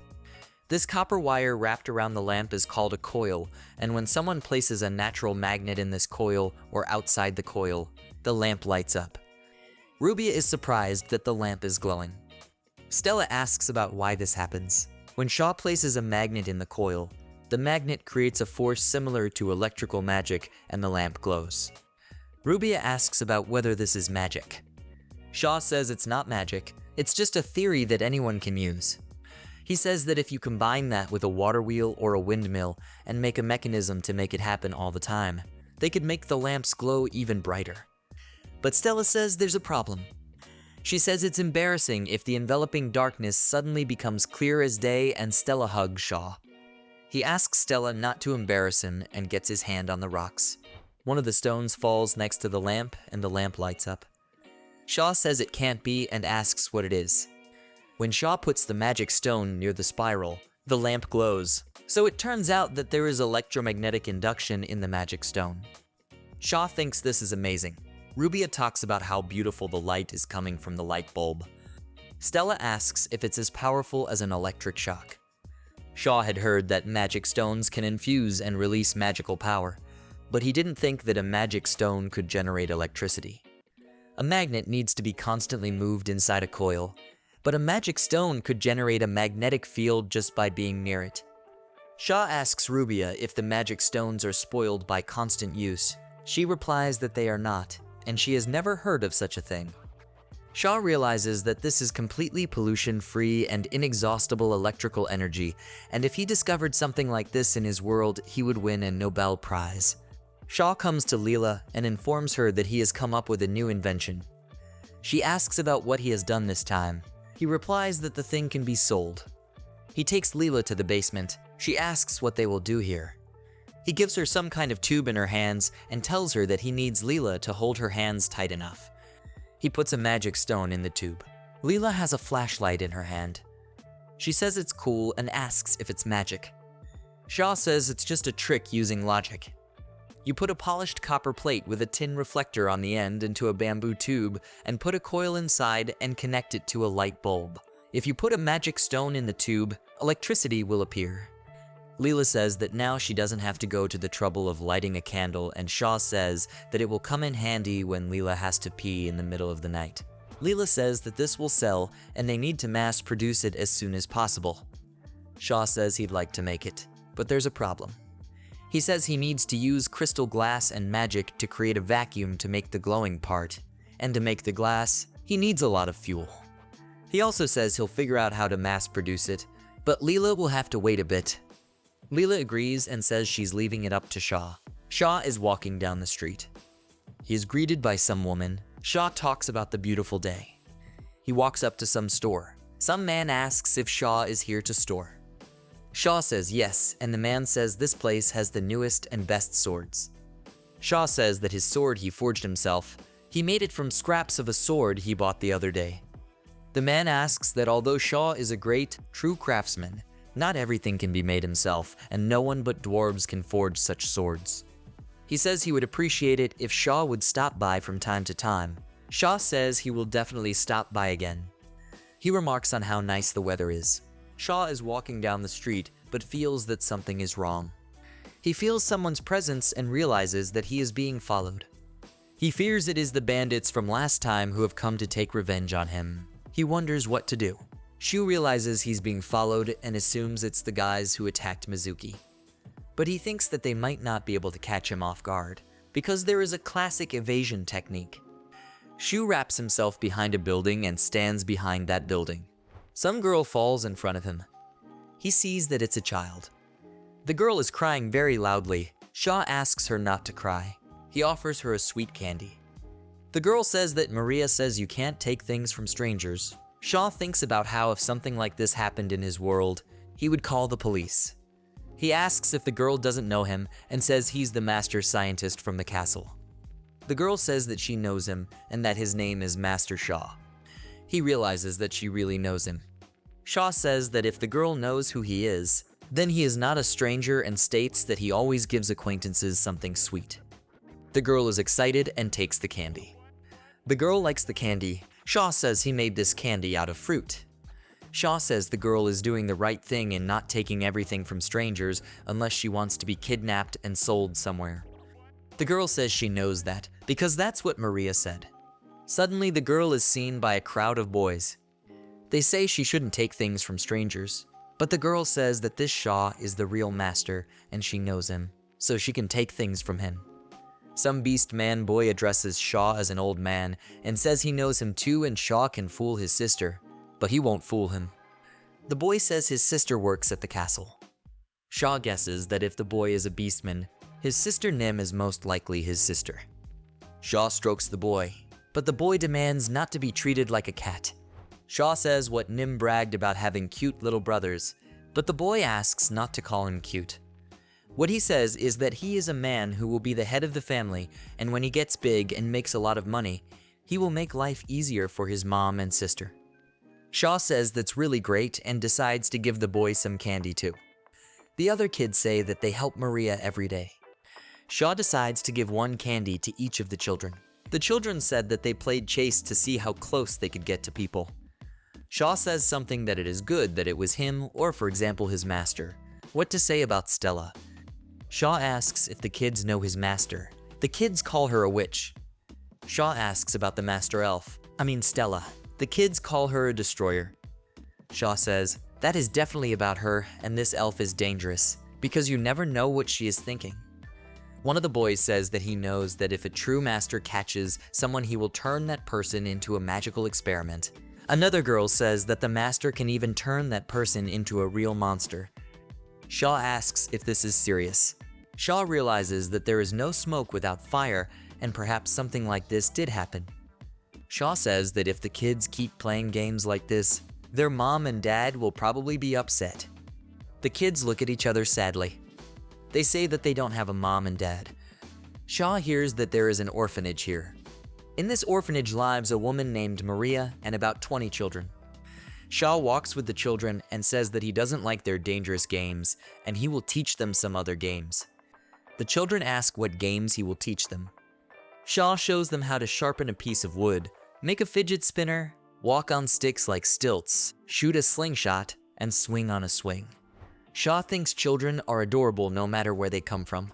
This copper wire wrapped around the lamp is called a coil, and when someone places a natural magnet in this coil or outside the coil, the lamp lights up. Rubia is surprised that the lamp is glowing. Stella asks about why this happens. When Shaw places a magnet in the coil, the magnet creates a force similar to electrical magic and the lamp glows. Rubia asks about whether this is magic. Shaw says it's not magic, it's just a theory that anyone can use. He says that if you combine that with a water wheel or a windmill and make a mechanism to make it happen all the time, they could make the lamps glow even brighter. But Stella says there's a problem. She says it's embarrassing if the enveloping darkness suddenly becomes clear as day and Stella hugs Shaw. He asks Stella not to embarrass him and gets his hand on the rocks. One of the stones falls next to the lamp and the lamp lights up. Shaw says it can't be and asks what it is. When Shaw puts the magic stone near the spiral, the lamp glows, so it turns out that there is electromagnetic induction in the magic stone. Shaw thinks this is amazing. Rubia talks about how beautiful the light is coming from the light bulb. Stella asks if it's as powerful as an electric shock. Shaw had heard that magic stones can infuse and release magical power, but he didn't think that a magic stone could generate electricity. A magnet needs to be constantly moved inside a coil, but a magic stone could generate a magnetic field just by being near it. Shaw asks Rubia if the magic stones are spoiled by constant use. She replies that they are not, and she has never heard of such a thing. Shaw realizes that this is completely pollution-free and inexhaustible electrical energy, and if he discovered something like this in his world, he would win a Nobel Prize. Shaw comes to Leela and informs her that he has come up with a new invention. She asks about what he has done this time. He replies that the thing can be sold. He takes Leela to the basement. She asks what they will do here. He gives her some kind of tube in her hands and tells her that he needs Leela to hold her hands tight enough. He puts a magic stone in the tube. Leela has a flashlight in her hand. She says it's cool and asks if it's magic. Shaw says it's just a trick using logic. You put a polished copper plate with a tin reflector on the end into a bamboo tube and put a coil inside and connect it to a light bulb. If you put a magic stone in the tube, electricity will appear. Leela says that now she doesn't have to go to the trouble of lighting a candle, and Shaw says that it will come in handy when Leela has to pee in the middle of the night. Leela says that this will sell and they need to mass produce it as soon as possible. Shaw says he'd like to make it, but there's a problem. He says he needs to use crystal glass and magic to create a vacuum to make the glowing part, and to make the glass, he needs a lot of fuel. He also says he'll figure out how to mass produce it, but Leela will have to wait a bit. Leela agrees and says she's leaving it up to Shaw. Shaw is walking down the street. He is greeted by some woman. Shaw talks about the beautiful day. He walks up to some store. Some man asks if Shaw is here to store. Shaw says yes, and the man says this place has the newest and best swords. Shaw says that his sword he forged himself, he made it from scraps of a sword he bought the other day. The man asks that although Shaw is a great, true craftsman, not everything can be made himself, and no one but dwarves can forge such swords. He says he would appreciate it if Shaw would stop by from time to time. Shaw says he will definitely stop by again. He remarks on how nice the weather is. Shaw is walking down the street, but feels that something is wrong. He feels someone's presence and realizes that he is being followed. He fears it is the bandits from last time who have come to take revenge on him. He wonders what to do. Shu realizes he's being followed and assumes it's the guys who attacked Mizuki. But he thinks that they might not be able to catch him off guard, because there is a classic evasion technique. Shu wraps himself behind a building and stands behind that building. Some girl falls in front of him. He sees that it's a child. The girl is crying very loudly. Shaw asks her not to cry. He offers her a sweet candy. The girl says that Maria says you can't take things from strangers. Shaw thinks about how if something like this happened in his world, he would call the police. He asks if the girl doesn't know him and says he's the master scientist from the castle. The girl says that she knows him and that his name is Master Shaw. He realizes that she really knows him. Shaw says that if the girl knows who he is, then he is not a stranger and states that he always gives acquaintances something sweet. The girl is excited and takes the candy. The girl likes the candy. Shaw says he made this candy out of fruit. Shaw says the girl is doing the right thing in not taking everything from strangers unless she wants to be kidnapped and sold somewhere. The girl says she knows that because that's what Maria said. Suddenly, the girl is seen by a crowd of boys. They say she shouldn't take things from strangers, but the girl says that this Shaw is the real master and she knows him, so she can take things from him. Some beast man boy addresses Shaw as an old man and says he knows him too and Shaw can fool his sister, but he won't fool him. The boy says his sister works at the castle. Shaw guesses that if the boy is a beastman, his sister Nim is most likely his sister. Shaw strokes the boy, but the boy demands not to be treated like a cat. Shaw says what Nim bragged about having cute little brothers, but the boy asks not to call him cute. What he says is that he is a man who will be the head of the family, and when he gets big and makes a lot of money, he will make life easier for his mom and sister. Shaw says that's really great and decides to give the boy some candy too. The other kids say that they help Maria every day. Shaw decides to give one candy to each of the children. The children said that they played chase to see how close they could get to people. Shaw says something that it is good that it was him or, for example, his master. What to say about Stella? Shaw asks if the kids know his master. The kids call her a witch. Shaw asks about the master elf. Stella. The kids call her a destroyer. Shaw says, that is definitely about her and this elf is dangerous because you never know what she is thinking. One of the boys says that he knows that if a true master catches someone, he will turn that person into a magical experiment. Another girl says that the master can even turn that person into a real monster. Shaw asks if this is serious. Shaw realizes that there is no smoke without fire, and perhaps something like this did happen. Shaw says that if the kids keep playing games like this, their mom and dad will probably be upset. The kids look at each other sadly. They say that they don't have a mom and dad. Shaw hears that there is an orphanage here. In this orphanage lives a woman named Maria and about 20 children. Shaw walks with the children and says that he doesn't like their dangerous games and he will teach them some other games. The children ask what games he will teach them. Shaw shows them how to sharpen a piece of wood, make a fidget spinner, walk on sticks like stilts, shoot a slingshot, and swing on a swing. Shaw thinks children are adorable no matter where they come from.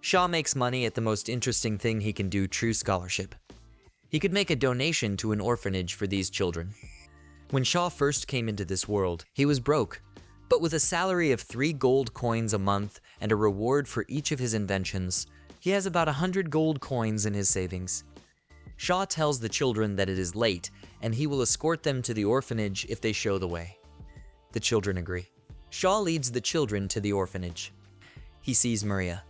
Shaw makes money at the most interesting thing he can do, true scholarship. He could make a donation to an orphanage for these children. When Shaw first came into this world, he was broke, but with a salary of 3 gold coins a month and a reward for each of his inventions, he has about 100 gold coins in his savings. Shaw tells the children that it is late and he will escort them to the orphanage if they show the way. The children agree. Shaw leads the children to the orphanage. He sees Maria.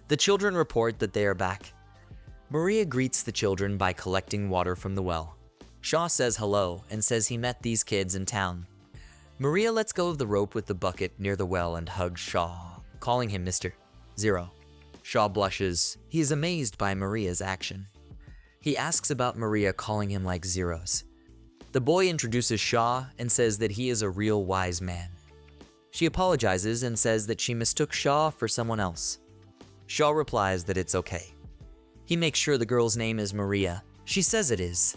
The children report that they are back. Maria greets the children by collecting water from the well. Shaw says hello and says he met these kids in town. Maria lets go of the rope with the bucket near the well and hugs Shaw, calling him Mr. Zero. Shaw blushes. He is amazed by Maria's action. He asks about Maria calling him like zeros. The boy introduces Shaw and says that he is a real wise man. She apologizes and says that she mistook Shaw for someone else. Shaw replies that it's okay. He makes sure the girl's name is Maria. She says it is.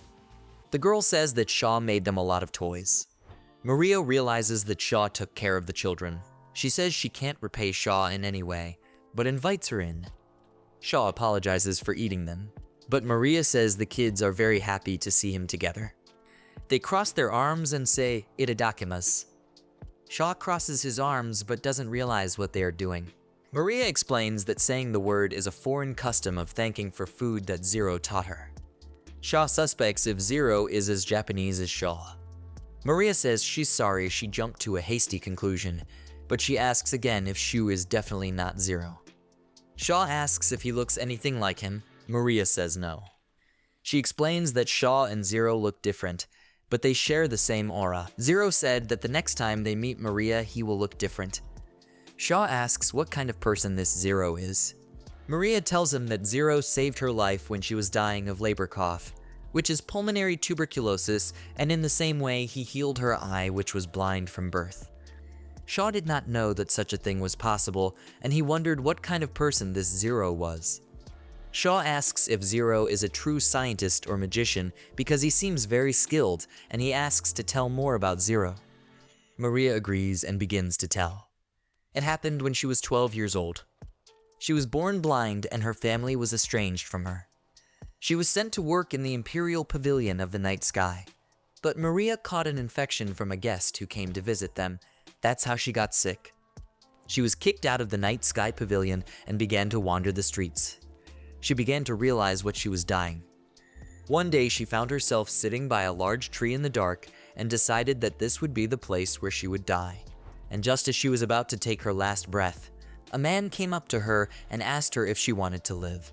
The girl says that Shaw made them a lot of toys. Maria realizes that Shaw took care of the children. She says she can't repay Shaw in any way, but invites her in. Shaw apologizes for eating them, but Maria says the kids are very happy to see him together. They cross their arms and say, "Itadakimasu." Shaw crosses his arms but doesn't realize what they are doing. Maria explains that saying the word is a foreign custom of thanking for food that Zero taught her. Shaw suspects if Zero is as Japanese as Shaw. Maria says she's sorry she jumped to a hasty conclusion. but she asks again if Shu is definitely not Zero. Shaw asks if he looks anything like him. Maria says no. She explains that Shaw and Zero look different, but they share the same aura. Zero said that the next time they meet Maria, he will look different. Shaw asks what kind of person this Zero is. Maria tells him that Zero saved her life when she was dying of labor cough, which is pulmonary tuberculosis, and in the same way he healed her eye, which was blind from birth. Shaw did not know that such a thing was possible, and he wondered what kind of person this Zero was. Shaw asks if Zero is a true scientist or magician because he seems very skilled, and he asks to tell more about Zero. Maria agrees and begins to tell. It happened when she was 12 years old. She was born blind and her family was estranged from her. She was sent to work in the Imperial Pavilion of the Night Sky. But Maria caught an infection from a guest who came to visit them. That's how she got sick. She was kicked out of the Night Sky Pavilion and began to wander the streets. She began to realize what she was dying. One day she found herself sitting by a large tree in the dark and decided that this would be the place where she would die. And just as she was about to take her last breath, a man came up to her and asked her if she wanted to live.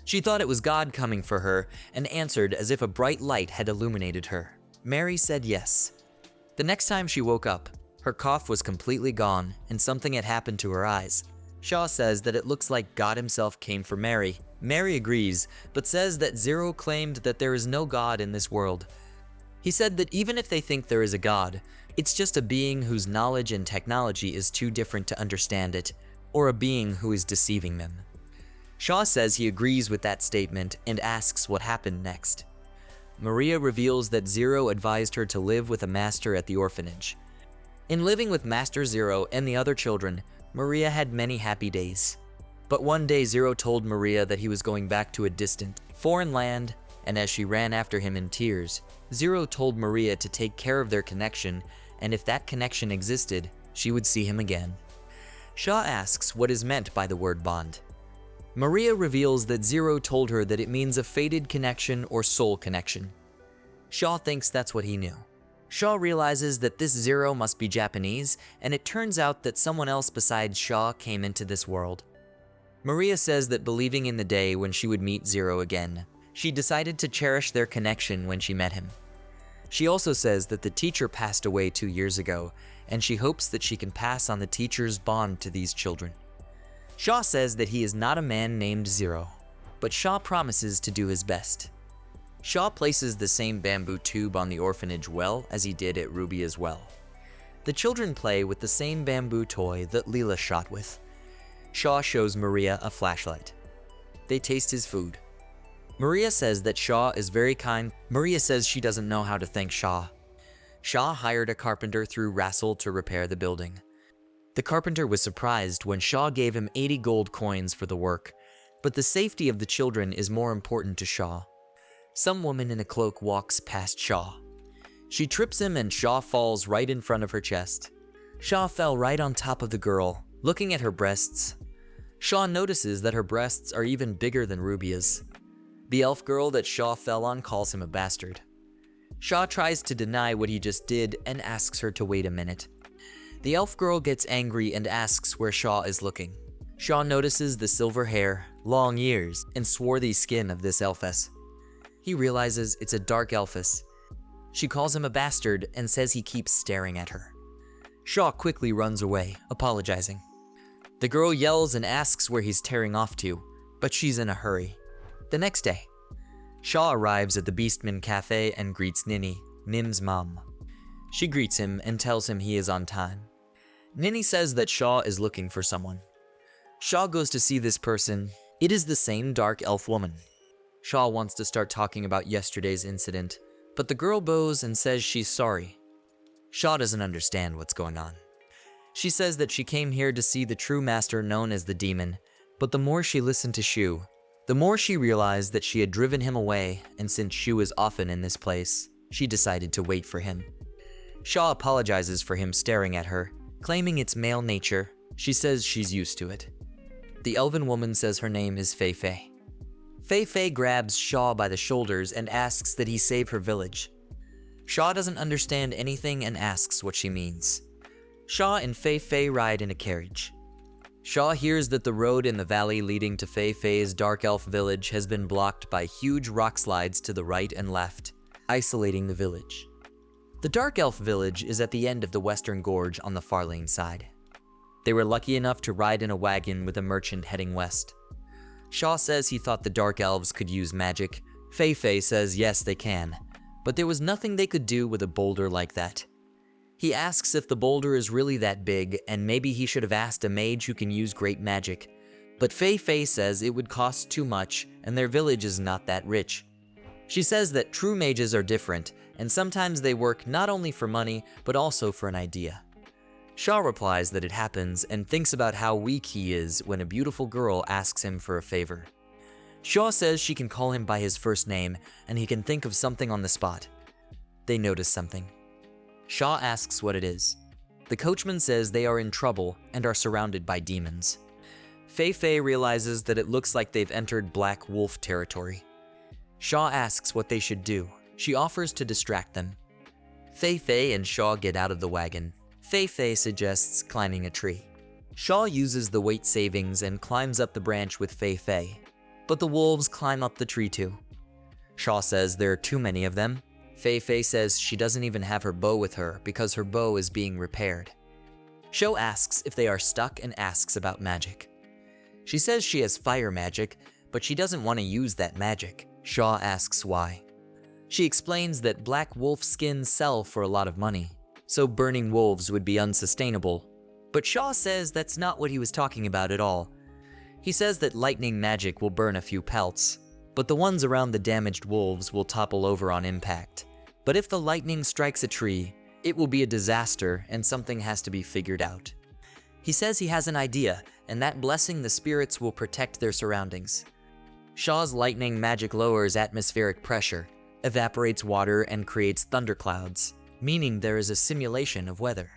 She thought it was God coming for her and answered as if a bright light had illuminated her. Mary said yes. The next time she woke up, her cough was completely gone and something had happened to her eyes. Shaw says that it looks like God himself came for Mary. Mary agrees, but says that Zero claimed that there is no God in this world. He said that even if they think there is a God, it's just a being whose knowledge and technology is too different to understand it, or a being who is deceiving them. Shaw says he agrees with that statement and asks what happened next. Maria reveals that Zero advised her to live with a master at the orphanage. In living with Master Zero and the other children, Maria had many happy days. But one day Zero told Maria that he was going back to a distant, foreign land, and as she ran after him in tears, Zero told Maria to take care of their connection, and if that connection existed, she would see him again. Shaw asks what is meant by the word bond. Maria reveals that Zero told her that it means a fated connection or soul connection. Shaw thinks that's what he knew. Shaw realizes that this Zero must be Japanese, and it turns out that someone else besides Shaw came into this world. Maria says that believing in the day when she would meet Zero again, she decided to cherish their connection when she met him. She also says that the teacher passed away 2 years ago, and she hopes that she can pass on the teacher's bond to these children. Shaw says that he is not a man named Zero, but Shaw promises to do his best. Shaw places the same bamboo tube on the orphanage well as he did at Rubia's well. The children play with the same bamboo toy that Leela shot with. Shaw shows Maria a flashlight. They taste his food. Maria says that Shaw is very kind. Maria says she doesn't know how to thank Shaw. Shaw hired a carpenter through Rassel to repair the building. The carpenter was surprised when Shaw gave him 80 gold coins for the work, but the safety of the children is more important to Shaw. Some woman in a cloak walks past Shaw. She trips him and Shaw falls right in front of her chest. Shaw fell right on top of the girl, looking at her breasts. Shaw notices that her breasts are even bigger than Rubia's. The elf girl that Shaw fell on calls him a bastard. Shaw tries to deny what he just did and asks her to wait a minute. The elf girl gets angry and asks where Shaw is looking. Shaw notices the silver hair, long ears, and swarthy skin of this elfess. He realizes it's a dark elfess. She calls him a bastard and says he keeps staring at her. Shaw quickly runs away, apologizing. The girl yells and asks where he's tearing off to, but she's in a hurry. The next day, Shaw arrives at the Beastman Cafe and greets Ninny, Nim's mom. She greets him and tells him he is on time. Ninny says that Shaw is looking for someone. Shaw goes to see this person. It is the same dark elf woman. Shaw wants to start talking about yesterday's incident, but the girl bows and says she's sorry. Shaw doesn't understand what's going on. She says that she came here to see the true master known as the demon, but the more she listened to Shu, the more she realized that she had driven him away, and since Shu is often in this place, she decided to wait for him. Shaw apologizes for him staring at her, claiming it's male nature. She says she's used to it. The elven woman says her name is Fei Fei. Fei Fei grabs Shaw by the shoulders and asks that he save her village. Shaw doesn't understand anything and asks what she means. Shaw and Fei Fei ride in a carriage. Shaw hears that the road in the valley leading to Fei Fei's dark elf village has been blocked by huge rock slides to the right and left, isolating the village. The dark elf village is at the end of the western gorge on the far lane side. They were lucky enough to ride in a wagon with a merchant heading west. Shaw says he thought the dark elves could use magic. Fei Fei says yes, they can, but there was nothing they could do with a boulder like that. He asks if the boulder is really that big, and maybe he should have asked a mage who can use great magic. But Fei Fei says it would cost too much, and their village is not that rich. She says that true mages are different, and sometimes they work not only for money, but also for an idea. Shaw replies that it happens, and thinks about how weak he is when a beautiful girl asks him for a favor. Shaw says she can call him by his first name, and he can think of something on the spot. They notice something. Shaw asks what it is. The coachman says they are in trouble and are surrounded by demons. Fei Fei realizes that it looks like they've entered Black Wolf territory. Shaw asks what they should do. She offers to distract them. Fei Fei and Shaw get out of the wagon. Fei Fei suggests climbing a tree. Shaw uses the weight savings and climbs up the branch with Fei Fei, but the wolves climb up the tree too. Shaw says there are too many of them. Fei Fei says she doesn't even have her bow with her because her bow is being repaired. Shaw asks if they are stuck and asks about magic. She says she has fire magic, but she doesn't want to use that magic. Shaw asks why. She explains that black wolf skins sell for a lot of money, so burning wolves would be unsustainable. But Shaw says that's not what he was talking about at all. He says that lightning magic will burn a few pelts, but the ones around the damaged wolves will topple over on impact. But if the lightning strikes a tree, it will be a disaster and something has to be figured out. He says he has an idea, and that blessing the spirits will protect their surroundings. Shaw's lightning magic lowers atmospheric pressure, evaporates water, and creates thunderclouds, meaning there is a simulation of weather.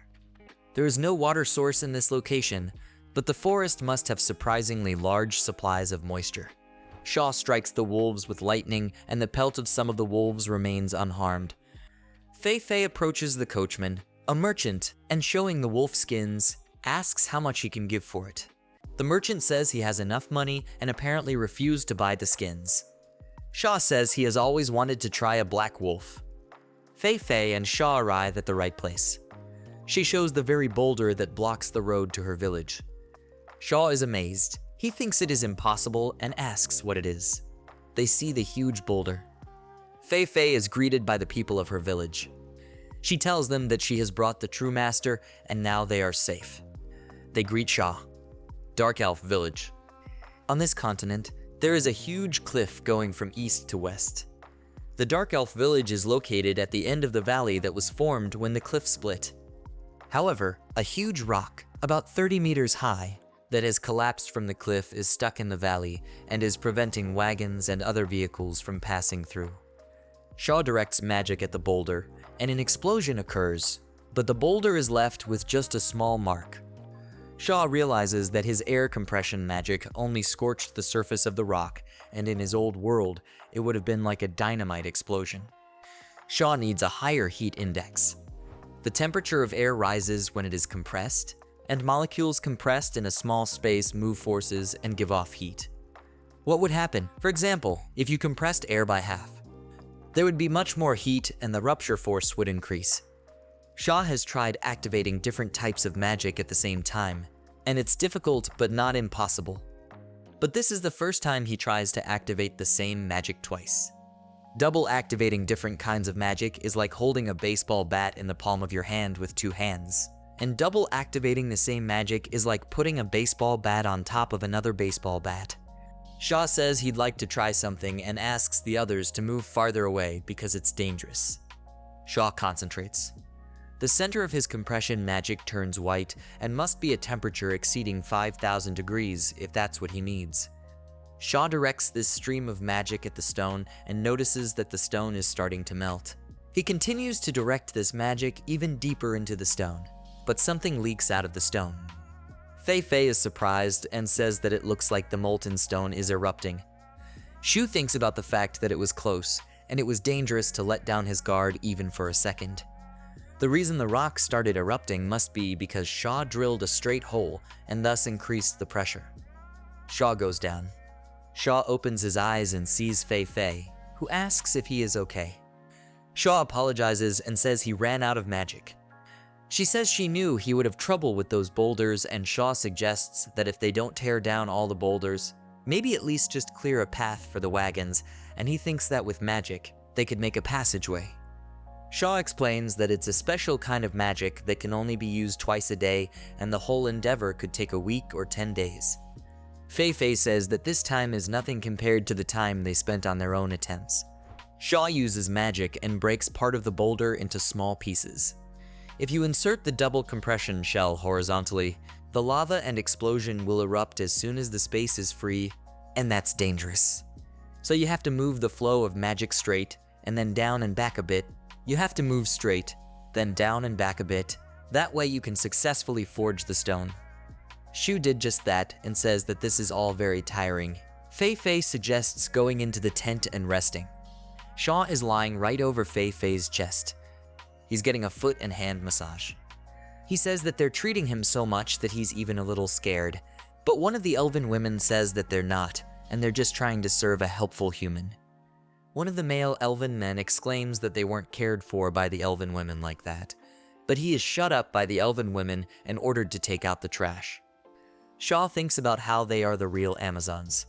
There is no water source in this location, but the forest must have surprisingly large supplies of moisture. Shaw strikes the wolves with lightning, and the pelt of some of the wolves remains unharmed. Fei Fei approaches the coachman, a merchant, and showing the wolf skins, asks how much he can give for it. The merchant says he has enough money and apparently refused to buy the skins. Shaw says he has always wanted to try a black wolf. Fei Fei and Shaw arrive at the right place. She shows the very boulder that blocks the road to her village. Shaw is amazed. He thinks it is impossible and asks what it is. They see the huge boulder. Fei Fei is greeted by the people of her village. She tells them that she has brought the true master and now they are safe. They greet Shaw. Dark Elf Village. On this continent, there is a huge cliff going from east to west. The Dark Elf Village is located at the end of the valley that was formed when the cliff split. However, a huge rock, about 30 meters high, that has collapsed from the cliff is stuck in the valley and is preventing wagons and other vehicles from passing through. Shaw directs magic at the boulder, and an explosion occurs, but the boulder is left with just a small mark. Shaw realizes that his air compression magic only scorched the surface of the rock, and in his old world, it would have been like a dynamite explosion. Shaw needs a higher heat index. The temperature of air rises when it is compressed, and molecules compressed in a small space move forces and give off heat. What would happen, for example, if you compressed air by half? There would be much more heat and the rupture force would increase. Shaw has tried activating different types of magic at the same time, and it's difficult but not impossible. But this is the first time he tries to activate the same magic twice. Double activating different kinds of magic is like holding a baseball bat in the palm of your hand with two hands. And double activating the same magic is like putting a baseball bat on top of another baseball bat. Shaw says he'd like to try something and asks the others to move farther away because it's dangerous. Shaw concentrates. The center of his compression magic turns white and must be a temperature exceeding 5,000 degrees if that's what he needs. Shaw directs this stream of magic at the stone and notices that the stone is starting to melt. He continues to direct this magic even deeper into the stone, but something leaks out of the stone. Fei Fei is surprised and says that it looks like the molten stone is erupting. Shu thinks about the fact that it was close, and it was dangerous to let down his guard even for a second. The reason the rock started erupting must be because Shaw drilled a straight hole and thus increased the pressure. Shaw goes down. Shaw opens his eyes and sees Fei Fei, who asks if he is okay. Shaw apologizes and says he ran out of magic. She says she knew he would have trouble with those boulders, and Shaw suggests that if they don't tear down all the boulders, maybe at least just clear a path for the wagons, and he thinks that with magic, they could make a passageway. Shaw explains that it's a special kind of magic that can only be used twice a day, and the whole endeavor could take a week or 10 days. Fei Fei says that this time is nothing compared to the time they spent on their own attempts. Shaw uses magic and breaks part of the boulder into small pieces. If you insert the double compression shell horizontally, the lava and explosion will erupt as soon as the space is free, and that's dangerous. So you have to move the flow of magic straight, and then down and back a bit. You have to move straight, then down and back a bit. That way you can successfully forge the stone. Shu did just that and says that this is all very tiring. Fei Fei suggests going into the tent and resting. Shaw is lying right over Fei Fei's chest. He's getting a foot and hand massage. He says that they're treating him so much that he's even a little scared, but one of the elven women says that they're not, and they're just trying to serve a helpful human. One of the male elven men exclaims that they weren't cared for by the elven women like that, but he is shut up by the elven women and ordered to take out the trash. Shaw thinks about how they are the real Amazons.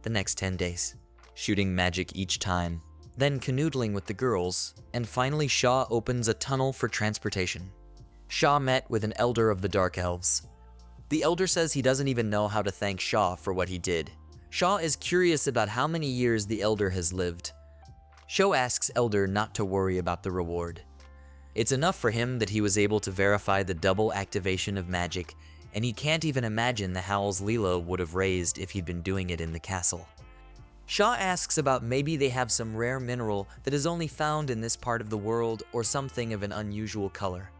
The next 10 days, shooting magic each time, then canoodling with the girls, and finally Shaw opens a tunnel for transportation. Shaw met with an elder of the Dark Elves. The elder says he doesn't even know how to thank Shaw for what he did. Shaw is curious about how many years the elder has lived. Shaw asks elder not to worry about the reward. It's enough for him that he was able to verify the double activation of magic, and he can't even imagine the howls Leela would have raised if he'd been doing it in the castle. Shaw asks about maybe they have some rare mineral that is only found in this part of the world or something of an unusual color.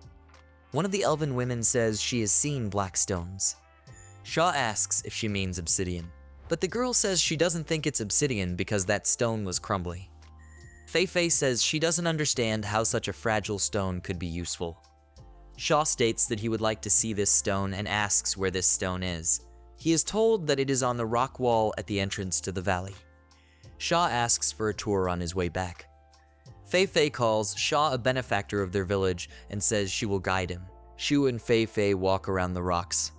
One of the elven women says she has seen black stones. Shaw asks if she means obsidian, but the girl says she doesn't think it's obsidian because that stone was crumbly. Fei Fei says she doesn't understand how such a fragile stone could be useful. Shaw states that he would like to see this stone and asks where this stone is. He is told that it is on the rock wall at the entrance to the valley. Shaw asks for a tour on his way back. Fei Fei calls Shaw a benefactor of their village and says she will guide him. Shu and Fei Fei walk around the rocks.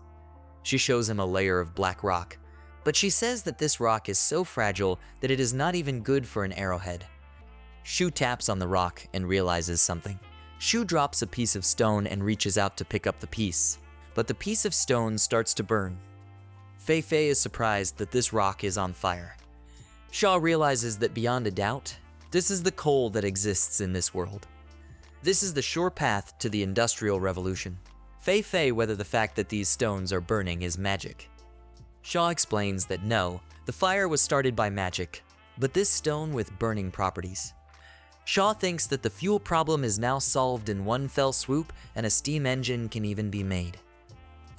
She shows him a layer of black rock, but she says that this rock is so fragile that it is not even good for an arrowhead. Shu taps on the rock and realizes something. Shu drops a piece of stone and reaches out to pick up the piece, but the piece of stone starts to burn. Fei Fei is surprised that this rock is on fire. Shaw realizes that beyond a doubt, this is the coal that exists in this world. This is the sure path to the Industrial Revolution. Fei Fei whether the fact that these stones are burning is magic. Shaw explains that no, the fire was started by magic, but this stone with burning properties. Shaw thinks that the fuel problem is now solved in one fell swoop and a steam engine can even be made.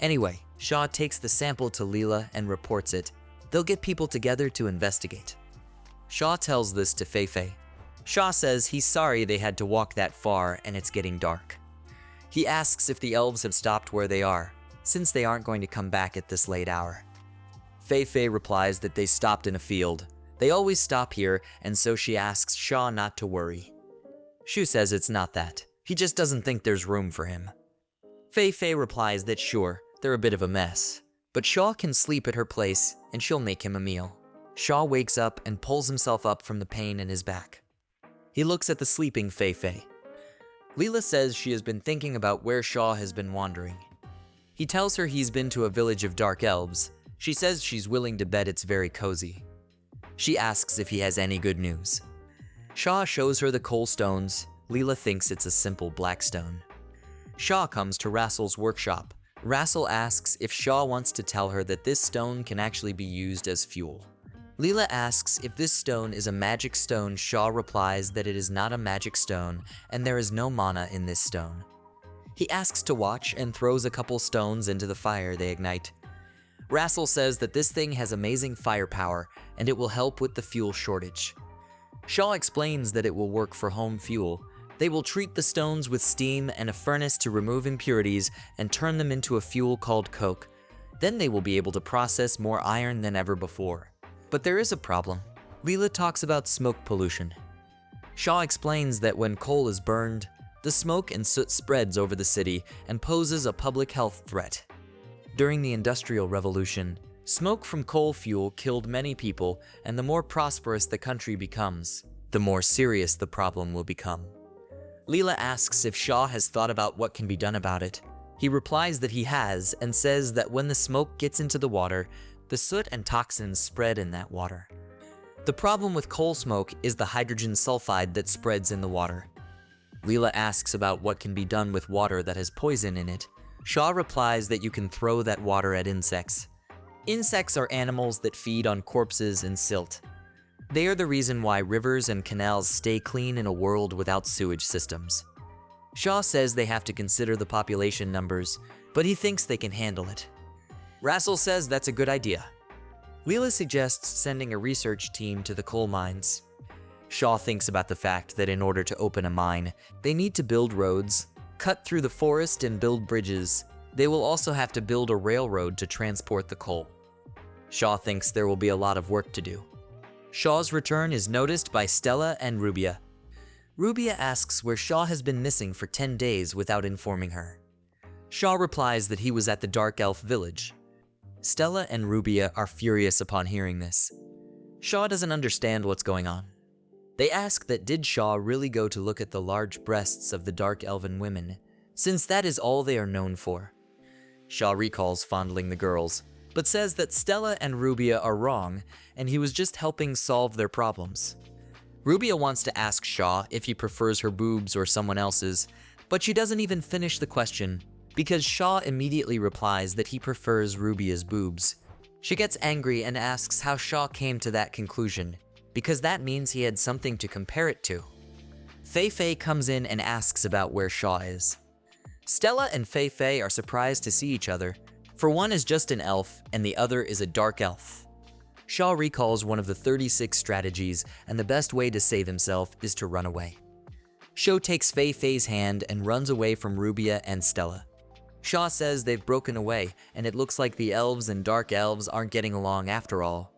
Anyway, Shaw takes the sample to Leela and reports it. They'll get people together to investigate. Shaw tells this to Fei Fei. Shaw says he's sorry they had to walk that far and it's getting dark. He asks if the elves have stopped where they are, since they aren't going to come back at this late hour. Fei Fei replies that they stopped in a field. They always stop here, and so she asks Shaw not to worry. Shu says it's not that. He just doesn't think there's room for him. Fei Fei replies that sure, they're a bit of a mess, but Shaw can sleep at her place and she'll make him a meal. Shaw wakes up and pulls himself up from the pain in his back. He looks at the sleeping Fei Fei. Leela says she has been thinking about where Shaw has been wandering. He tells her he's been to a village of dark elves. She says she's willing to bet it's very cozy. She asks if he has any good news. Shaw shows her the coal stones. Leela thinks it's a simple black stone. Shaw comes to Rassel's workshop. Rassel asks if Shaw wants to tell her that this stone can actually be used as fuel. Leela asks if this stone is a magic stone. Shaw replies that it is not a magic stone and there is no mana in this stone. He asks to watch and throws a couple stones into the fire they ignite. Rassel says that this thing has amazing firepower and it will help with the fuel shortage. Shaw explains that it will work for home fuel, They will treat the stones with steam and a furnace to remove impurities and turn them into a fuel called coke. Then they will be able to process more iron than ever before. But there is a problem. Leela talks about smoke pollution. Shaw explains that when coal is burned, the smoke and soot spreads over the city and poses a public health threat. During the Industrial Revolution, smoke from coal fuel killed many people, and the more prosperous the country becomes, the more serious the problem will become. Leela asks if Shaw has thought about what can be done about it. He replies that he has and says that when the smoke gets into the water, the soot and toxins spread in that water. The problem with coal smoke is the hydrogen sulfide that spreads in the water. Leela asks about what can be done with water that has poison in it. Shaw replies that you can throw that water at insects. Insects are animals that feed on corpses and silt. They are the reason why rivers and canals stay clean in a world without sewage systems. Shaw says they have to consider the population numbers, but he thinks they can handle it. Rassel says that's a good idea. Leela suggests sending a research team to the coal mines. Shaw thinks about the fact that in order to open a mine, they need to build roads, cut through the forest and build bridges. They will also have to build a railroad to transport the coal. Shaw thinks there will be a lot of work to do. Shaw's return is noticed by Stella and Rubia. Rubia asks where Shaw has been missing for 10 days without informing her. Shaw replies that he was at the Dark Elf village. Stella and Rubia are furious upon hearing this. Shaw doesn't understand what's going on. They ask that did Shaw really go to look at the large breasts of the Dark Elven women, since that is all they are known for. Shaw recalls fondling the girls, but says that Stella and Rubia are wrong and he was just helping solve their problems. Rubia wants to ask Shaw if he prefers her boobs or someone else's, but she doesn't even finish the question because Shaw immediately replies that he prefers Rubia's boobs. She gets angry and asks how Shaw came to that conclusion, because that means he had something to compare it to. Fei Fei comes in and asks about where Shaw is. Stella and Fei Fei are surprised to see each other, for one is just an elf and the other is a dark elf. Shaw recalls one of the 36 strategies, and the best way to save himself is to run away. Shaw takes Fei Fei's hand and runs away from Rubia and Stella. Shaw says they've broken away, and it looks like the elves and dark elves aren't getting along after all.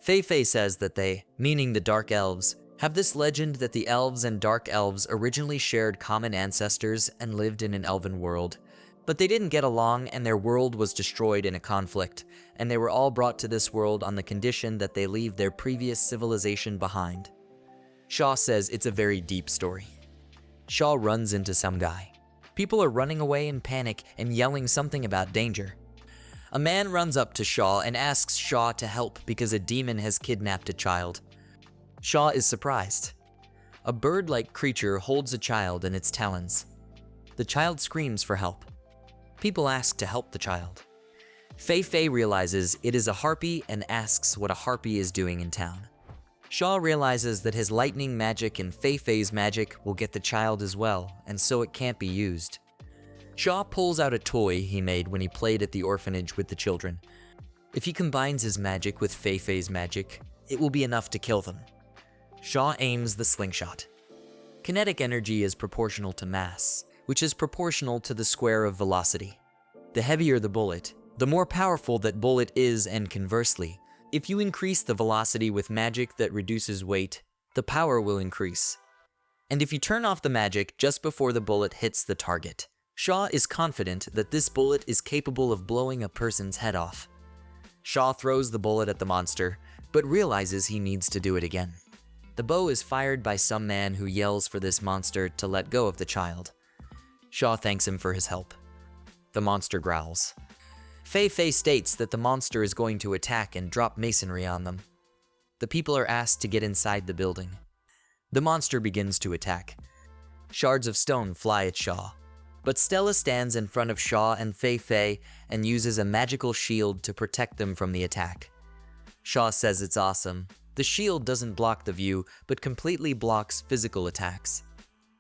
Fei Fei says that they, meaning the dark elves, have this legend that the elves and dark elves originally shared common ancestors and lived in an elven world, but they didn't get along and their world was destroyed in a conflict, and they were all brought to this world on the condition that they leave their previous civilization behind. Shaw says it's a very deep story. Shaw runs into some guy. People are running away in panic and yelling something about danger. A man runs up to Shaw and asks Shaw to help because a demon has kidnapped a child. Shaw is surprised. A bird-like creature holds a child in its talons. The child screams for help. People ask to help the child. Fei Fei realizes it is a harpy and asks what a harpy is doing in town. Shaw realizes that his lightning magic and Fei Fei's magic will get the child as well, and so it can't be used. Shaw pulls out a toy he made when he played at the orphanage with the children. If he combines his magic with Fei Fei's magic, it will be enough to kill them. Shaw aims the slingshot. Kinetic energy is proportional to mass, which is proportional to the square of velocity. The heavier the bullet, the more powerful that bullet is, and conversely, if you increase the velocity with magic that reduces weight, the power will increase. And if you turn off the magic just before the bullet hits the target, Shaw is confident that this bullet is capable of blowing a person's head off. Shaw throws the bullet at the monster, but realizes he needs to do it again. The bow is fired by some man who yells for this monster to let go of the child. Shaw thanks him for his help. The monster growls. Fei Fei states that the monster is going to attack and drop masonry on them. The people are asked to get inside the building. The monster begins to attack. Shards of stone fly at Shaw, but Stella stands in front of Shaw and Fei Fei and uses a magical shield to protect them from the attack. Shaw says it's awesome. The shield doesn't block the view, but completely blocks physical attacks.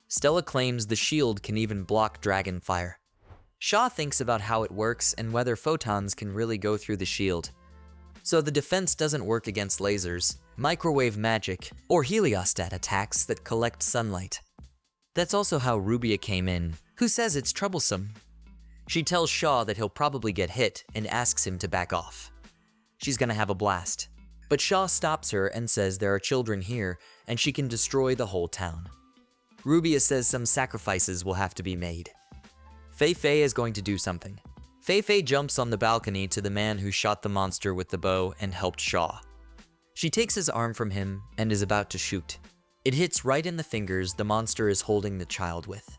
Stella claims the shield can even block dragon fire. Shaw thinks about how it works and whether photons can really go through the shield. So the defense doesn't work against lasers, microwave magic, or heliostat attacks that collect sunlight. That's also how Rubia came in, who says it's troublesome. She tells Shaw that he'll probably get hit and asks him to back off. She's gonna have a blast. But Shaw stops her and says there are children here and she can destroy the whole town. Rubia says some sacrifices will have to be made. Fei Fei is going to do something. Fei Fei jumps on the balcony to the man who shot the monster with the bow and helped Shaw. She takes his arm from him and is about to shoot. It hits right in the fingers the monster is holding the child with.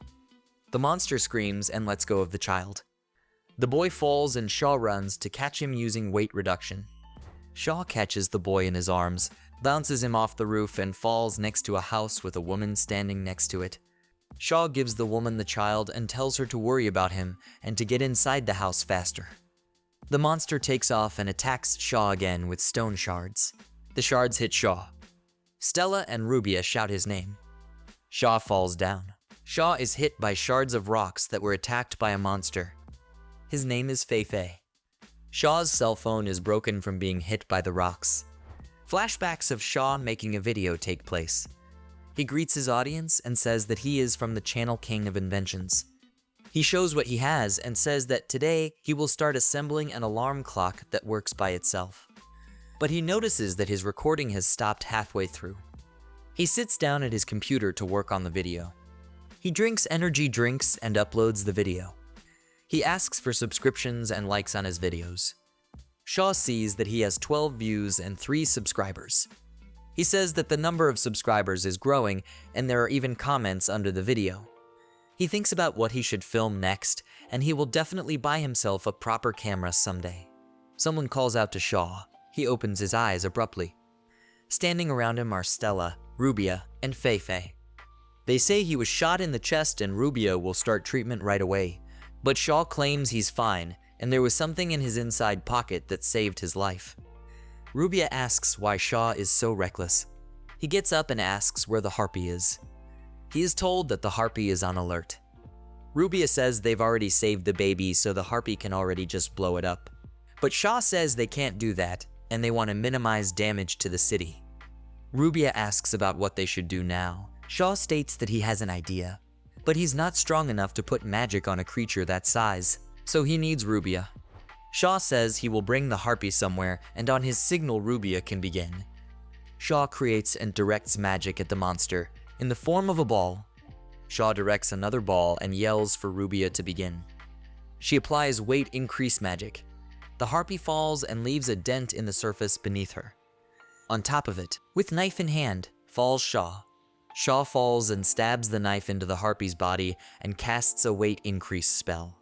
The monster screams and lets go of the child. The boy falls and Shaw runs to catch him using weight reduction. Shaw catches the boy in his arms, bounces him off the roof and falls next to a house with a woman standing next to it. Shaw gives the woman the child and tells her to worry about him and to get inside the house faster. The monster takes off and attacks Shaw again with stone shards. The shards hit Shaw. Stella and Rubia shout his name. Shaw falls down. Shaw is hit by shards of rocks that were attacked by a monster. His name is Fei Fei. Shaw's cell phone is broken from being hit by the rocks. Flashbacks of Shaw making a video take place. He greets his audience and says that he is from the channel King of Inventions. He shows what he has and says that today he will start assembling an alarm clock that works by itself. But he notices that his recording has stopped halfway through. He sits down at his computer to work on the video. He drinks energy drinks and uploads the video. He asks for subscriptions and likes on his videos. Shaw sees that he has 12 views and 3 subscribers. He says that the number of subscribers is growing and there are even comments under the video. He thinks about what he should film next, and he will definitely buy himself a proper camera someday. Someone calls out to Shaw. He opens his eyes abruptly. Standing around him are Stella, Rubia, and Fei Fei. They say he was shot in the chest and Rubia will start treatment right away, but Shaw claims he's fine and there was something in his inside pocket that saved his life. Rubia asks why Shaw is so reckless. He gets up and asks where the harpy is. He is told that the harpy is on alert. Rubia says they've already saved the baby so the harpy can already just blow it up. But Shaw says they can't do that and they want to minimize damage to the city. Rubia asks about what they should do now. Shaw states that he has an idea, but he's not strong enough to put magic on a creature that size, so he needs Rubia. Shaw says he will bring the harpy somewhere and on his signal Rubia can begin. Shaw creates and directs magic at the monster in the form of a ball. Shaw directs another ball and yells for Rubia to begin. She applies weight increase magic. The harpy falls and leaves a dent in the surface beneath her. On top of it, with knife in hand, falls Shaw. Shaw falls and stabs the knife into the harpy's body and casts a weight increase spell.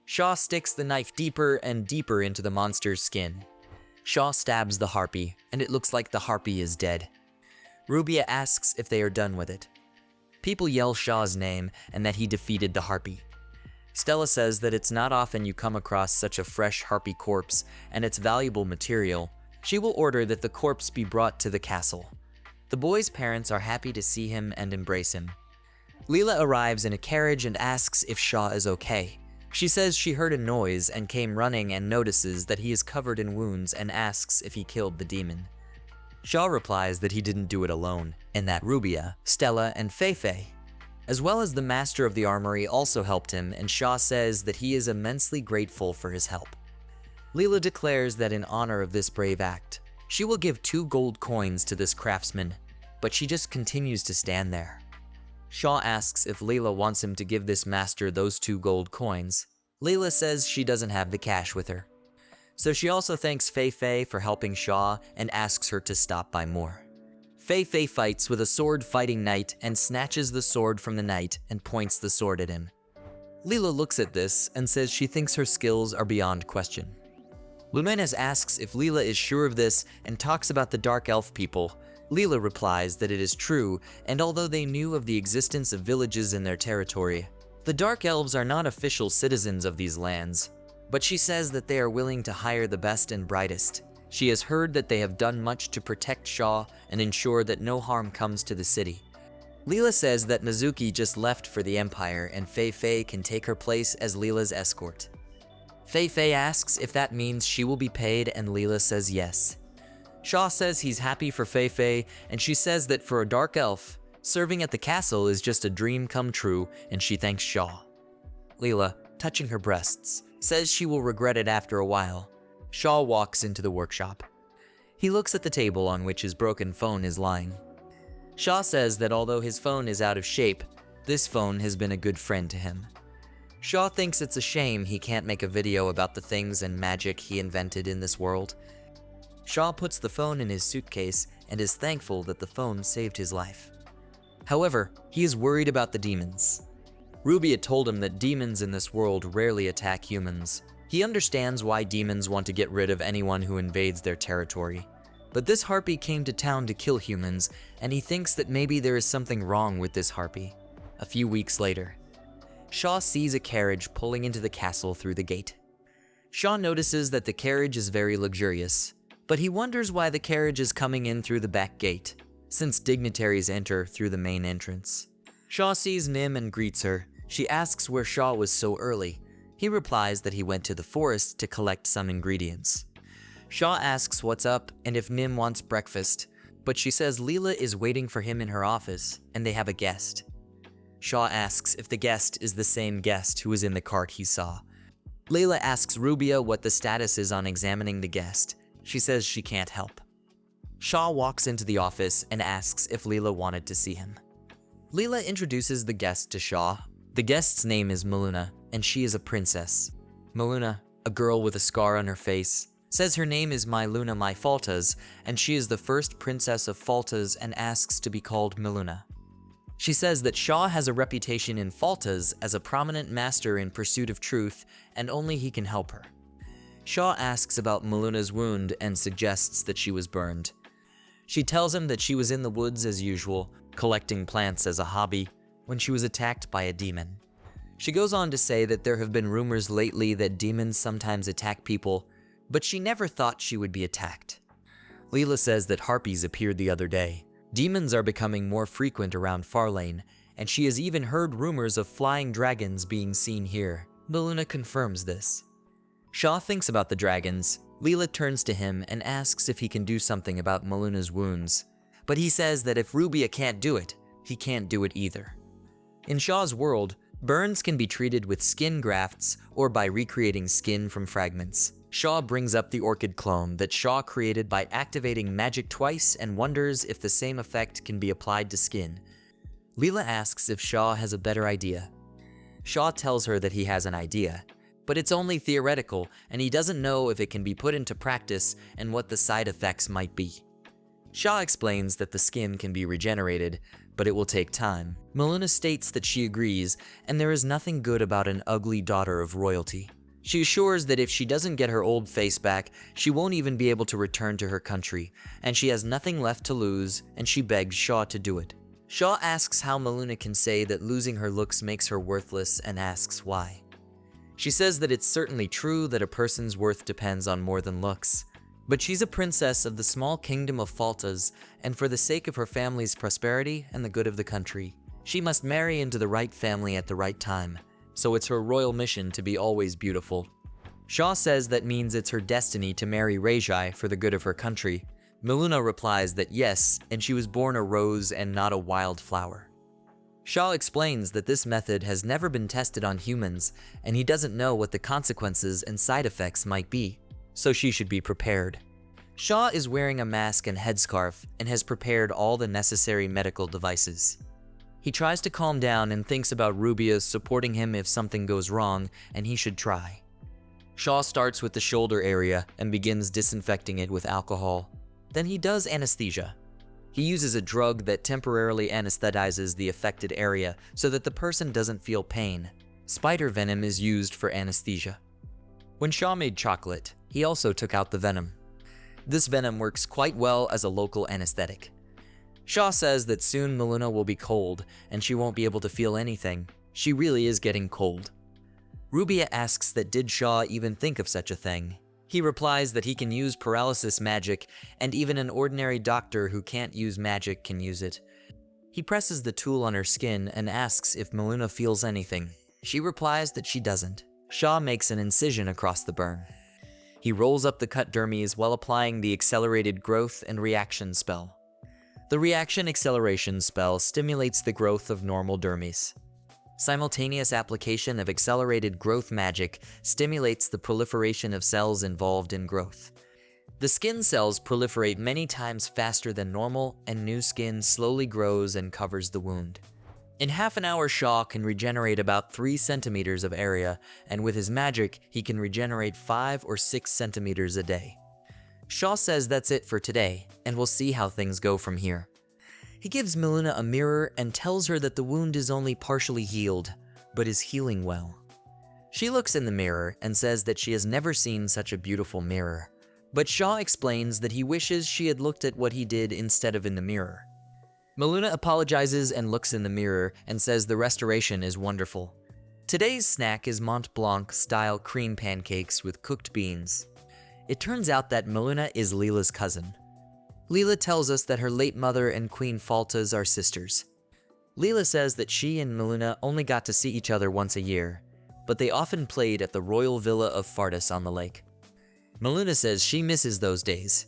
Shaw sticks the knife deeper and deeper into the monster's skin. Shaw stabs the harpy, and it looks like the harpy is dead. Rubia asks if they are done with it. People yell Shaw's name and that he defeated the harpy. Stella says that it's not often you come across such a fresh harpy corpse and it's valuable material. She will order that the corpse be brought to the castle. The boy's parents are happy to see him and embrace him. Leela arrives in a carriage and asks if Shaw is okay. She says she heard a noise and came running and notices that he is covered in wounds and asks if he killed the demon. Shaw replies that he didn't do it alone, and that Rubia, Stella, and Fei Fei, as well as the master of the armory, also helped him, and Shaw says that he is immensely grateful for his help. Leela declares that in honor of this brave act, she will give 2 gold coins to this craftsman, but she just continues to stand there. Shaw asks if Leela wants him to give this master those 2 gold coins. Leela says she doesn't have the cash with her. So she also thanks Fei Fei for helping Shaw and asks her to stop by more. Fei Fei fights with a sword-fighting knight and snatches the sword from the knight and points the sword at him. Leela looks at this and says she thinks her skills are beyond question. Lumenes asks if Leela is sure of this and talks about the Dark Elf people. Leela replies that it is true, and although they knew of the existence of villages in their territory, the Dark Elves are not official citizens of these lands. But she says that they are willing to hire the best and brightest. She has heard that they have done much to protect Shaw and ensure that no harm comes to the city. Leela says that Mizuki just left for the Empire and Fei Fei can take her place as Leela's escort. Fei Fei asks if that means she will be paid and Leela says yes. Shaw says he's happy for Fei Fei and she says that for a dark elf, Serving at the castle is just a dream come true, and she thanks Shaw. Leela, touching her breasts, says she will regret it after a while. Shaw walks into the workshop. He looks at the table on which his broken phone is lying. Shaw says that although his phone is out of shape, this phone has been a good friend to him. Shaw thinks it's a shame he can't make a video about the things and magic he invented in this world. Shaw puts the phone in his suitcase and is thankful that the phone saved his life. However, he is worried about the demons. Ruby had told him that demons in this world rarely attack humans. He understands why demons want to get rid of anyone who invades their territory. But this harpy came to town to kill humans, and he thinks that maybe there is something wrong with this harpy. A few weeks later, Shaw sees a carriage pulling into the castle through the gate. Shaw notices that the carriage is very luxurious, but he wonders why the carriage is coming in through the back gate, since dignitaries enter through the main entrance. Shaw sees Nim and greets her. She asks where Shaw was so early. He replies that he went to the forest to collect some ingredients. Shaw asks what's up and if Nim wants breakfast, but she says Leela is waiting for him in her office and they have a guest. Shaw asks if the guest is the same guest who was in the cart he saw. Leela asks Rubia what the status is on examining the guest. She says she can't help. Shaw walks into the office and asks if Leela wanted to see him. Leela introduces the guest to Shaw. The guest's name is Maluna, and she is a princess. Maluna, a girl with a scar on her face, says her name is My Luna My Faltas, and she is the first princess of Faltas and asks to be called Maluna. She says that Shaw has a reputation in Faltas as a prominent master in pursuit of truth, and only he can help her. Shaw asks about Maluna's wound and suggests that she was burned. She tells him that she was in the woods as usual, collecting plants as a hobby, when she was attacked by a demon. She goes on to say that there have been rumors lately that demons sometimes attack people, but she never thought she would be attacked. Leela says that harpies appeared the other day. Demons are becoming more frequent around Farlane, and she has even heard rumors of flying dragons being seen here. Maluna confirms this. Shaw thinks about the dragons. Leela turns to him and asks if he can do something about Maluna's wounds, but he says that if Rubia can't do it, he can't do it either. In Shaw's world, burns can be treated with skin grafts or by recreating skin from fragments. Shaw brings up the orchid clone that Shaw created by activating magic twice and wonders if the same effect can be applied to skin. Leela asks if Shaw has a better idea. Shaw tells her that he has an idea, but it's only theoretical and he doesn't know if it can be put into practice and what the side effects might be. Shaw explains that the skin can be regenerated, but it will take time. Maluna states that she agrees, and there is nothing good about an ugly daughter of royalty. She assures that if she doesn't get her old face back, she won't even be able to return to her country, and she has nothing left to lose, and she begs Shaw to do it. Shaw asks how Maluna can say that losing her looks makes her worthless and asks why. She says that it's certainly true that a person's worth depends on more than looks, but she's a princess of the small kingdom of Faltas, and for the sake of her family's prosperity and the good of the country, she must marry into the right family at the right time, so it's her royal mission to be always beautiful. Shaw says that means it's her destiny to marry Rejai for the good of her country. Maluna replies that yes, and she was born a rose and not a wildflower. Shaw explains that this method has never been tested on humans, and he doesn't know what the consequences and side effects might be, so she should be prepared. Shaw is wearing a mask and headscarf and has prepared all the necessary medical devices. He tries to calm down and thinks about Rubia supporting him if something goes wrong, and he should try. Shaw starts with the shoulder area and begins disinfecting it with alcohol. Then he does anesthesia. He uses a drug that temporarily anesthetizes the affected area so that the person doesn't feel pain. Spider venom is used for anesthesia. When Shaw made chocolate, he also took out the venom. This venom works quite well as a local anesthetic. Shaw says that soon Maluna will be cold and she won't be able to feel anything. She really is getting cold. Rubia asks that did Shaw even think of such a thing. He replies that he can use paralysis magic, and even an ordinary doctor who can't use magic can use it. He presses the tool on her skin and asks if Maluna feels anything. She replies that she doesn't. Shaw makes an incision across the burn. He rolls up the cut dermis while applying the accelerated growth and reaction spell. The reaction acceleration spell stimulates the growth of normal dermis. Simultaneous application of accelerated growth magic stimulates the proliferation of cells involved in growth. The skin cells proliferate many times faster than normal, and new skin slowly grows and covers the wound. In half an hour, Shaw can regenerate about 3 centimeters of area, and with his magic, he can regenerate 5 or 6 centimeters a day. Shaw says that's it for today, and we'll see how things go from here. He gives Miluna a mirror and tells her that the wound is only partially healed, but is healing well. She looks in the mirror and says that she has never seen such a beautiful mirror. But Shaw explains that he wishes she had looked at what he did instead of in the mirror. Miluna apologizes and looks in the mirror and says the restoration is wonderful. Today's snack is Mont Blanc-style cream pancakes with cooked beans. It turns out that Miluna is Leela's cousin. Leela tells us that her late mother and Queen Faltas are sisters. Leela says that she and Miluna only got to see each other once a year, but they often played at the royal villa of Fartas on the lake. Miluna says she misses those days.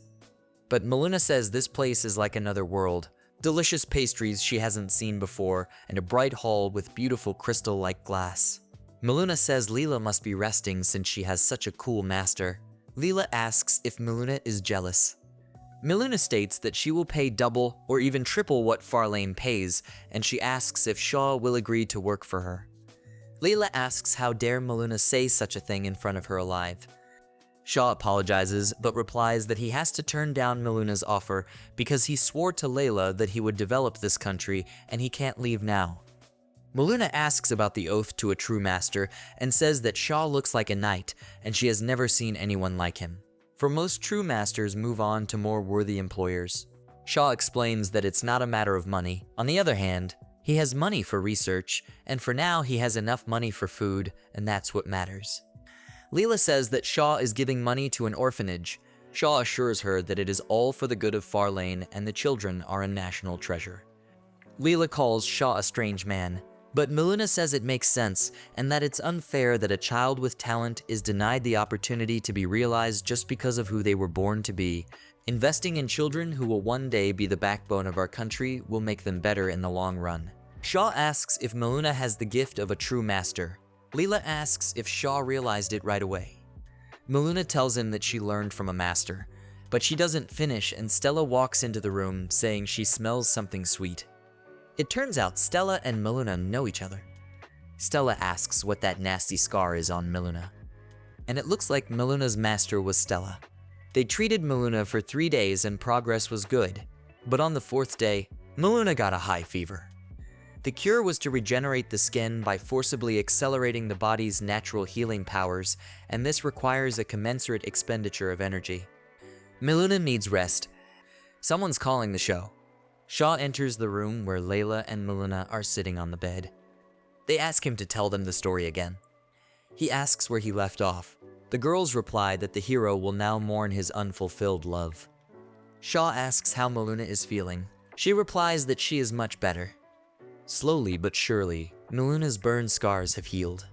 But Miluna says this place is like another world. Delicious pastries she hasn't seen before, and a bright hall with beautiful crystal-like glass. Miluna says Leela must be resting since she has such a cool master. Leela asks if Miluna is jealous. Miluna states that she will pay double or even triple what Farlane pays, and she asks if Shaw will agree to work for her. Leela asks how dare Miluna say such a thing in front of her alive. Shaw apologizes, but replies that he has to turn down Miluna's offer because he swore to Layla that he would develop this country and he can't leave now. Miluna asks about the oath to a true master and says that Shaw looks like a knight and she has never seen anyone like him. For most true masters move on to more worthy employers. Shaw explains that it's not a matter of money. On the other hand, he has money for research, and for now he has enough money for food, and that's what matters. Leela says that Shaw is giving money to an orphanage. Shaw assures her that it is all for the good of Farlane and the children are a national treasure. Leela calls Shaw a strange man, but Miluna says it makes sense and that it's unfair that a child with talent is denied the opportunity to be realized just because of who they were born to be. Investing in children who will one day be the backbone of our country will make them better in the long run. Shaw asks if Miluna has the gift of a true master. Leela asks if Shaw realized it right away. Miluna tells him that she learned from a master, but she doesn't finish and Stella walks into the room saying she smells something sweet. It turns out Stella and Miluna know each other. Stella asks what that nasty scar is on Miluna, and it looks like Miluna's master was Stella. They treated Miluna for 3 days and progress was good, but on the 4th day, Miluna got a high fever. The cure was to regenerate the skin by forcibly accelerating the body's natural healing powers, and this requires a commensurate expenditure of energy. Miluna needs rest. Someone's calling the show. Shaw enters the room where Layla and Miluna are sitting on the bed. They ask him to tell them the story again. He asks where he left off. The girls reply that the hero will now mourn his unfulfilled love. Shaw asks how Miluna is feeling. She replies that she is much better. Slowly but surely, Miluna's burn scars have healed.